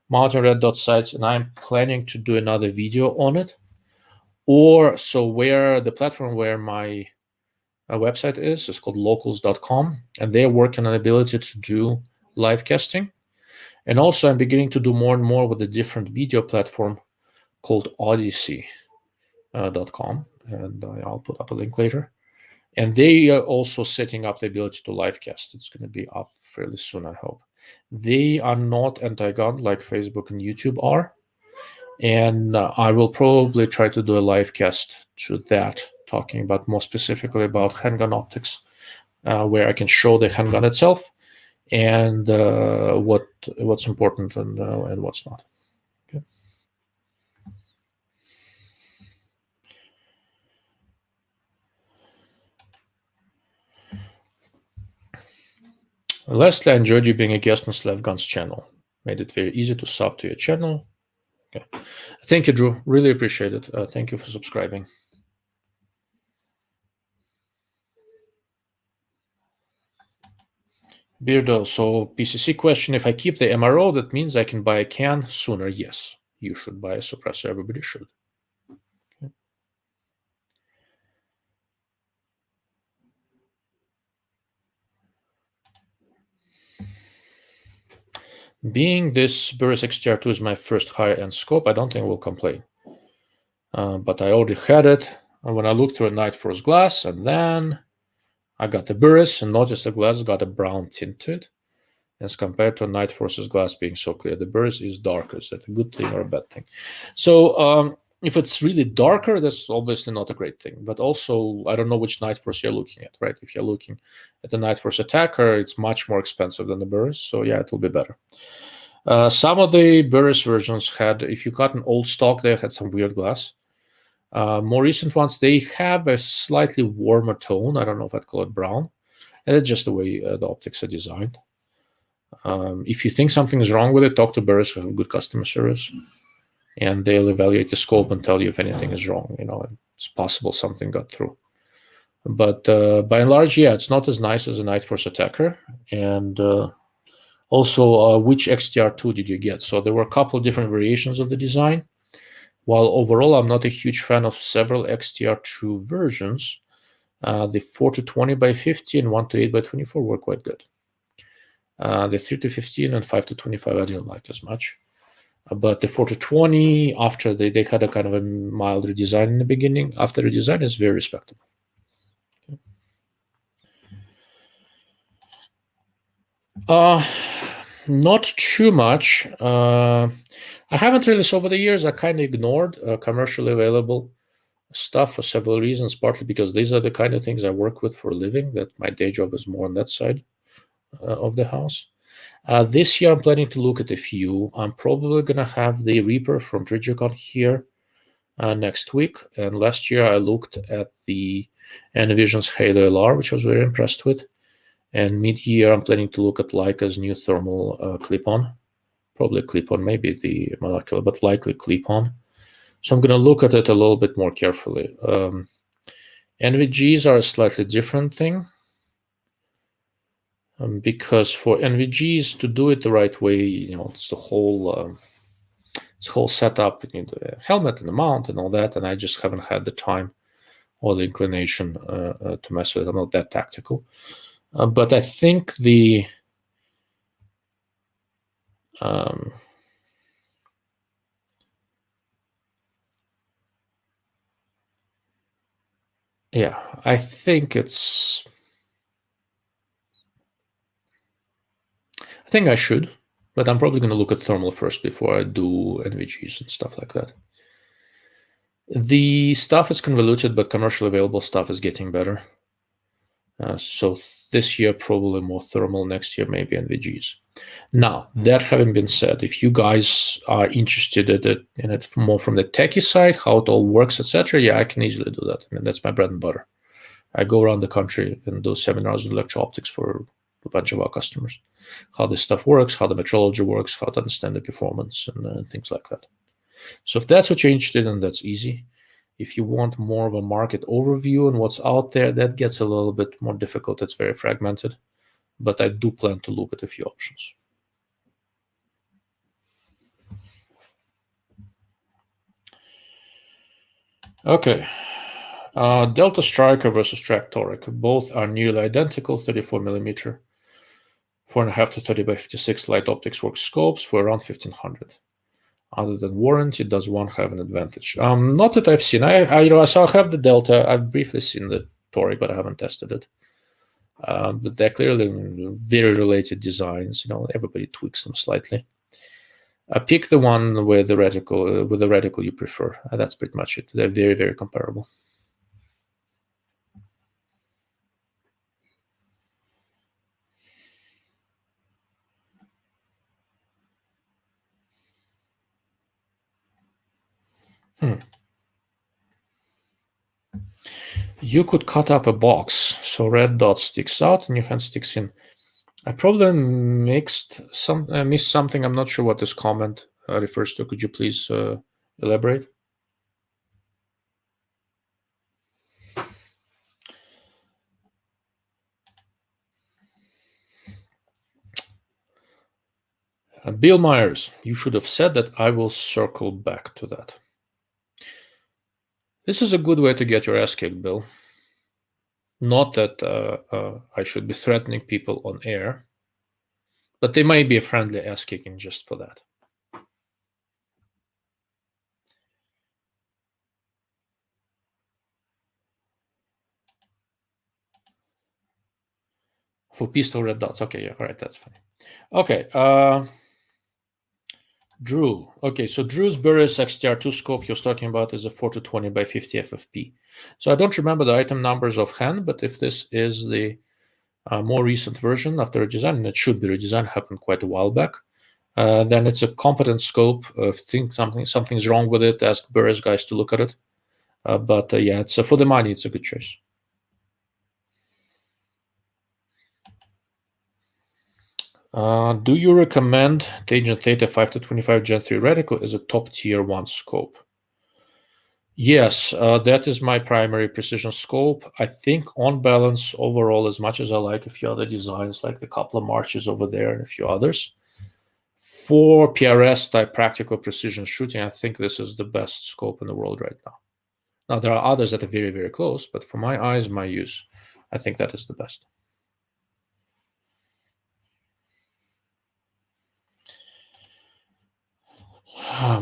mounting red dot sights, and I'm planning to do another video on it. Or so where the platform where my website is called locals.com, and they're working on the ability to do live casting. And also I'm beginning to do more and more with a different video platform called odyssey.com, and I'll put up a link later. And they are also setting up the ability to live cast. It's going to be up fairly soon, I hope. They are not anti-gun like Facebook and YouTube are. And I will probably try to do a live cast to that, talking about more specifically about handgun optics, where I can show the handgun itself and what's important and what's not. Okay. Lastly, I enjoyed you being a guest on Slav Guns channel. Made it very easy to sub to your channel. Okay. Thank you, Drew. Really appreciate it. Thank you for subscribing. Beardo, so PCC question, if I keep the MRO, that means I can buy a can sooner. Yes, you should buy a suppressor. Everybody should. Okay. Being this Burris XTR2 is my first higher-end scope, I don't think we'll complain. But I already had it when I looked through a Night Force glass, and then I got the Burris and noticed the glass got a brown tint to it. As compared to a Night Force's glass being so clear, the Burris is darker. Is that a good thing or a bad thing? So if it's really darker, that's obviously not a great thing. But also, I don't know which Night Force you're looking at, right? If you're looking at the Night Force Attacker, it's much more expensive than the Burris. So yeah, it'll be better. Some of the Burris versions had, if you got an old stock, they had some weird glass. More recent ones, they have a slightly warmer tone. I don't know if I'd call it brown. And it's just the way the optics are designed. If you think something is wrong with it, talk to Burris, who have good customer service, and they'll evaluate the scope and tell you if anything is wrong. You know, it's possible something got through. But by and large, yeah, it's not as nice as a Night Force Attacker. And also, which XTR2 did you get? So there were a couple of different variations of the design. While overall, I'm not a huge fan of several XTR2 versions, the 4-20x50 and 1-8x24 were quite good. The 3-15 and 5-25 I didn't like as much. But the 4-20, after they had a kind of a mild redesign in the beginning, after the redesign is very respectable. Not too much. I haven't really, so over the years, I kind of ignored commercially available stuff for several reasons, partly because these are the kind of things I work with for a living, that my day job is more on that side of the house. This year, I'm planning to look at a few. I'm probably going to have the Reaper from Trijicon here next week. And last year, I looked at the Envision's Halo LR, which I was very impressed with. And mid-year, I'm planning to look at Leica's new thermal clip-on. Probably clip-on, maybe the molecular, but likely clip-on. So I'm going to look at it a little bit more carefully. NVGs are a slightly different thing. Because for NVGs to do it the right way, you know, it's the whole setup. You need the helmet and the mount and all that, and I just haven't had the time or the inclination to mess with it. I'm not that tactical, but I think the yeah, I think it's. I think I should, but I'm probably going to look at thermal first before I do NVGs and stuff like that. The stuff is convoluted, but commercially available stuff is getting better. So this year, probably more thermal. Next year, maybe NVGs. Now, that having been said, if you guys are interested in it more from the techie side, how it all works, etc., yeah, I can easily do that. I mean, that's my bread and butter. I go around the country and do seminars with electro-optics for a bunch of our customers. How this stuff works, how the metrology works, how to understand the performance, and things like that. So if that's what you're interested in, that's easy. If you want more of a market overview and what's out there, that gets a little bit more difficult. It's very fragmented, but I do plan to look at a few options. Okay. Delta Striker versus Traktoric. Both are nearly identical, 34mm, 4.5 to 30 by 56 light optics work scopes for around 1500. Other than warranty, does one have an advantage? Not that I've seen. So I have the Delta. I've briefly seen the Toric, but I haven't tested it. But they're clearly very related designs. Everybody tweaks them slightly. Pick the one with the reticle you prefer. That's pretty much it. They're very, very comparable. You could cut up a box so red dot sticks out and your hand sticks in. I probably missed something. I'm not sure what this comment refers to. Could you please elaborate? Bill Myers, you should have said that. I will circle back to that. This is a good way to get your ass kicked, Bill. Not that I should be threatening people on air, but they might be a friendly ass kicking just for that. For pistol red dots. Okay, yeah, all right, that's fine. Okay, Drew. Okay, so Drew's Burris XTR2 scope you're talking about is a 4 to 20 by 50 FFP. So I don't remember the item numbers offhand, but if this is the more recent version after redesign, and it should be redesigned, happened quite a while back, then it's a competent scope. Think something's wrong with it, ask Burris guys to look at it. But yeah, it's for the money, it's a good choice. Do you recommend the Theta 5 to 25 Gen 3 reticle as a top tier 1 scope? Yes, that is my primary precision scope. I think on balance, overall, as much as I like a few other designs, like the couple of marches over there and a few others, for PRS type practical precision shooting, I think this is the best scope in the world right now. Now, there are others that are very, very close, but for my eyes, my use, I think that is the best.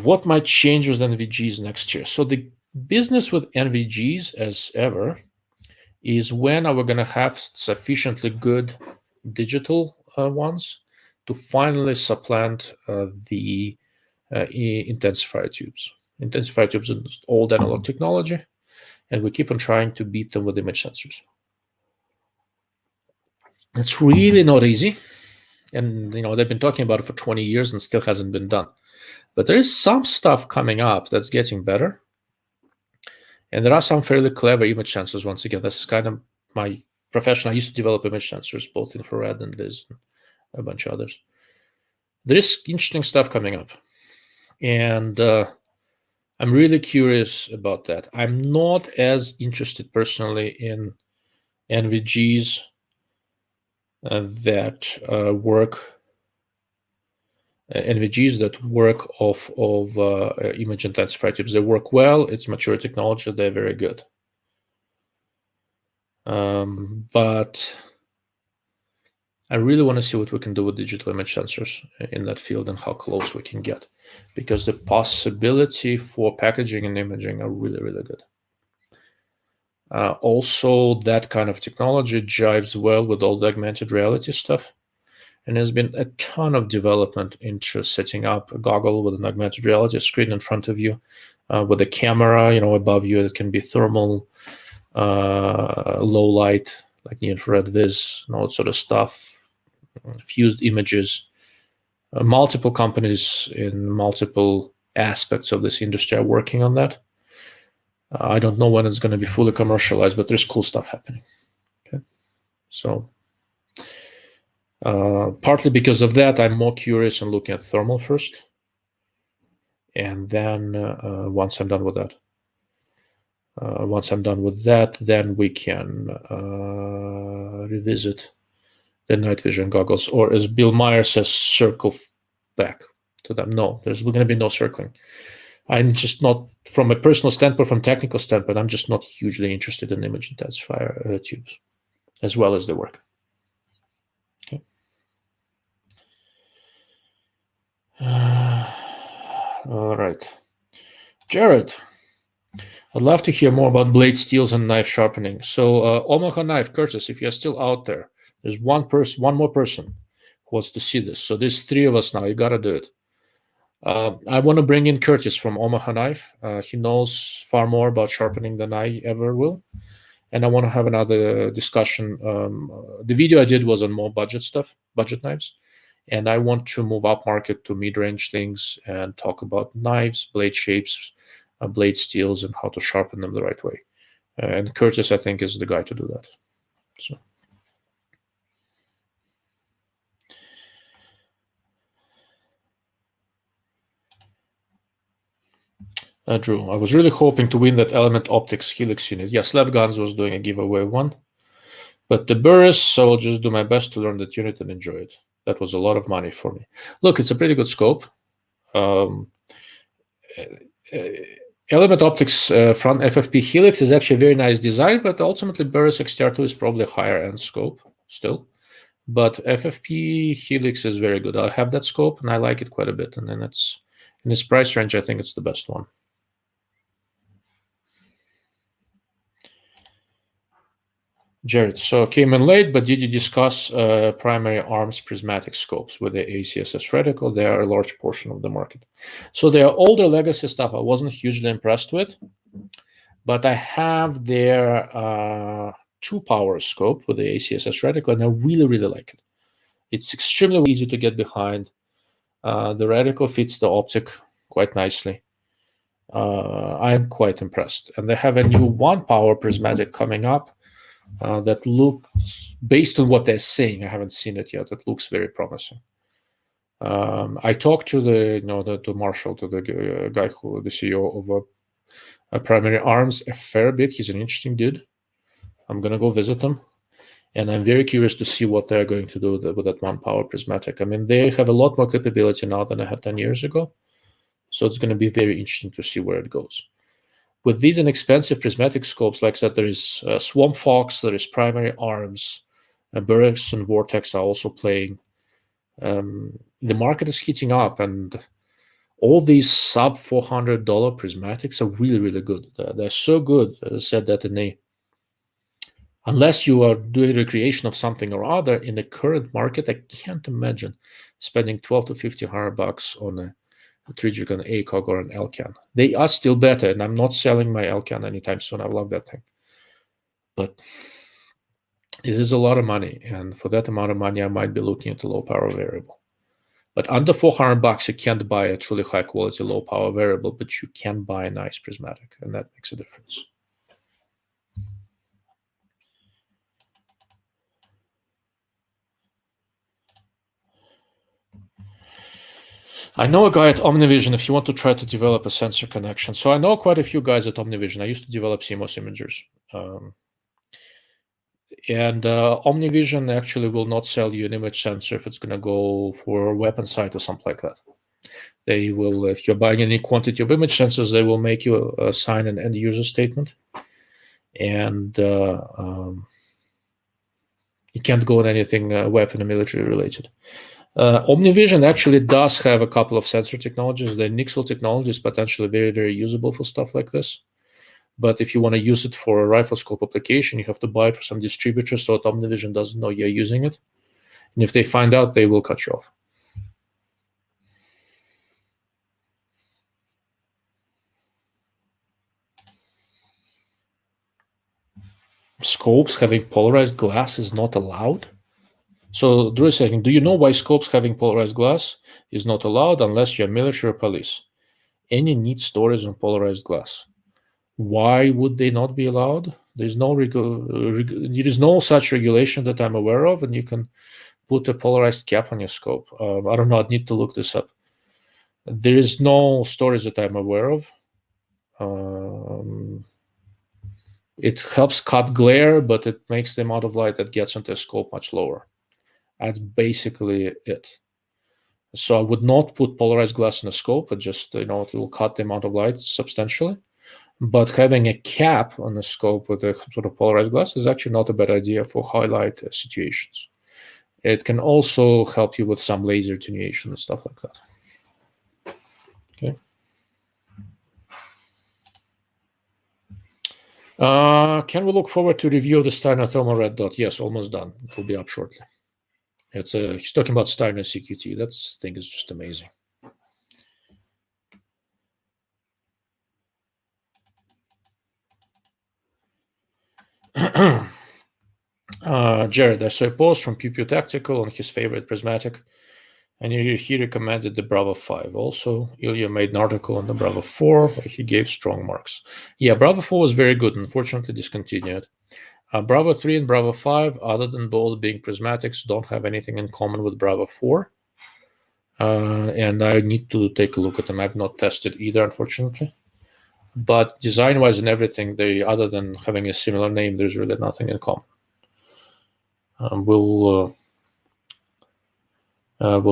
What might change with NVGs next year? So the business with NVGs, as ever, is when are we going to have sufficiently good digital ones to finally supplant the intensifier tubes. Intensifier tubes is old analog technology, and we keep on trying to beat them with image sensors. It's really not easy, and they've been talking about it for 20 years and still hasn't been done. But there is some stuff coming up that's getting better. And there are some fairly clever image sensors. Once again, this is kind of my profession. I used to develop image sensors, both infrared and vis, and a bunch of others. There is interesting stuff coming up. And I'm really curious about that. I'm not as interested personally in NVGs that work. NVGs that work off of image intensifier tubes. They work well. It's mature technology. They're very good. But I really want to see what we can do with digital image sensors in that field and how close we can get, because the possibility for packaging and imaging are really, really good. Also, that kind of technology jives well with all the augmented reality stuff. And there's been a ton of development into setting up a goggle with an augmented reality screen in front of you, with a camera, above you. It can be thermal, low light, like the infrared vis, and all that sort of stuff. Fused images. Multiple companies in multiple aspects of this industry are working on that. I don't know when it's going to be fully commercialized, but there's cool stuff happening. Okay, so. Partly because of that, I'm more curious and looking at thermal first. And then once I'm done with that, Once I'm done with that, then we can revisit the night vision goggles, or as Bill Meyer says, circle back to them. No, there's going to be no circling. I'm just not, from a personal standpoint, from technical standpoint, I'm just not hugely interested in image intensifier tubes, as well as they work. Okay. All right. Jared, I'd love to hear more about blade steels and knife sharpening. So Omaha Knife, Curtis, if you're still out there, there's one more person who wants to see this. So there's 3 of us now. You got to do it. I want to bring in Curtis from Omaha Knife. He knows far more about sharpening than I ever will. And I want to have another discussion. The video I did was on more budget stuff, budget knives. And I want to move up market to mid-range things and talk about knives, blade shapes, blade steels, and how to sharpen them the right way. And Curtis, I think, is the guy to do that. So. Drew, I was really hoping to win that Element Optics Helix unit. Yes, Lev Guns was doing a giveaway one. But the Burris, so I'll just do my best to learn that unit and enjoy it. That was a lot of money for me. Look, it's a pretty good scope. Element Optics front FFP Helix is actually a very nice design, but ultimately Burris XTR2 is probably a higher end scope still. But FFP Helix is very good. I have that scope and I like it quite a bit. And then it's in its price range, I think it's the best one. Jared, so came in late, but did you discuss primary arms prismatic scopes with the ACSS reticle? They are a large portion of the market. So they are older legacy stuff I wasn't hugely impressed with, but I have their 2-power scope with the ACSS reticle, and I really, really like it. It's extremely easy to get behind. The reticle fits the optic quite nicely. I'm quite impressed. And they have a new 1-power prismatic coming up. That looks, based on what they're saying, I haven't seen it yet. It looks very promising. I talked to the Marshall, to the guy who, the CEO of Primary Arms, a fair bit. He's an interesting dude. I'm gonna go visit him, and I'm very curious to see what they're going to do with that 1-power prismatic. I mean, they have a lot more capability now than I had 10 years ago, so it's going to be very interesting to see where it goes. With these inexpensive prismatic scopes, like I said, there is Swamp Fox, there is Primary Arms, Burris and Vortex are also playing. The market is heating up, and all these sub $400 prismatics are really, really good. They're so good, as I said, that unless you are doing recreation of something or other, in the current market, I can't imagine spending $1,200 to $1,500 on a Tryhawk, an ACOG, or an Elcan. They are still better, and I'm not selling my Elcan anytime soon. I love that thing. But it is a lot of money, and for that amount of money, I might be looking at a low-power variable. But under $400, you can't buy a truly high-quality low-power variable, but you can buy a nice prismatic, and that makes a difference. I know a guy at Omnivision if you want to try to develop a sensor connection. So I know quite a few guys at Omnivision. I used to develop CMOS imagers. And Omnivision actually will not sell you an image sensor if it's going to go for a weapon sight or something like that. They will, if you're buying any quantity of image sensors, they will make you sign an end user statement. And you can't go on anything weapon or military related. Omnivision actually does have a couple of sensor technologies. The Nixel technology is potentially very, very usable for stuff like this. But if you want to use it for a rifle scope application, you have to buy it for some distributor so that Omnivision doesn't know you're using it. And if they find out, they will cut you off. Scopes having polarized glass is not allowed? So, Drew is saying, do you know why scopes having polarized glass is not allowed unless you're military or police? Any neat stories on polarized glass? Why would they not be allowed? There's no there is no such regulation that I'm aware of, and you can put a polarized cap on your scope. I don't know. I'd need to look this up. There is no stories that I'm aware of. It helps cut glare, but it makes the amount of light that gets into a scope much lower. That's basically it. So I would not put polarized glass in a scope. It just, it will cut the amount of light substantially. But having a cap on the scope with a sort of polarized glass is actually not a bad idea for highlight situations. It can also help you with some laser attenuation and stuff like that. Okay. Can we look forward to review of the Steiner thermal red dot? Yes, almost done. It will be up shortly. He's talking about Steiner CQT. That thing is just amazing. Jared, I saw a post from Pew Pew Tactical on his favorite prismatic, and he recommended the Bravo 5. Also, Ilya made an article on the Bravo 4 where he gave strong marks. Yeah, Bravo 4 was very good, unfortunately discontinued. Bravo 3 and Bravo 5, other than both being prismatics, don't have anything in common with Bravo 4. And I need to take a look at them. I've not tested either, unfortunately. But design-wise and everything, other than having a similar name, there's really nothing in common. We'll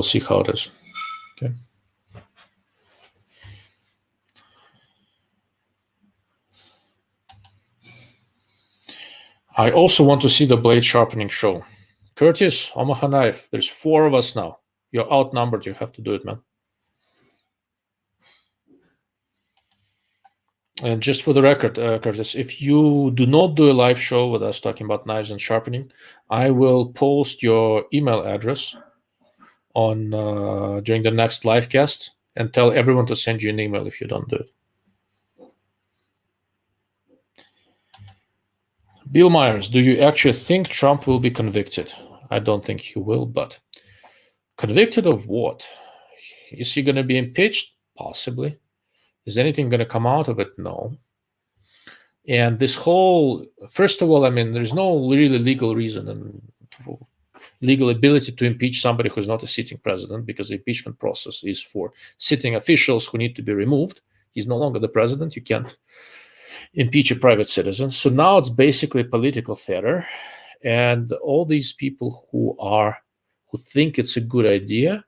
see how it is. Okay. I also want to see the blade sharpening show. Curtis, Omaha Knife, there's 4 of us now. You're outnumbered. You have to do it, man. And just for the record, Curtis, if you do not do a live show with us talking about knives and sharpening, I will post your email address on during the next live cast and tell everyone to send you an email if you don't do it. Bill Myers, do you actually think Trump will be convicted? I don't think he will, but convicted of what? Is he going to be impeached? Possibly. Is anything going to come out of it? No. And this whole, first of all, I mean, there's no really legal reason and legal ability to impeach somebody who's not a sitting president, because the impeachment process is for sitting officials who need to be removed. He's no longer the president. You can't impeach a private citizen. So now it's basically political theater. And all these people who think it's a good idea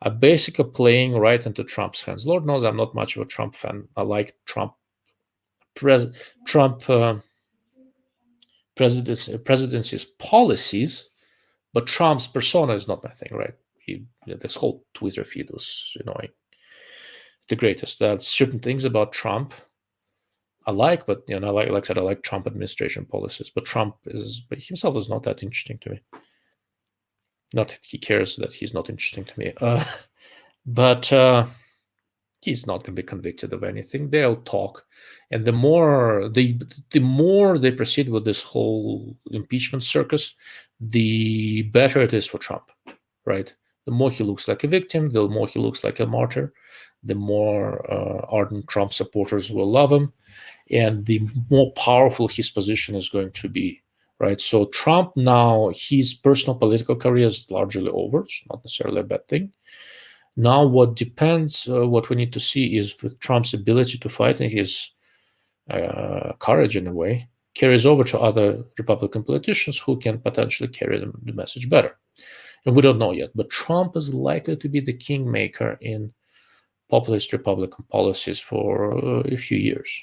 are basically playing right into Trump's hands. Lord knows I'm not much of a Trump fan. I like Trump presidency's policies, but Trump's persona is not my thing, right? This whole Twitter feed was annoying. The greatest. There are certain things about Trump I like, but like I said, I like Trump administration policies. But Trump himself is not that interesting to me. Not that he cares that he's not interesting to me. But he's not going to be convicted of anything. They'll talk, and the more they proceed with this whole impeachment circus, the better it is for Trump, right? The more he looks like a victim, the more he looks like a martyr, the more ardent Trump supporters will love him, and the more powerful his position is going to be, right? So Trump now, his personal political career is largely over. It's not necessarily a bad thing. Now, what we need to see is with Trump's ability to fight and his courage, in a way, carries over to other Republican politicians who can potentially carry the message better. And we don't know yet, but Trump is likely to be the kingmaker in populist Republican policies for a few years.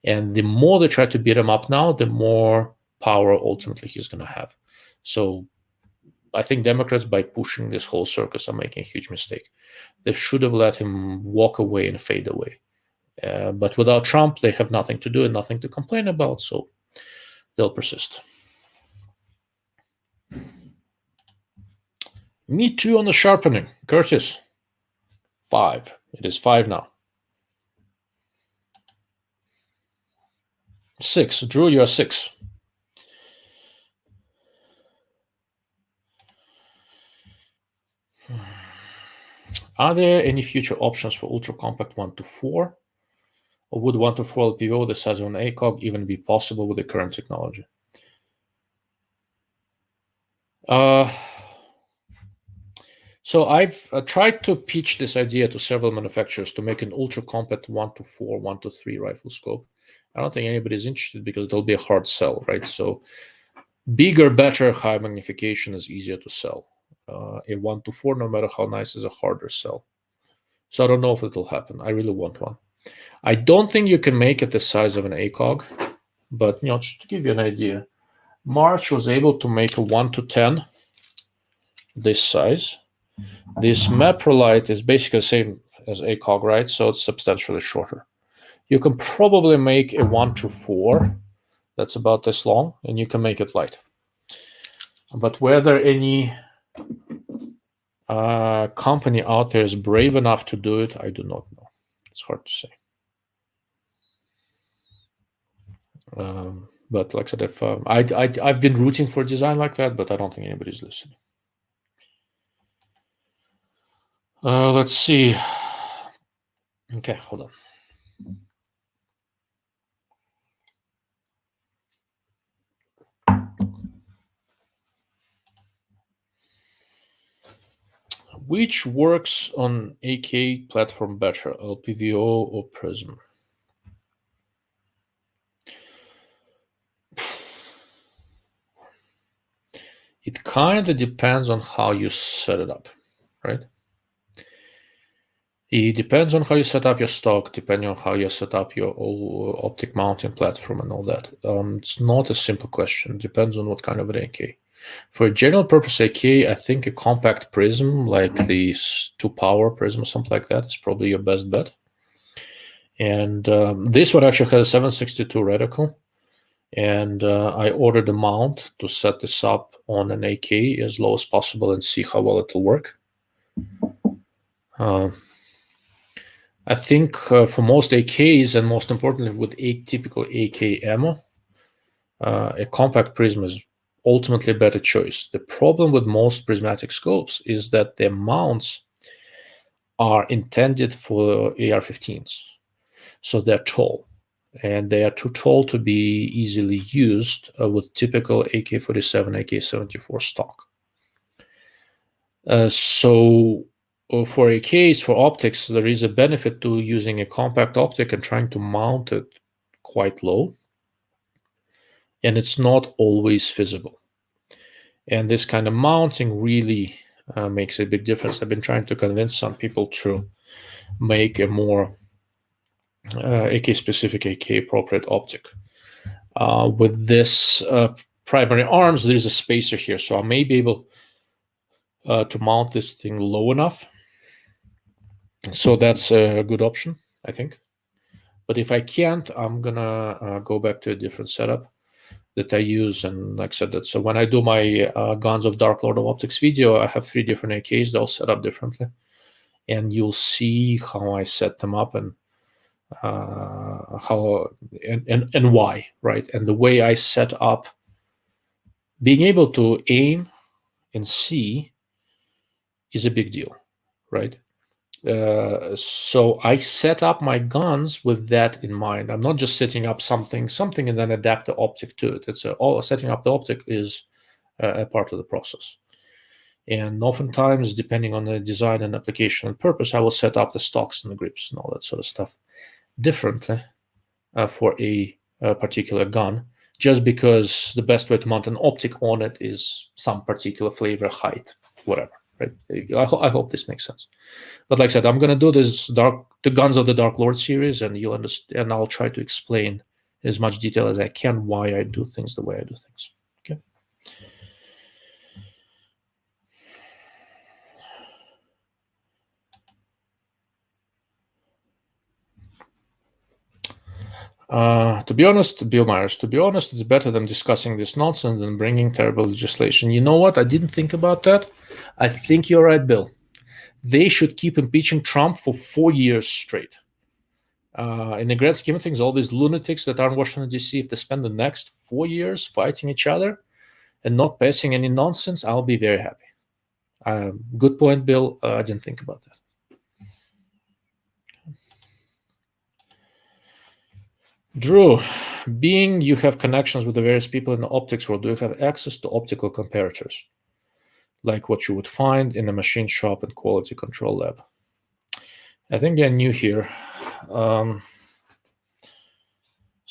And the more they try to beat him up now, the more power ultimately he's going to have. So I think Democrats, by pushing this whole circus, are making a huge mistake. They should have let him walk away and fade away. But without Trump, they have nothing to do and nothing to complain about, so they'll persist. Me too on the sharpening. Curtis, 5. It is 5 now. 6. Drew, you are 6. Are there any future options for ultra compact 1-4? Or would 1-4 LPVO the size of an ACOG even be possible with the current technology? So I've tried to pitch this idea to several manufacturers to make an ultra compact 1-4, 1-3 rifle scope. I don't think anybody's interested because there'll be a hard sell, right? So bigger, better, high magnification is easier to sell. A 1:4, no matter how nice, is a harder sell. So I don't know if it'll happen. I really want one. I don't think you can make it the size of an ACOG, but just to give you an idea, March was able to make a 1:10 this size. This Meprolite is basically the same as ACOG, right? So it's substantially shorter. You can probably make a 1:4 that's about this long, and you can make it light. But whether any company out there is brave enough to do it, I do not know. It's hard to say. But like I said, if I've been rooting for a design like that, but I don't think anybody's listening. Let's see. Okay, hold on. Which works on AK platform better, LPVO or Prism? It kind of depends on how you set it up, right? It depends on how you set up your stock, depending on how you set up your optic mounting platform and all that. It's not a simple question. It depends on what kind of an AK. For a general purpose AK, I think a compact prism like the 2-power prism or something like that is probably your best bet. And this one actually has a 762 reticle. And I ordered a mount to set this up on an AK as low as possible and see how well it'll work. I think for most AKs, and most importantly with typical AK ammo, a compact prism is ultimately a better choice. The problem with most prismatic scopes is that their mounts are intended for AR-15s. So they're tall, and they are too tall to be easily used with typical AK-47, AK-74 stock. So for AKs, for optics, there is a benefit to using a compact optic and trying to mount it quite low. And it's not always feasible. And this kind of mounting really makes a big difference. I've been trying to convince some people to make a more AK-specific, AK-appropriate optic. With this primary arms, there's a spacer here, so I may be able to mount this thing low enough. So that's a good option, I think. But if I can't, I'm gonna go back to a different setup that I use. And like I said, that's so when I do my Guns of Dark Lord of Optics video, I have 3 different AKs. They'll set up differently, and you'll see how I set them up and how and why, right? And the way I set up, being able to aim and see is a big deal, right? So I set up my guns with that in mind. I'm not just setting up something and then adapt the optic to it. It's all setting up the optic is a part of the process. And oftentimes, depending on the design and application and purpose, I will set up the stocks and the grips and all that sort of stuff differently for a particular gun, just because the best way to mount an optic on it is some particular flavor, height, whatever. Right? I hope this makes sense. But like I said, I'm going to do this the Guns of the Dark Lord series, and you'll understand. And I'll try to explain in as much detail as I can why I do things the way I do things. Okay. To be honest, Bill Myers, to be honest, it's better than discussing this nonsense than bringing terrible legislation. You know what? I didn't think about that. I think you're right, Bill. They should keep impeaching Trump for 4 years straight. In the grand scheme of things, all these lunatics that are in Washington, D.C., if they spend the next 4 years fighting each other and not passing any nonsense, I'll be very happy. Good point, Bill. I didn't think about that. Drew, being you have connections with the various people in the optics world, do you have access to optical comparators, like what you would find in a machine shop and quality control lab? I think they're new here.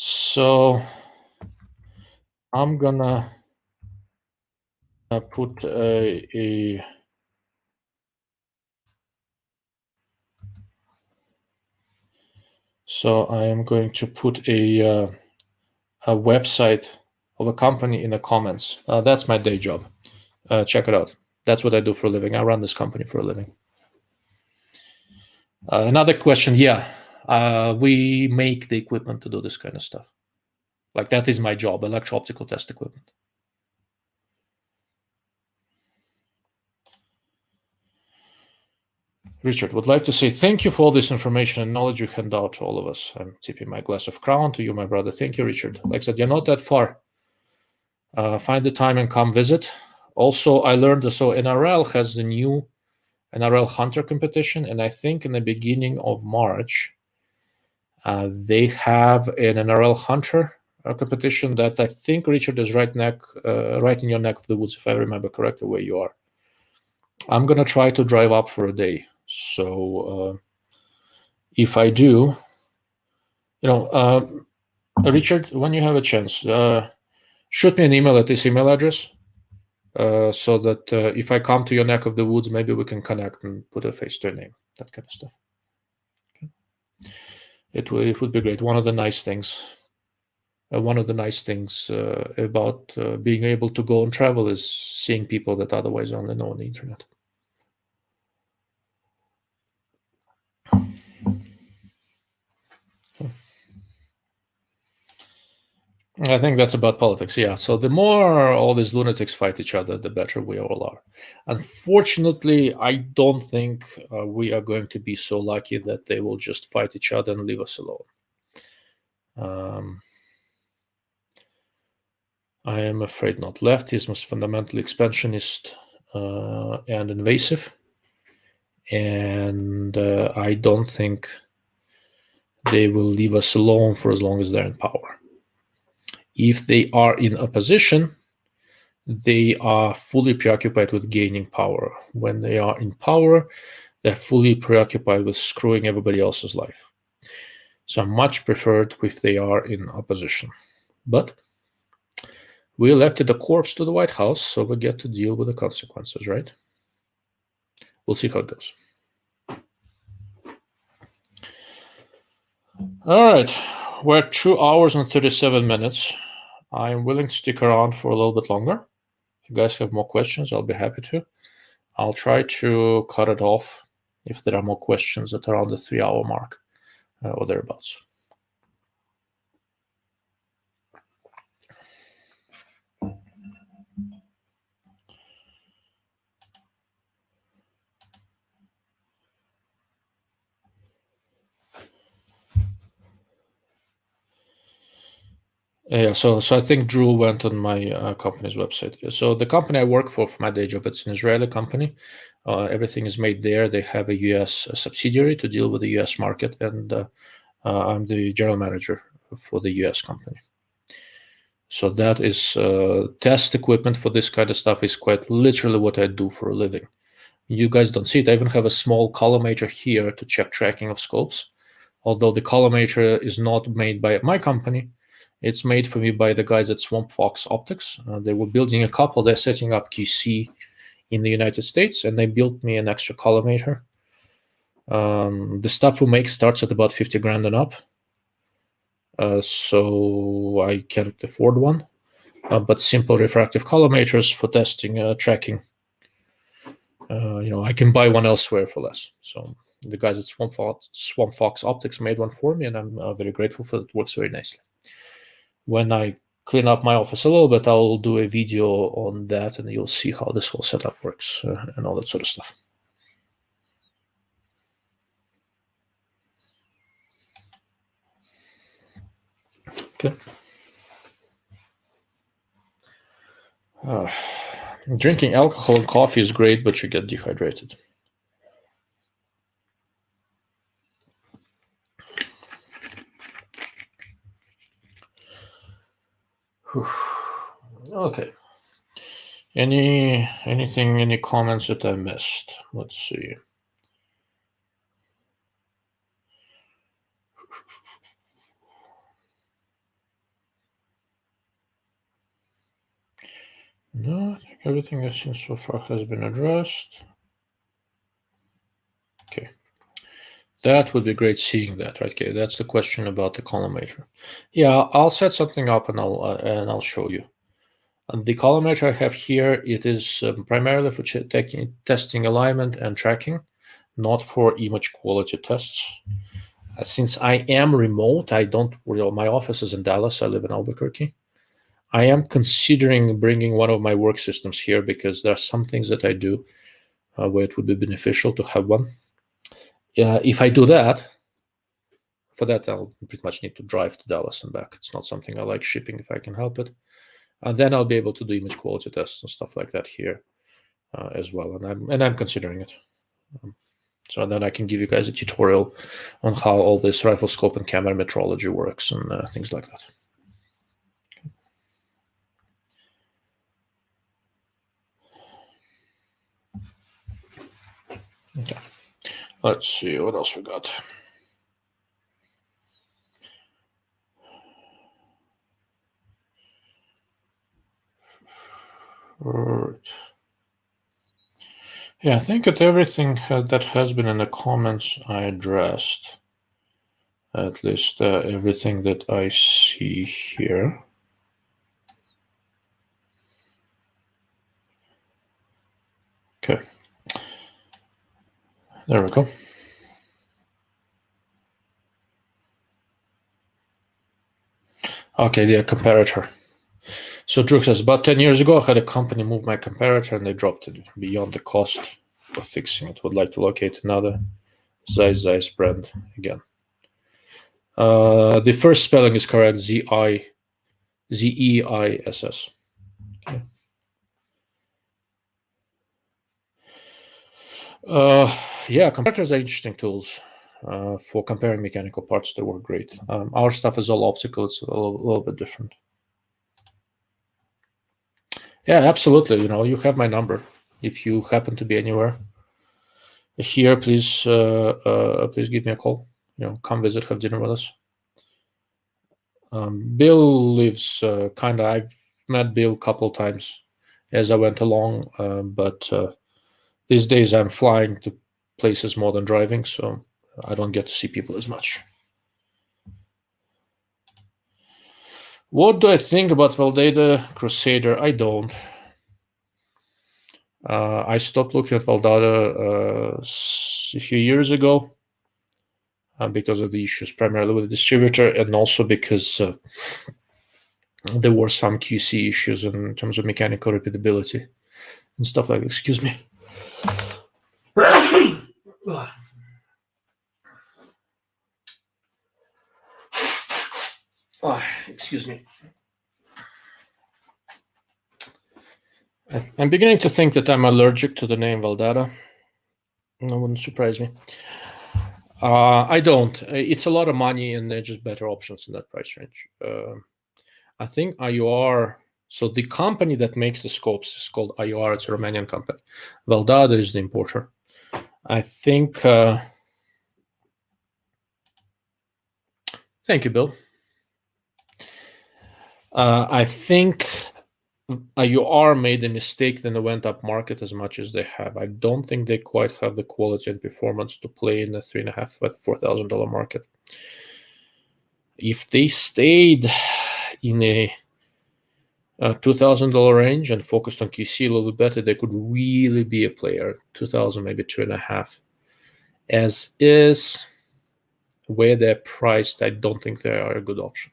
So I'm gonna put so I am going to put a website of a company in the comments. That's my day job. Check it out. That's what I do for a living. I run this company for a living. Another question, yeah, we make the equipment to do this kind of stuff. Like that is my job, electro-optical test equipment. Richard would like to say thank you for all this information and knowledge you hand out to all of us. I'm tipping my glass of crown to you, my brother. Thank you, Richard. Like I said, you're not that far. Find the time and come visit. Also, I learned that so NRL has the new NRL Hunter competition, and I think in the beginning of March, they have an NRL Hunter competition that I think, Richard, is right in your neck of the woods, if I remember correctly, where you are. I'm going to try to drive up for a day. So if I do, Richard, when you have a chance, shoot me an email at this email address so that if I come to your neck of the woods, maybe we can connect and put a face to a name, that kind of stuff. Okay. It would be great. One of the nice things about being able to go and travel is seeing people that otherwise only know on the internet. I think that's about politics, yeah. So the more all these lunatics fight each other, the better we all are. Unfortunately, I don't think we are going to be so lucky that they will just fight each other and leave us alone. I am afraid not. Leftism is fundamentally expansionist and invasive. And I don't think they will leave us alone for as long as they're in power. If they are in opposition, they are fully preoccupied with gaining power. When they are in power, they're fully preoccupied with screwing everybody else's life. So I much preferred if they are in opposition. But we elected a corpse to the White House, so we get to deal with the consequences, right? We'll see how it goes. All right, we're at 2 hours and 37 minutes. I'm willing to stick around for a little bit longer. If you guys have more questions, I'll be happy to. I'll try to cut it off if there are more questions at around the 3-hour mark or thereabouts. Yeah, so I think Drew went on my company's website. So the company I work for my day job, it's an Israeli company. Everything is made there. They have a U.S. subsidiary to deal with the U.S. market, and I'm the general manager for the U.S. company. So that is test equipment for this kind of stuff is quite literally what I do for a living. You guys don't see it. I even have a small collimator here to check tracking of scopes. Although the collimator is not made by my company, it's made for me by the guys at Swamp Fox Optics. They were building a couple. They're setting up QC in the United States, and they built me an extra collimator. The stuff we make starts at about 50 grand and up. So I can't afford one. But simple refractive collimators for testing, tracking, I can buy one elsewhere for less. So the guys at Swamp Fox Optics made one for me, and I'm very grateful for it. It works very nicely. When I clean up my office a little bit, I'll do a video on that, and you'll see how this whole setup works and all that sort of stuff. Okay. Drinking alcohol and coffee is great, but you get dehydrated. Okay. Any comments that I missed? Let's see. No, I think everything I've seen so far has been addressed. Okay. That would be great seeing that, right? Okay, that's the question about the collimator. Yeah, I'll set something up and I'll show you. And the collimator I have here, it is primarily for testing alignment and tracking, not for image quality tests. Since I am remote, I don't. My office is in Dallas. I live in Albuquerque. I am considering bringing one of my work systems here because there are some things that I do where it would be beneficial to have one. If I do that, for that I'll pretty much need to drive to Dallas and back. It's not something I like shipping if I can help it. And then I'll be able to do image quality tests and stuff like that here as well. And I'm considering it. So then I can give you guys a tutorial on how all this rifle scope and camera metrology works and things like that. Okay. Let's see what else we got. Right. Yeah, I think that everything that has been in the comments I addressed. At least everything that I see here. Okay. There we go. Okay, the comparator. So Drew says, about 10 years ago, I had a company move my comparator and they dropped it beyond the cost of fixing it. Would like to locate another Zeiss brand again. The first spelling is correct, Z-E-I-S-S. Okay. Yeah, comparators are interesting tools for comparing mechanical parts. They work great. Our stuff is all optical. It's a little bit different. Yeah, absolutely. You have my number. If you happen to be anywhere here, please give me a call. Come visit, have dinner with us. Bill lives I've met Bill a couple of times as I went along, but these days I'm flying to places more than driving, so I don't get to see people as much. What do I think about Valdada Crusader? I don't. I stopped looking at Valdada a few years ago because of the issues primarily with the distributor, and also because there were some QC issues in terms of mechanical repeatability and stuff like that. Excuse me. Excuse me. I'm beginning to think that I'm allergic to the name Valdada. That wouldn't surprise me. I don't. It's a lot of money, and they're just better options in that price range. I think IUR. So the company that makes the scopes is called IUR. It's a Romanian company. Valdada is the importer. I think. Thank you, Bill. I think IUR made a mistake, then they went up market as much as they have. I don't think they quite have the quality and performance to play in the $3,500 to $4,000 market. If they stayed in a $2,000 range and focused on QC a little bit better, they could really be a player. 2,000, maybe 2.5. As is, where they're priced, I don't think they are a good option.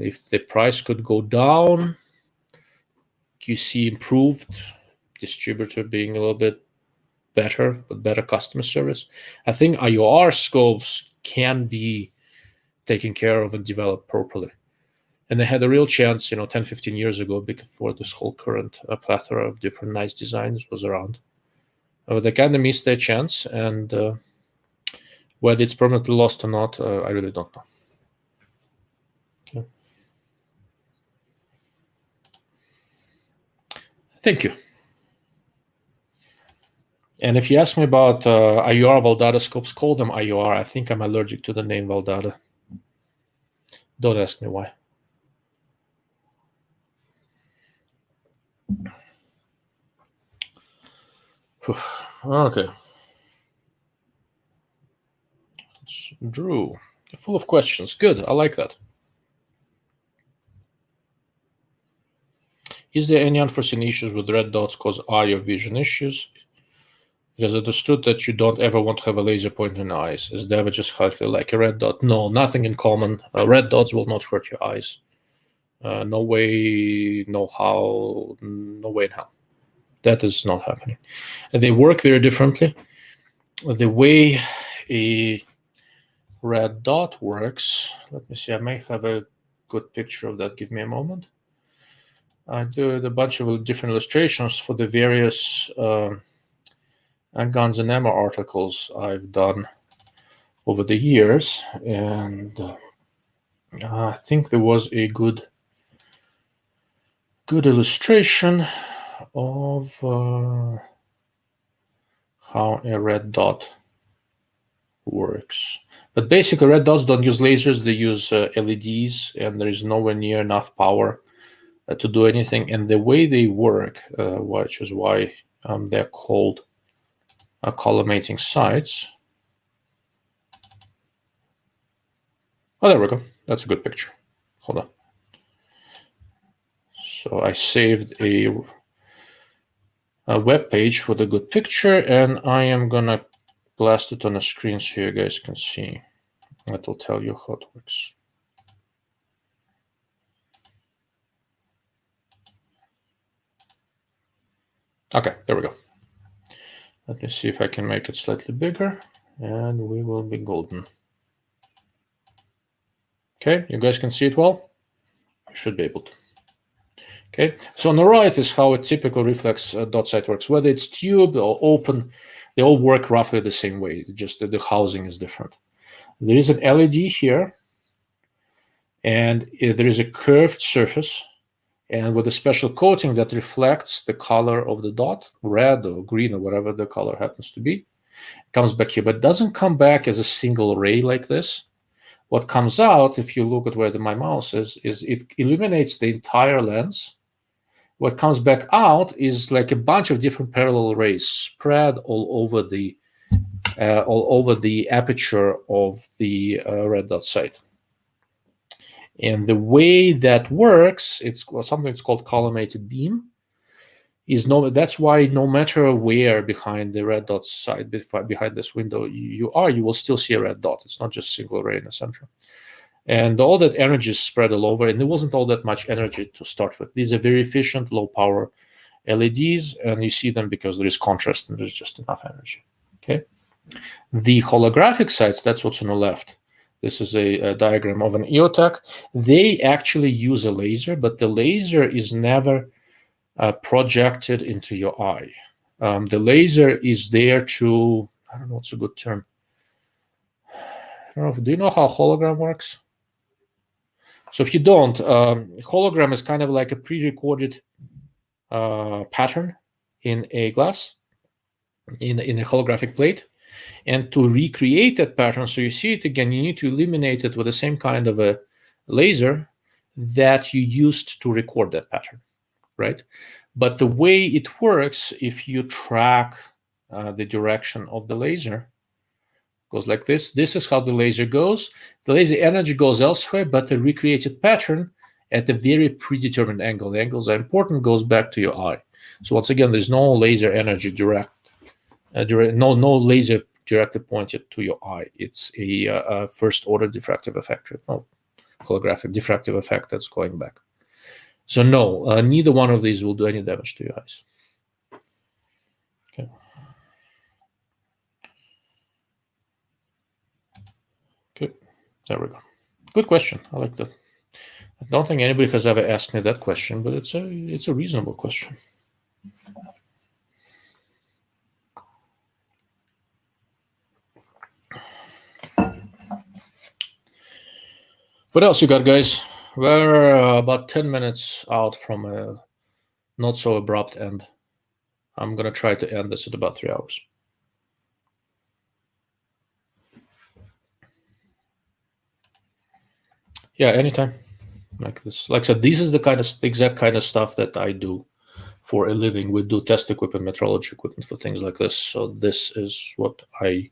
If the price could go down, QC improved, distributor being a little bit better, with better customer service, I think IUR scopes can be taken care of and developed properly. And they had a real chance, 10, 15 years ago, before this whole current plethora of different nice designs was around. They kind of missed their chance, and whether it's permanently lost or not, I really don't know. Okay. Thank you. And if you ask me about IUR Valdada scopes, call them IUR. I think I'm allergic to the name Valdada. Don't ask me why. Okay. Drew, you're full of questions. Good, I like that. Is there any unforeseen issues with red dots cause eye or vision issues? It is understood that you don't ever want to have a laser point in the eyes, as damage is highly like a red dot. No, nothing in common. Red dots will not hurt your eyes. No way, no how, no way in hell. That is not happening. They work very differently. The way a red dot works, let me see, I may have a good picture of that. Give me a moment. I did a bunch of different illustrations for the various Guns and Ammo articles I've done over the years, and I think there was a good illustration of how a red dot works. But basically, red dots don't use lasers, they use LEDs, and there is nowhere near enough power to do anything. And the way they work, which is why they're called collimating sites. Oh, there we go. That's a good picture. Hold on. So I saved a web page with a good picture, and I am gonna blast it on the screen so you guys can see. That will tell you how it works. Okay, there we go. Let me see if I can make it slightly bigger, and we will be golden. Okay, you guys can see it well? You should be able to. Okay, so on the right is how a typical reflex dot sight works. Whether it's tube or open, they all work roughly the same way, just the housing is different. There is an LED here, and there is a curved surface, and with a special coating that reflects the color of the dot, red or green or whatever the color happens to be. It comes back here, but it doesn't come back as a single ray like this. What comes out, if you look at where my mouse is it illuminates the entire lens. What comes back out is like a bunch of different parallel rays spread all over the aperture of the red dot sight. And the way that works, it's something that's called collimated beam. That's why no matter where behind the red dot sight, behind this window you will still see a red dot. It's not just single ray in the center. And all that energy is spread all over, and there wasn't all that much energy to start with. These are very efficient, low power LEDs, and you see them because there is contrast and there's just enough energy. Okay. The holographic sights, that's what's on the left. This is a diagram of an EOTech. They actually use a laser, but the laser is never projected into your eye. The laser is there to, I don't know what's a good term. I don't know. Do you know how hologram works? So if you don't, hologram is kind of like a pre-recorded pattern in a glass, in a holographic plate. And to recreate that pattern, so you see it again, you need to illuminate it with the same kind of a laser that you used to record that pattern, right? But the way it works, if you track the direction of the laser, goes like this. This is how the laser goes. The laser energy goes elsewhere, but the recreated pattern at a very predetermined angle. The angles are important, goes back to your eye. So once again, there's no laser energy no laser directly pointed to your eye. It's a first order diffractive effect, no holographic diffractive effect that's going back. So no, neither one of these will do any damage to your eyes. Okay. Good. There we go. Good question. I like that. I don't think anybody has ever asked me that question, but it's a reasonable question. What else you got, guys? We're about 10 minutes out from a not so abrupt end. I'm going to try to end this at about 3 hours. Yeah, anytime. Like this. Like I said, this is the exact kind of stuff that I do for a living. We do test equipment, metrology equipment for things like this. So this is what I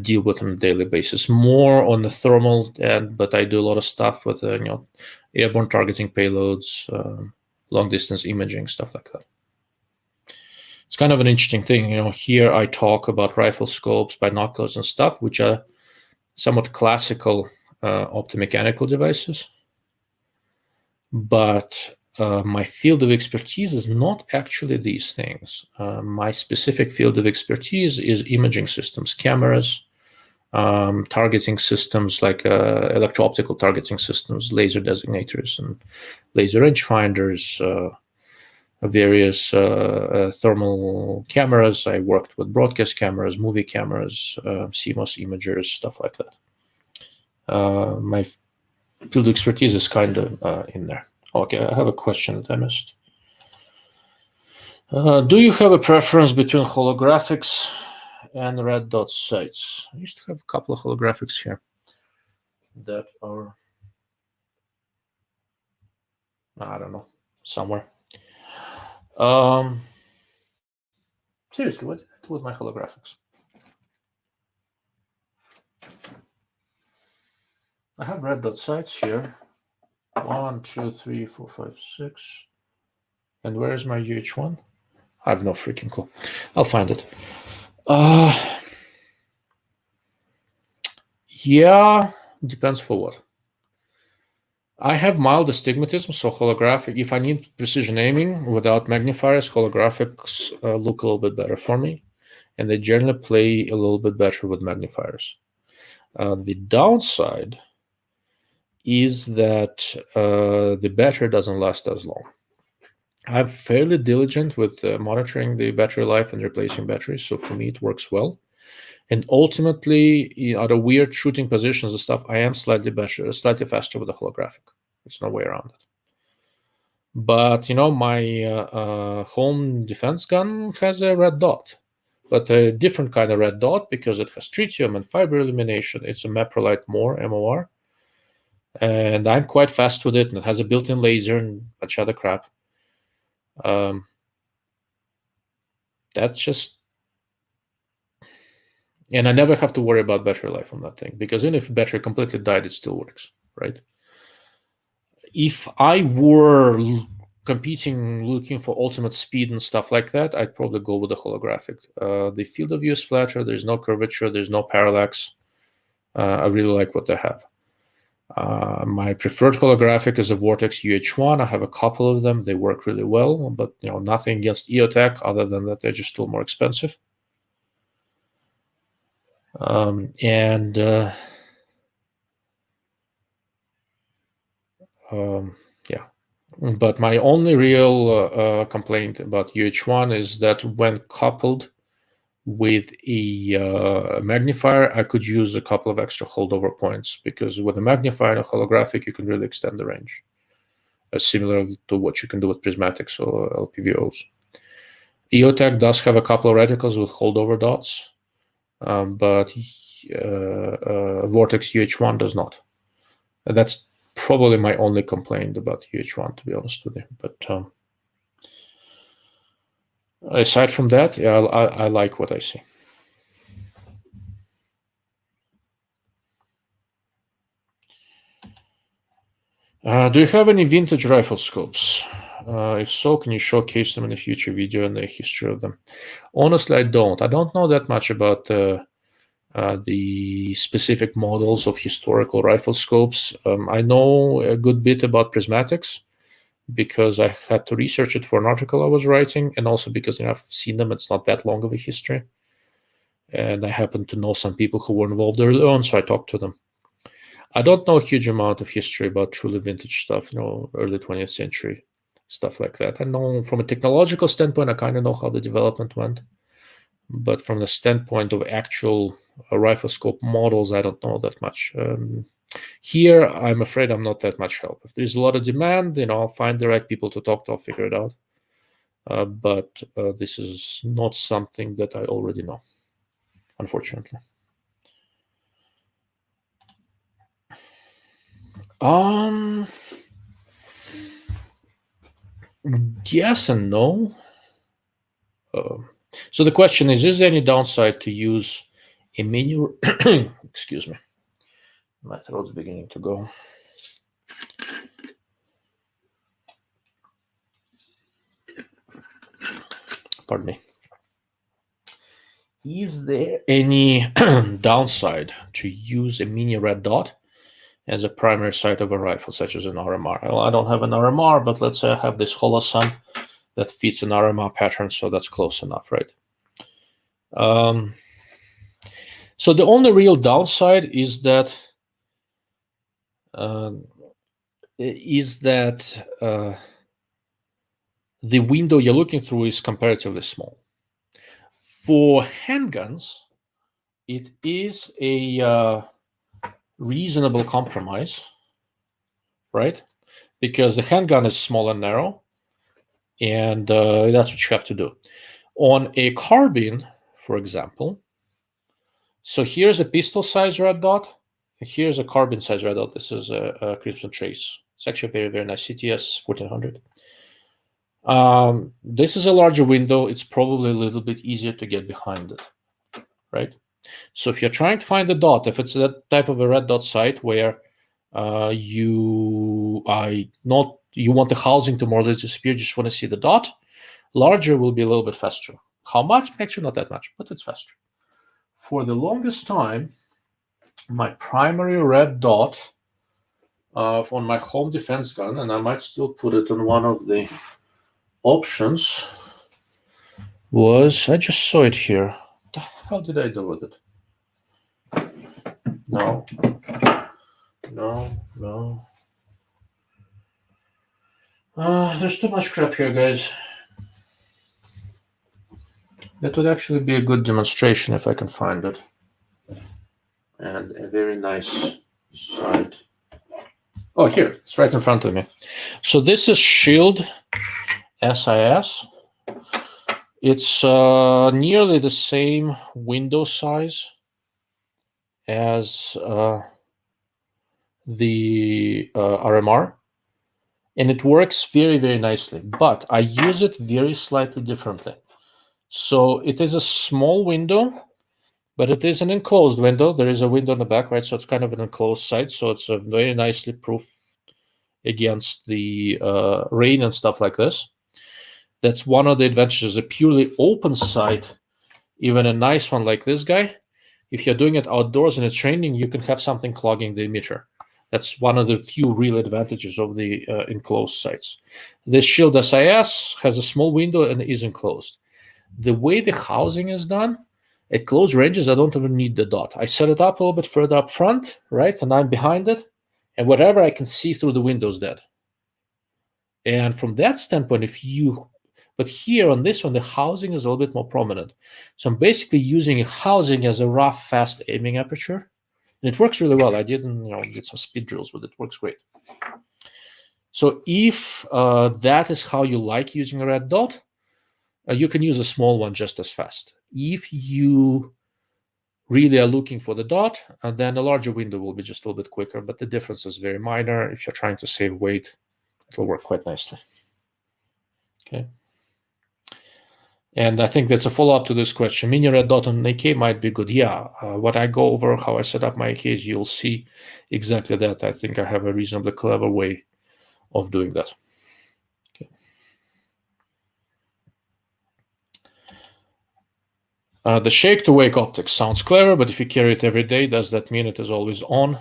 deal with on a daily basis. More on the thermal end, but I do a lot of stuff with airborne targeting payloads, long distance imaging, stuff like that. It's kind of an interesting thing. Here I talk about rifle scopes, binoculars, and stuff, which are somewhat classical optomechanical devices. But my field of expertise is not actually these things. My specific field of expertise is imaging systems, cameras, targeting systems like electro-optical targeting systems, laser designators, and laser rangefinders, various thermal cameras. I worked with broadcast cameras, movie cameras, CMOS imagers, stuff like that. My field of expertise is kind of in there. Okay, I have a question that I missed. Do you have a preference between holographics and red dot sights? I used to have a couple of holographics here that are, I don't know, somewhere. Seriously, what did I do with my holographics? I have red dot sights here. 1, 2, 3, 4, 5, 6. And where is my UH1? I have no freaking clue. I'll find it. Yeah, depends for what. I have mild astigmatism, so holographic, if I need precision aiming without magnifiers, holographics look a little bit better for me. And they generally play a little bit better with magnifiers. The downside is that the battery doesn't last as long. I'm fairly diligent with monitoring the battery life and replacing batteries, so for me it works well. And ultimately, at a weird shooting positions and stuff, I am slightly faster with the holographic. There's no way around it. But my home defense gun has a red dot, but a different kind of red dot because it has tritium and fiber elimination. It's a Meprolight MOR, and I'm quite fast with it, and it has a built-in laser and a bunch of other crap. That's just. And I never have to worry about battery life on that thing, because even if battery completely died, it still works, right? If I were competing, looking for ultimate speed and stuff like that, I'd probably go with the holographic. The field of view is flatter. There's no curvature. There's no parallax. I really like what they have. My preferred holographic is a Vortex UH1. I have a couple of them. They work really well, but nothing against EOTech other than that they're just still more expensive. Yeah, but my only real complaint about UH1 is that when coupled with a magnifier, I could use a couple of extra holdover points, because with a magnifier and a holographic, you can really extend the range, similar to what you can do with prismatics or LPVOs. EOTech does have a couple of reticles with holdover dots, but Vortex UH1 does not. And that's probably my only complaint about UH1, to be honest with you. But aside from that, yeah, I like what I see. Do you have any vintage rifle scopes? If so, can you showcase them in a future video and the history of them? Honestly, I don't. I don't know that much about the specific models of historical rifle scopes. I know a good bit about prismatics because I had to research it for an article I was writing, and also because I've seen them. It's not that long of a history. And I happen to know some people who were involved early on, so I talked to them. I don't know a huge amount of history about truly vintage stuff, early 20th century, stuff like that. I know from a technological standpoint, I kind of know how the development went. But from the standpoint of actual rifle scope models, I don't know that much. Here, I'm afraid I'm not that much help. If there's a lot of demand, I'll find the right people to talk to. I'll figure it out. But this is not something that I already know, unfortunately. Yes and no. So the question is there any downside to use a mini? Excuse me, my throat's beginning to go. Pardon me. Is there any downside to use a mini red dot as a primary sight of a rifle, such as an RMR? Well, I don't have an RMR, but let's say I have this holosun that fits an RMR pattern, so that's close enough, right? So the only real downside is that the window you're looking through is comparatively small. For handguns, it is a reasonable compromise, right? Because the handgun is small and narrow, and that's what you have to do. On a carbine, for example, so here's a pistol size red dot, here's a carbine size red dot. This is a Crimson Trace. It's actually a very, very nice CTS 1400. This is a larger window. It's probably a little bit easier to get behind it, right? So if you're trying to find the dot, if it's that type of a red dot sight where you want the housing to more or less disappear, you just want to see the dot, larger will be a little bit faster. How much? Actually, not that much, but it's faster. For the longest time, my primary red dot on my home defense gun, and I might still put it on one of the options, was, I just saw it here. What the hell did I do with it? No. There's too much crap here, guys. That would actually be a good demonstration if I can find it. And a very nice sight. Oh, here, it's right in front of me. So this is Shield SIS. It's nearly the same window size as the RMR, and it works very, very nicely, but I use it very slightly differently. So it is a small window, but it is an enclosed window. There is a window in the back, right? So it's kind of an enclosed sight, so it's a very nicely proof against the rain and stuff like this. That's one of the advantages. A purely open sight, even a nice one like this guy, if you're doing it outdoors and it's raining, you can have something clogging the emitter. That's one of the few real advantages of the enclosed sights. This Shield SIS has a small window and is enclosed. The way the housing is done, at close ranges, I don't even need the dot. I set it up a little bit further up front, right? And I'm behind it. And whatever I can see through the window is dead. And from that standpoint, but here on this one, the housing is a little bit more prominent. So I'm basically using a housing as a rough, fast aiming aperture. And it works really well. I did some speed drills with it. It works great. So if that is how you like using a red dot, you can use a small one just as fast. If you really are looking for the dot, then a larger window will be just a little bit quicker, but the difference is very minor. If you're trying to save weight, it will work quite nicely. Okay. And I think that's a follow-up to this question. Mini red dot on AK might be good. Yeah, when I go over how I set up my AKs, you'll see exactly that. I think I have a reasonably clever way of doing that. Okay. The shake-to-wake optics sounds clever, but if you carry it every day, does that mean it is always on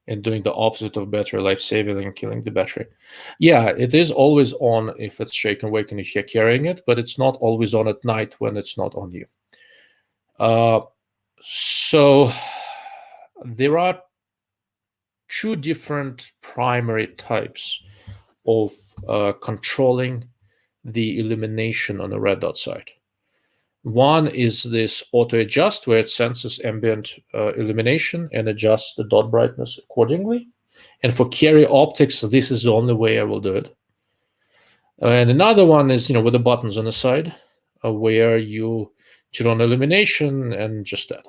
and doing the opposite of battery life saving and killing the battery? Yeah, it is always on if it's shake and wake and if you're carrying it, but it's not always on at night when it's not on you. So there are two different primary types of controlling the illumination on the red dot side. One is this auto adjust, where it senses ambient illumination and adjusts the dot brightness accordingly. And for carry optics, this is the only way I will do it. And another one is, with the buttons on the side, where you turn on illumination and just that.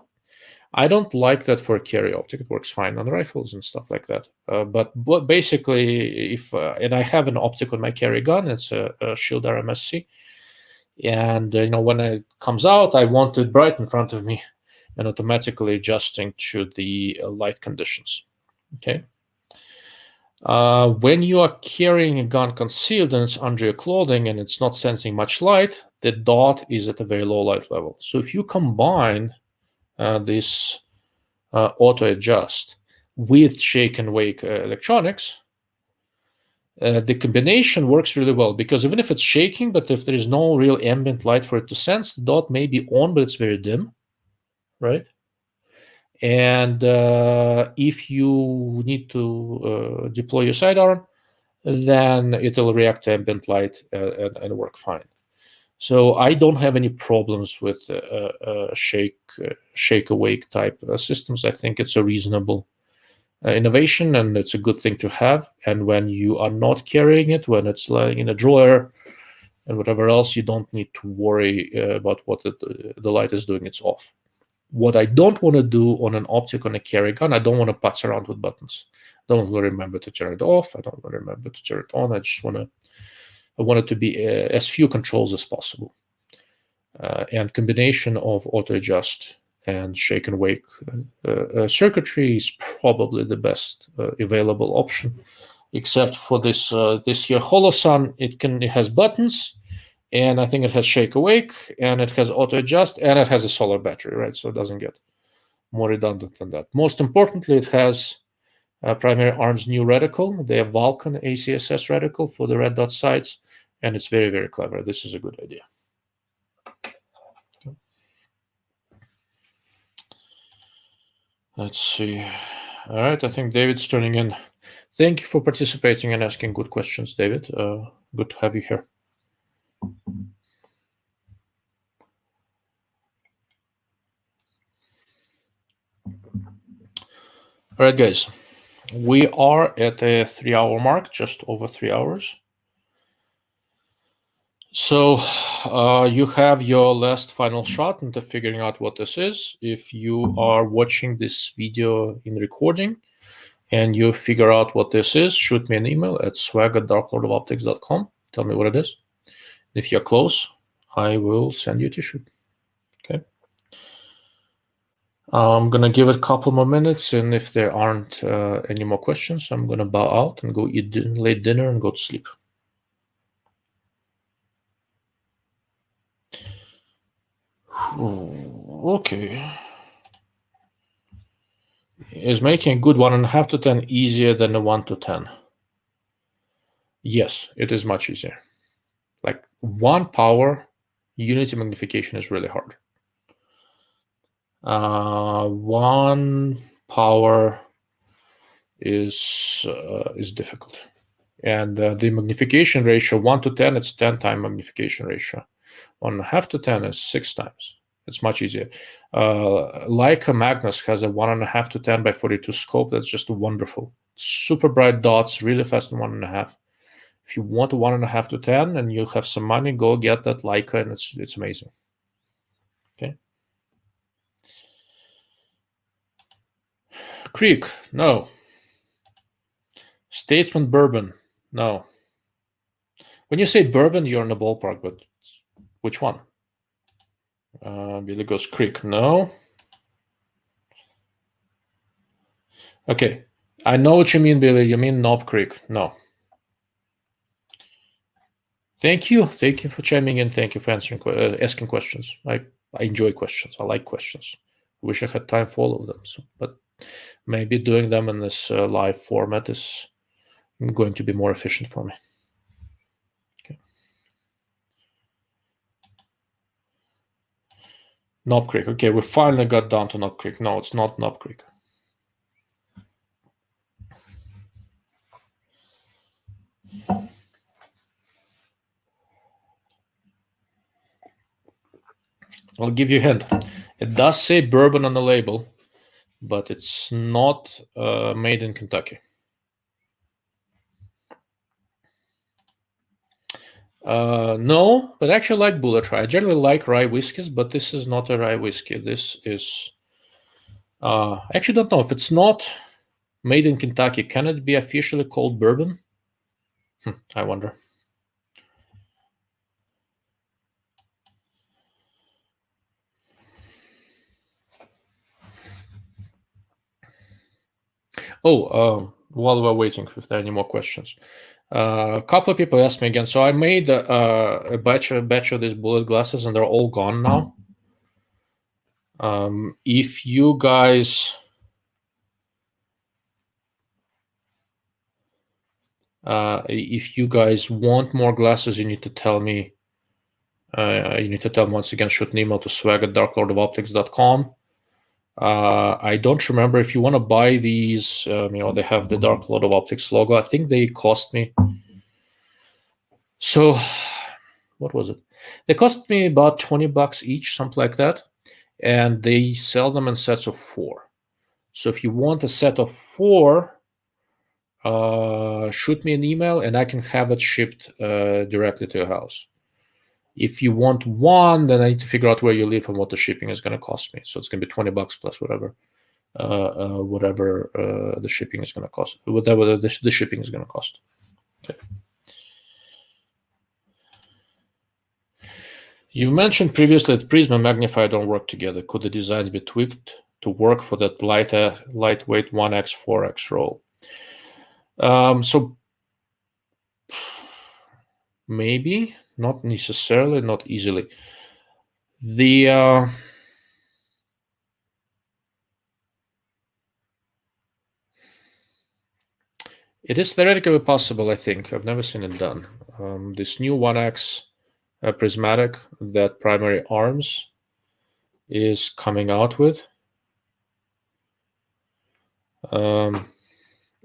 I don't like that for a carry optic. It works fine on rifles and stuff like that. But basically, if and I have an optic on my carry gun, it's a Shield RMSC, and when it comes out, I want it bright in front of me, and automatically adjusting to the light conditions. Okay. When you are carrying a gun concealed and it's under your clothing and it's not sensing much light, the dot is at a very low light level. So if you combine this auto adjust with shake and wake electronics, the combination works really well, because even if it's shaking, but if there is no real ambient light for it to sense, the dot may be on, but it's very dim, right? And if you need to deploy your sidearm, then it'll react to ambient light and work fine. So I don't have any problems with shake awake type systems. I think it's a reasonable innovation, and it's a good thing to have. And when you are not carrying it, when it's lying in a drawer and whatever else, you don't need to worry about what the light is doing. It's off. What I don't want to do on an optic on a carry gun, I don't want to putz around with buttons. I don't want to remember to turn it off. I don't want to remember to turn it on. I want it to be as few controls as possible. And combination of auto adjust and shake and wake circuitry is probably the best available option, except for this here Holosun. It has buttons, and I think it has shake awake, and it has auto adjust, and it has a solar battery, right? So it doesn't get more redundant than that. Most importantly, it has Primary Arms' new reticle. They have Vulcan ACSS reticle for the red dot sights, and it's very, very clever. This is a good idea. Let's see. All right, I think David's turning in. Thank you for participating and asking good questions, David. Good to have you here. All right, guys, we are at a 3-hour mark, just over 3 hours. So you have your last final shot into figuring out what this is. If you are watching this video in recording and you figure out what this is, shoot me an email at swag@darklordofoptics.com. Tell me what it is. If you're close, I will send you a t-shirt. Okay. I'm going to give it a couple more minutes, and if there aren't any more questions, I'm going to bow out and go eat late dinner and go to sleep. Okay. Is making a good 1.5 to 10 easier than a 1 to 10? Yes, it is much easier. Like 1 power, unity magnification is really hard. 1 power is difficult, and the magnification ratio 1 to 10, it's 10 times magnification ratio. 1.5 to 10 is 6 times. It's much easier. Leica Magnus has a 1.5 to 10 by 42 scope. That's just wonderful. Super bright dots, really fast in 1.5. If you want a 1.5 to 10 and you have some money, go get that Leica, and it's amazing. Okay. Creek, no. Statesman Bourbon, no. When you say bourbon, you're in the ballpark, but which one? Billy goes Creek, no. Okay, I know what you mean, Billy. You mean Knob Creek, no. Thank you for chiming in. Thank you for asking questions. I enjoy questions. I like questions. Wish I had time for all of them, but maybe doing them in this live format is going to be more efficient for me. Okay. Knob Creek. Okay, we finally got down to Knob Creek. No, it's not Knob Creek. I'll give you a hint. It does say bourbon on the label, but it's not made in Kentucky. No, but I actually like Bullet Rye. I generally like rye whiskeys, but this is not a rye whiskey. This is I actually don't know if it's not made in Kentucky. Can it be officially called bourbon? I wonder. Oh, while we're waiting, if there are any more questions, a couple of people asked me again. So I made a batch of these bullet glasses, and they're all gone now. If you guys want more glasses, you need to tell me. You need to tell me once again. Shoot an email to swag@darklordofoptics.com. I don't remember if you want to buy these. They have the Dark Lord of Optics logo. I think they cost me. So, what was it? They cost me about $20 each, something like that. And they sell them in sets of 4. So if you want a set of 4, shoot me an email and I can have it shipped directly to your house. If you want 1, then I need to figure out where you live and what the shipping is going to cost me. So it's going to be $20 plus whatever the shipping is going to cost. Whatever the shipping is going to cost. Okay. You mentioned previously that Prism and Magnifier don't work together. Could the designs be tweaked to work for that lightweight 1x, 4x roll? So maybe, not necessarily, not easily. It is theoretically possible, I think. I've never seen it done. This new 1x prismatic that Primary Arms is coming out with.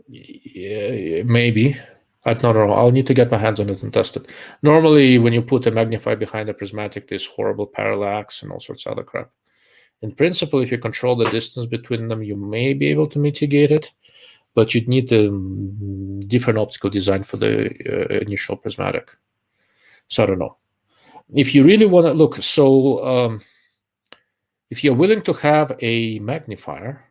Yeah, maybe. I don't know. I'll need to get my hands on it and test it. Normally, when you put a magnifier behind a prismatic, there's horrible parallax and all sorts of other crap. In principle, if you control the distance between them, you may be able to mitigate it, but you'd need a different optical design for the initial prismatic. So I don't know. If you really want to look, so if you're willing to have a magnifier,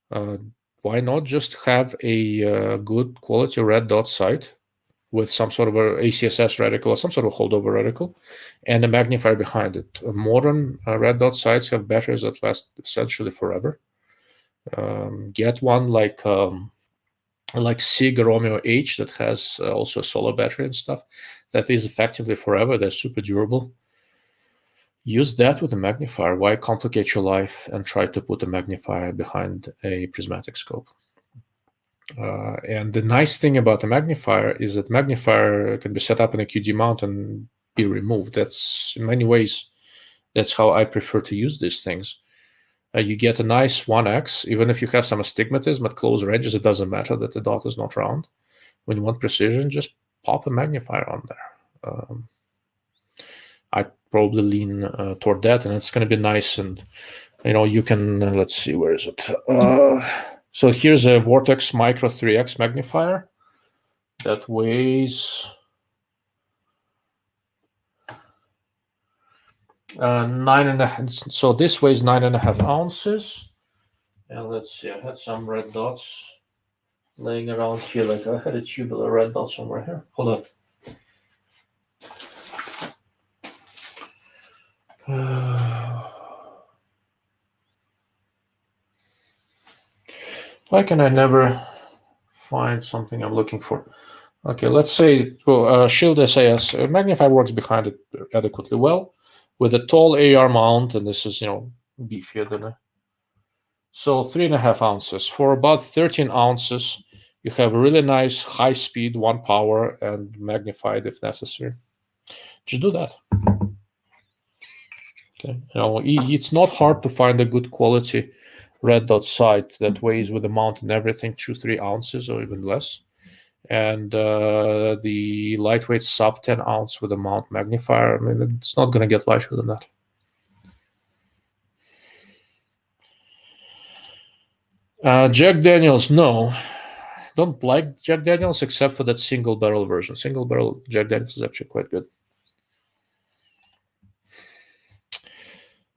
why not just have a good quality red dot sight with some sort of a ACSS reticle or some sort of holdover reticle and a magnifier behind it. Modern red dot sights have batteries that last essentially forever. Get one like SIG Romeo H that has also a solar battery and stuff. That is effectively forever. They're super durable. Use that with a magnifier. Why complicate your life and try to put a magnifier behind a prismatic scope? And the nice thing about the magnifier is that magnifier can be set up in a QD mount and be removed. That's in many ways, that's how I prefer to use these things. You get a nice 1x, even if you have some astigmatism at closer edges, it doesn't matter that the dot is not round. When you want precision, just pop a magnifier on there. I probably lean toward that, and it's going to be nice. And you can let's see, where is it? So here's a Vortex Micro 3x magnifier that weighs 9.5. So this weighs 9.5 ounces. And let's see, I had some red dots laying around here. Like I had a tubular red dot somewhere here. Hold on. Why can I never find something I'm looking for? Okay, let's say Shield SAS. Magnifier works behind it adequately well with a tall AR mount, and this is beefier than a. So 3.5 ounces. For about 13 ounces, you have a really nice high speed, 1 power, and magnified if necessary. Just do that. Okay. It's not hard to find a good quality red dot sight that weighs with the mount and everything 2-3 ounces or even less. And the lightweight sub 10 ounce with a mount magnifier, I mean, it's not going to get lighter than that. Jack Daniels, no. Don't like Jack Daniels except for that single barrel version. Single barrel Jack Daniels is actually quite good.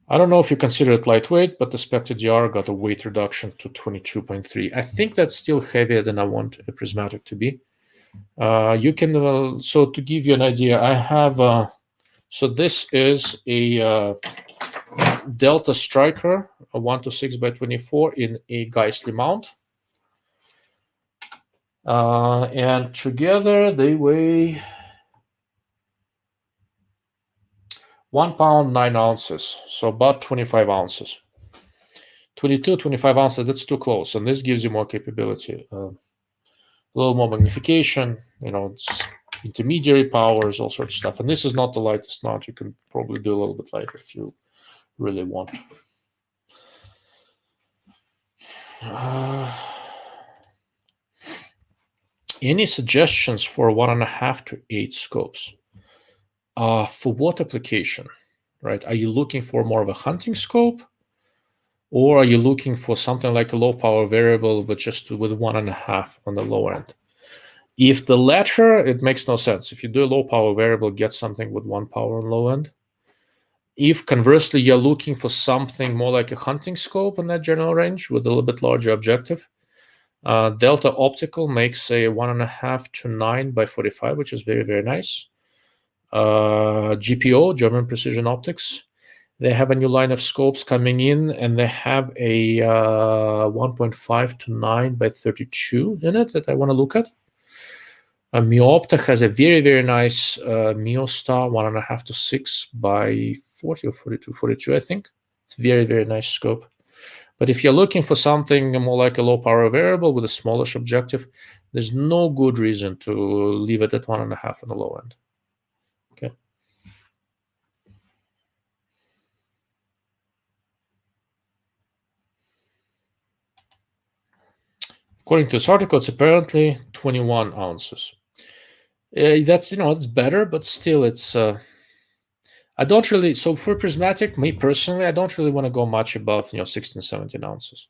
I don't know if you consider it lightweight, but the Spectre DR got a weight reduction to 22.3. I think that's still heavier than I want a prismatic to be. You can, so to give you an idea, I have, so this is a Delta Striker, a 126x24 in a Geissele mount. And together they weigh 1 pound 9 ounces, so about 25 ounces. 22, 25 ounces, that's too close, and this gives you more capability. A little more magnification, it's intermediary powers, all sorts of stuff. And this is not the lightest mount. You can probably do a little bit lighter if you really want. Any suggestions for 1.5 to 8 scopes? For what application, right? Are you looking for more of a hunting scope? Or are you looking for something like a low power variable, but just with 1.5 on the low end? If the latter, it makes no sense. If you do a low power variable, get something with 1 power on low end. If conversely, you're looking for something more like a hunting scope in that general range with a little bit larger objective, Delta Optical makes a 1.5 to 9x45, which is very, very nice. GPO, German Precision Optics, they have a new line of scopes coming in, and they have a 1.5 to 9x32 in it that I want to look at. Miopter has a very, very nice Miostar 1.5 to 6x40 or 42, I think. It's very, very nice scope. But if you're looking for something more like a low power variable with a smallish objective, there's no good reason to leave it at 1.5 on the low end. Okay. According to this article, it's apparently 21 ounces. That's, it's better, but still it's, I don't really, so for prismatic, me personally, I don't really want to go much above, 16, 17 ounces.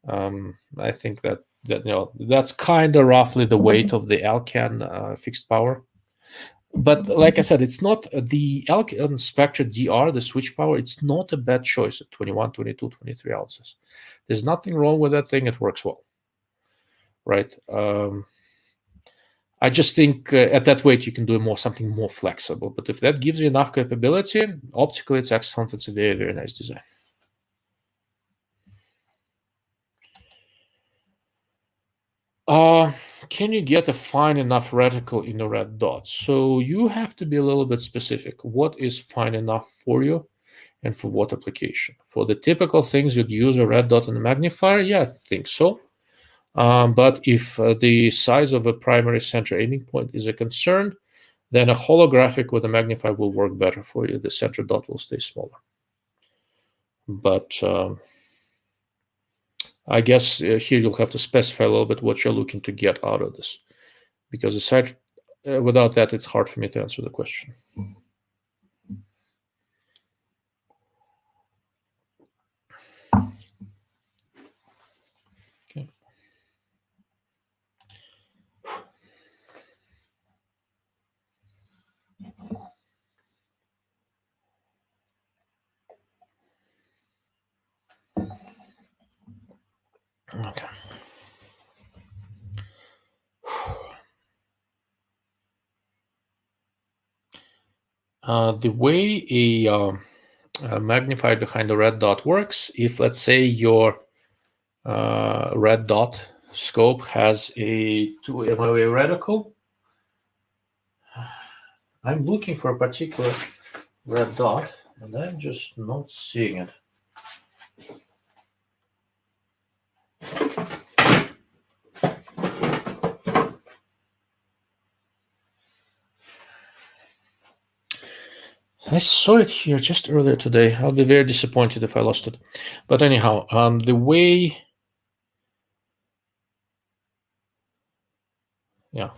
I think that that's kind of roughly the weight of the Elcan fixed power. But like I said, it's not the Elcan Specter DR, the switch power, it's not a bad choice at 21, 22, 23 ounces. There's nothing wrong with that thing. It works well. Right. I just think at that weight you can do something more flexible. But if that gives you enough capability, optically it's excellent. It's a very, very nice design. Can you get a fine enough reticle in a red dot? So you have to be a little bit specific. What is fine enough for you and for what application? For the typical things you'd use a red dot and a magnifier, yeah, I think so. But if the size of a primary center aiming point is a concern, then a holographic with a magnifier will work better for you. The center dot will stay smaller. But I guess here you'll have to specify a little bit what you're looking to get out of this. Because aside, without that, it's hard for me to answer the question. Okay. The way a magnifier behind a red dot works, if let's say your red dot scope has a 2 MOA reticle, I'm looking for a particular red dot and I'm just not seeing it. I saw it here just earlier today. I'll be very disappointed if I lost it. But anyhow, the way... Yeah.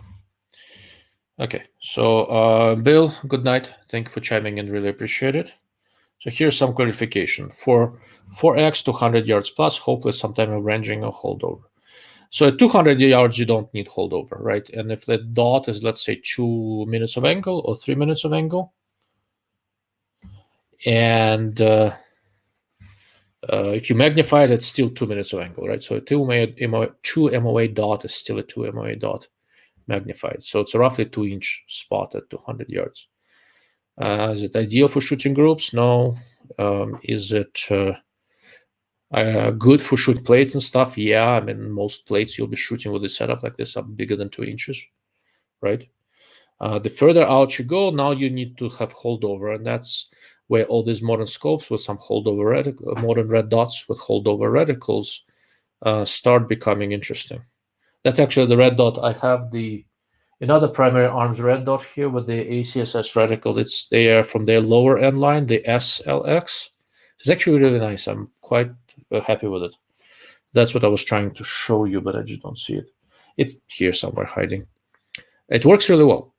Okay, so Bill, good night. Thank you for chiming in, really appreciate it. So here's some clarification. For 4x to 100 yards plus, hopefully sometime of ranging or holdover. So at 200 yards, you don't need holdover, right? And if the dot is, let's say, 2 minutes of angle or 3 minutes of angle, and If you magnify it, it's still 2 minutes of angle, right? So a 2 MOA dot is still a 2 MOA dot magnified. So it's a roughly 2-inch spot at 200 yards. Is it ideal for shooting groups? No. Is it good for shoot plates and stuff? Yeah, I mean, most plates you'll be shooting with a setup like this are bigger than 2 inches, right? The further out you go, now you need to have holdover, and that's where all these modern scopes with some holdover modern red dots with holdover reticles start becoming interesting. That's actually the red dot. I have another primary arms red dot here with the ACSS reticle. It's there from their lower end line, the SLX. It's actually really nice. I'm quite happy with it. That's what I was trying to show you, but I just don't see it. It's here somewhere hiding. It works really well.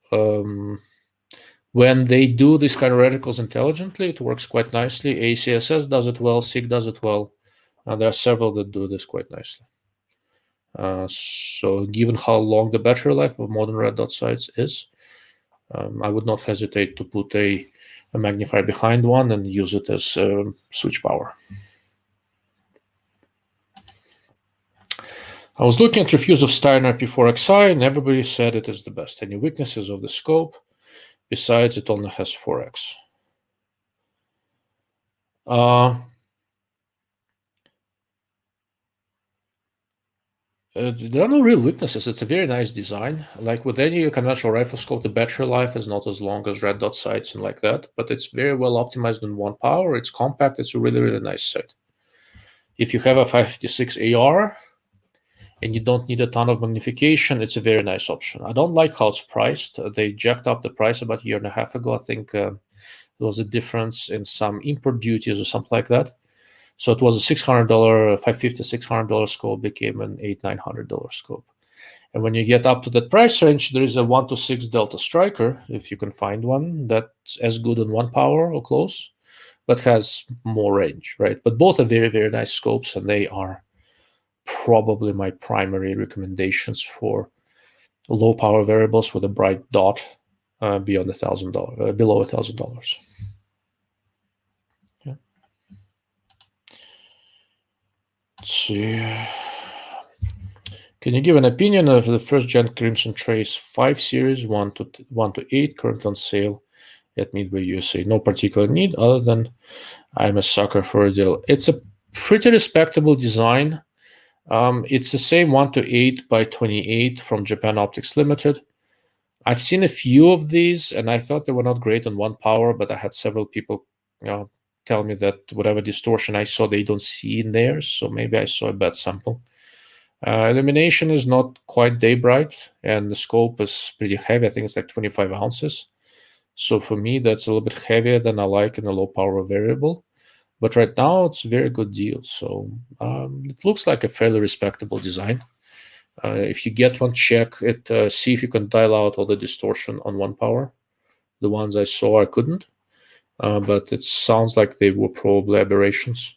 When they do these kind of reticles intelligently, it works quite nicely. ACSS does it well. SIG does it well. There are several that do this quite nicely. So given how long the battery life of modern red dot sights is, I would not hesitate to put a magnifier behind one and use it as switch power. I was looking at reviews of Steiner P4XI, and everybody said it is the best. Any weaknesses of the scope? Besides, it only has 4x. There are no real weaknesses. It's a very nice design. Like with any conventional rifle scope, the battery life is not as long as red dot sights and like that, but it's very well optimized in 1 power. It's compact. It's a really, really nice sight. If you have a 556 AR and you don't need a ton of magnification, it's a very nice option. I don't like how it's priced. They jacked up the price about a year and a half ago. I think there was a difference in some import duties or something like that. So it was a $600, $550, $600 scope became an $800-900 scope. And when you get up to that price range, there is a 1-6 Delta Striker, if you can find one, that's as good in 1 power or close, but has more range, right? But both are very, very nice scopes, and they are probably my primary recommendations for low power variables with a bright dot beyond $1,000, below $1,000. Yeah. Let's see. Can you give an opinion of the first gen Crimson Trace 5 series 1 to 8 currently on sale at Midway USA? No particular need other than I'm a sucker for a deal. It's a pretty respectable design. It's the same 1 to 8 by 28 from Japan Optics Limited. I've seen a few of these, and I thought they were not great on 1 power, but I had several people, tell me that whatever distortion I saw, they don't see in theirs. So maybe I saw a bad sample. Illumination is not quite day bright, and the scope is pretty heavy. I think it's like 25 ounces. So for me, that's a little bit heavier than I like in a low power variable. But right now, it's a very good deal. So it looks like a fairly respectable design. If you get one, check it. See if you can dial out all the distortion on 1 power. The ones I saw, I couldn't. But it sounds like they were probably aberrations.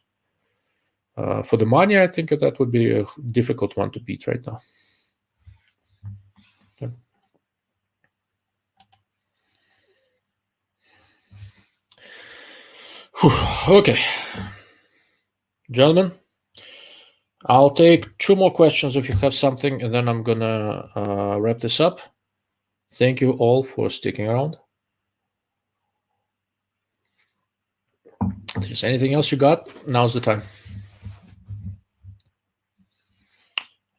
For the money, I think that would be a difficult one to beat right now. Okay. Okay. Gentlemen, I'll take 2 more questions if you have something, and then I'm gonna wrap this up. Thank you all for sticking around. If there's anything else you got, now's the time.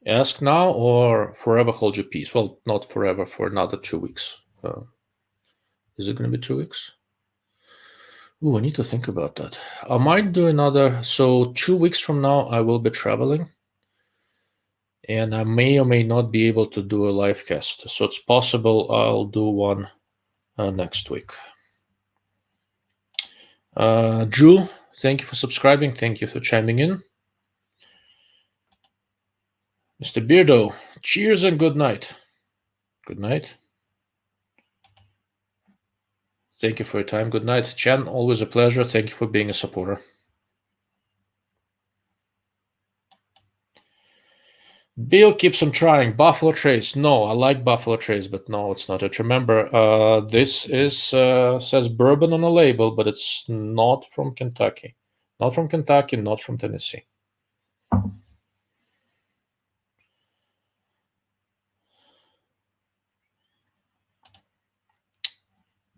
Ask now or forever hold your peace. Well, not forever, for another 2 weeks. Is it going to be 2 weeks? Ooh, I need to think about that. I might do another. So 2 weeks from now, I will be traveling. And I may or may not be able to do a live cast. So it's possible I'll do one next week. Drew, thank you for subscribing. Thank you for chiming in. Mr. Beardo, cheers and good night. Good night. Thank you for your time. Good night. Chan, always a pleasure. Thank you for being a supporter. Bill keeps on trying. Buffalo Trace. No, I like Buffalo Trace, but no, it's not it. Remember, this is says bourbon on the label, but it's not from Kentucky. Not from Kentucky, not from Tennessee.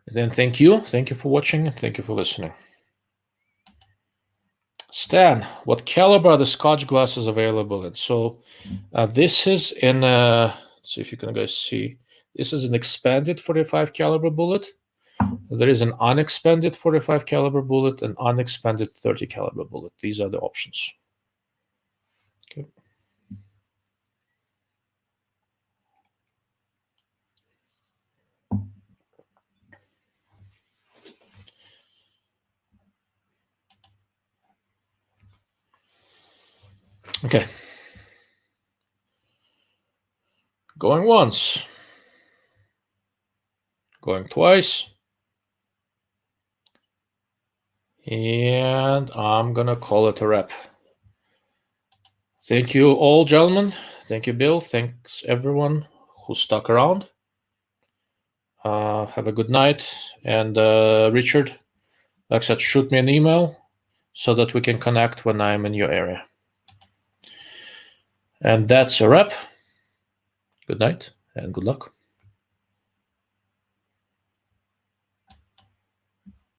Then thank you for watching, and thank you for listening. Stan, what caliber are the Scotch glasses available in? So this is in, let's see if you can guys see, this is an expanded 45 caliber bullet. There is an unexpanded 45 caliber bullet and unexpanded 30 caliber bullet. These are the options. Okay. Okay. Going once. Going twice. And I'm gonna call it a wrap. Thank you all, gentlemen. Thank you, Bill. Thanks everyone who stuck around. Have a good night. And Richard, like I said, shoot me an email so that we can connect when I'm in your area. And that's a wrap. Good night and good luck.